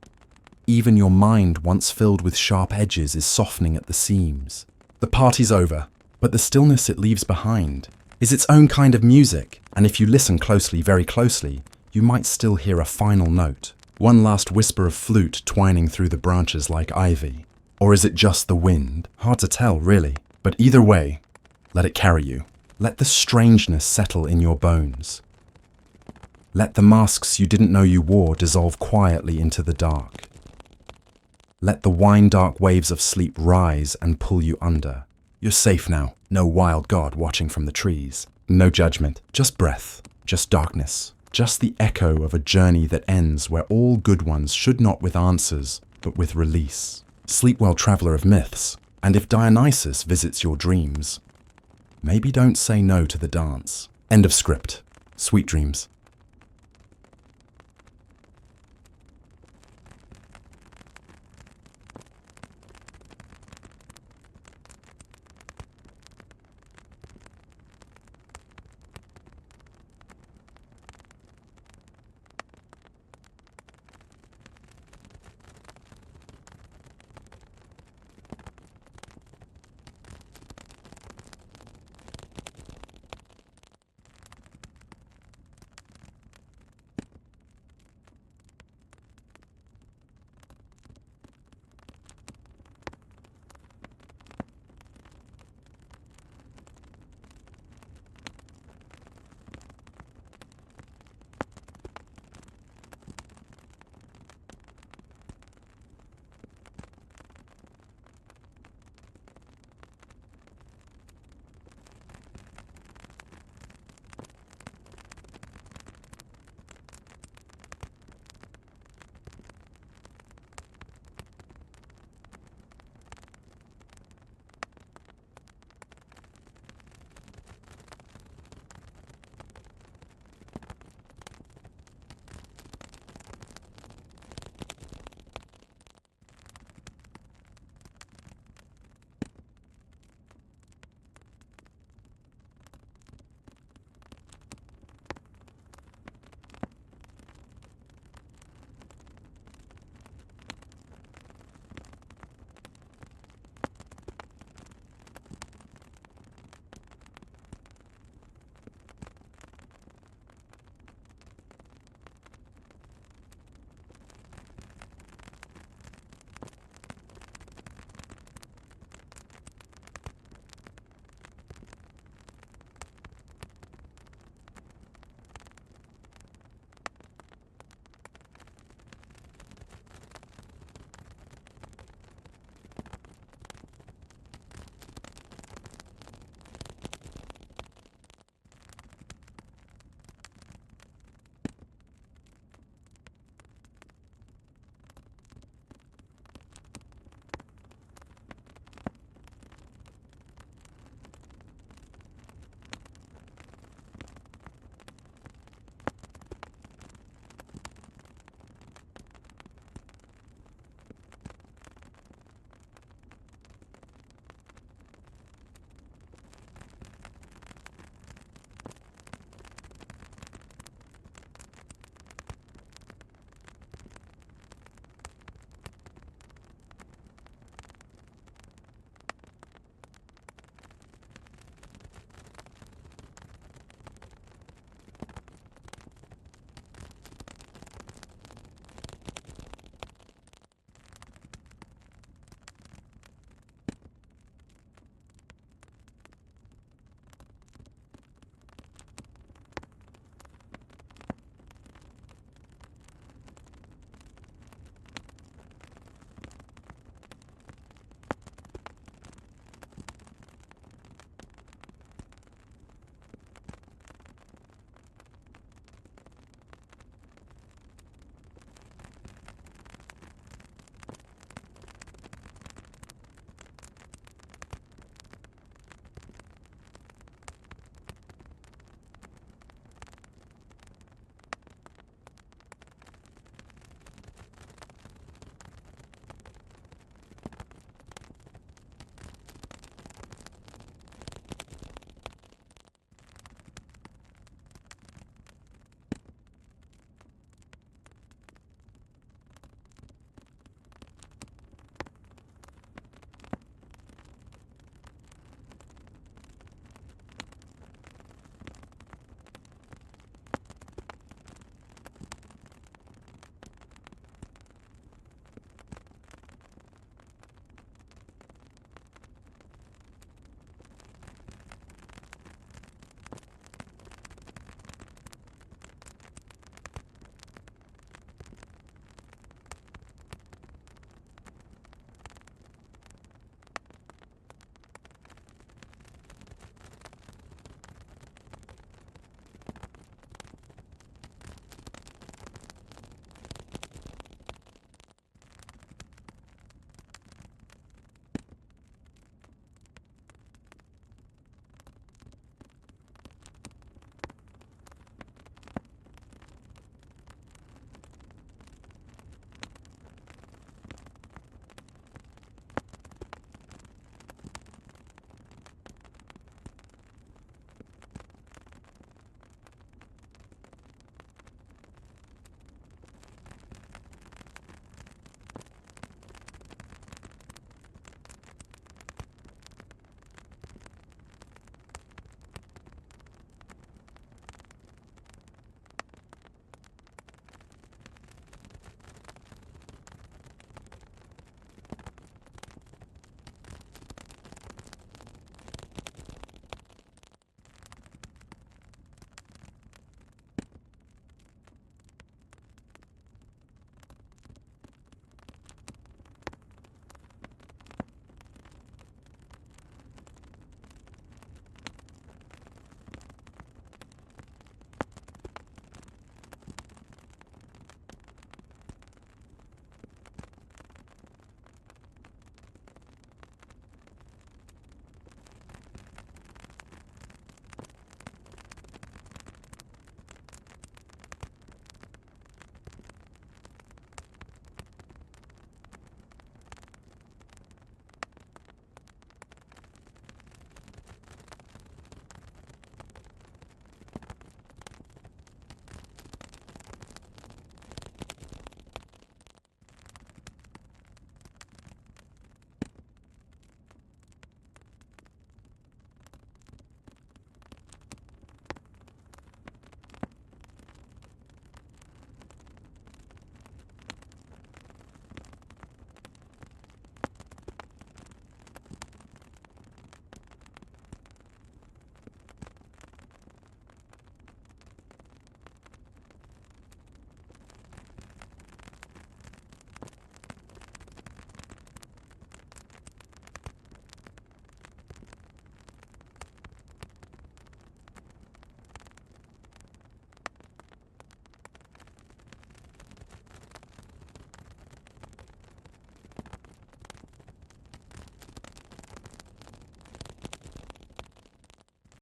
Even your mind, once filled with sharp edges, is softening at the seams. The party's over, but the stillness it leaves behind is its own kind of music, and if you listen closely, very closely, you might still hear a final note. One last whisper of flute twining through the branches like ivy. Or is it just the wind? Hard to tell, really. But either way, let it carry you. Let the strangeness settle in your bones. Let the masks you didn't know you wore dissolve quietly into the dark. Let the wine-dark waves of sleep rise and pull you under. You're safe now. No wild god watching from the trees. No judgment. Just breath. Just darkness. Just the echo of a journey that ends where all good ones should not with answers, but with release. Sleep well, traveler of myths. And if Dionysus visits your dreams, maybe don't say no to the dance. End of script. Sweet dreams.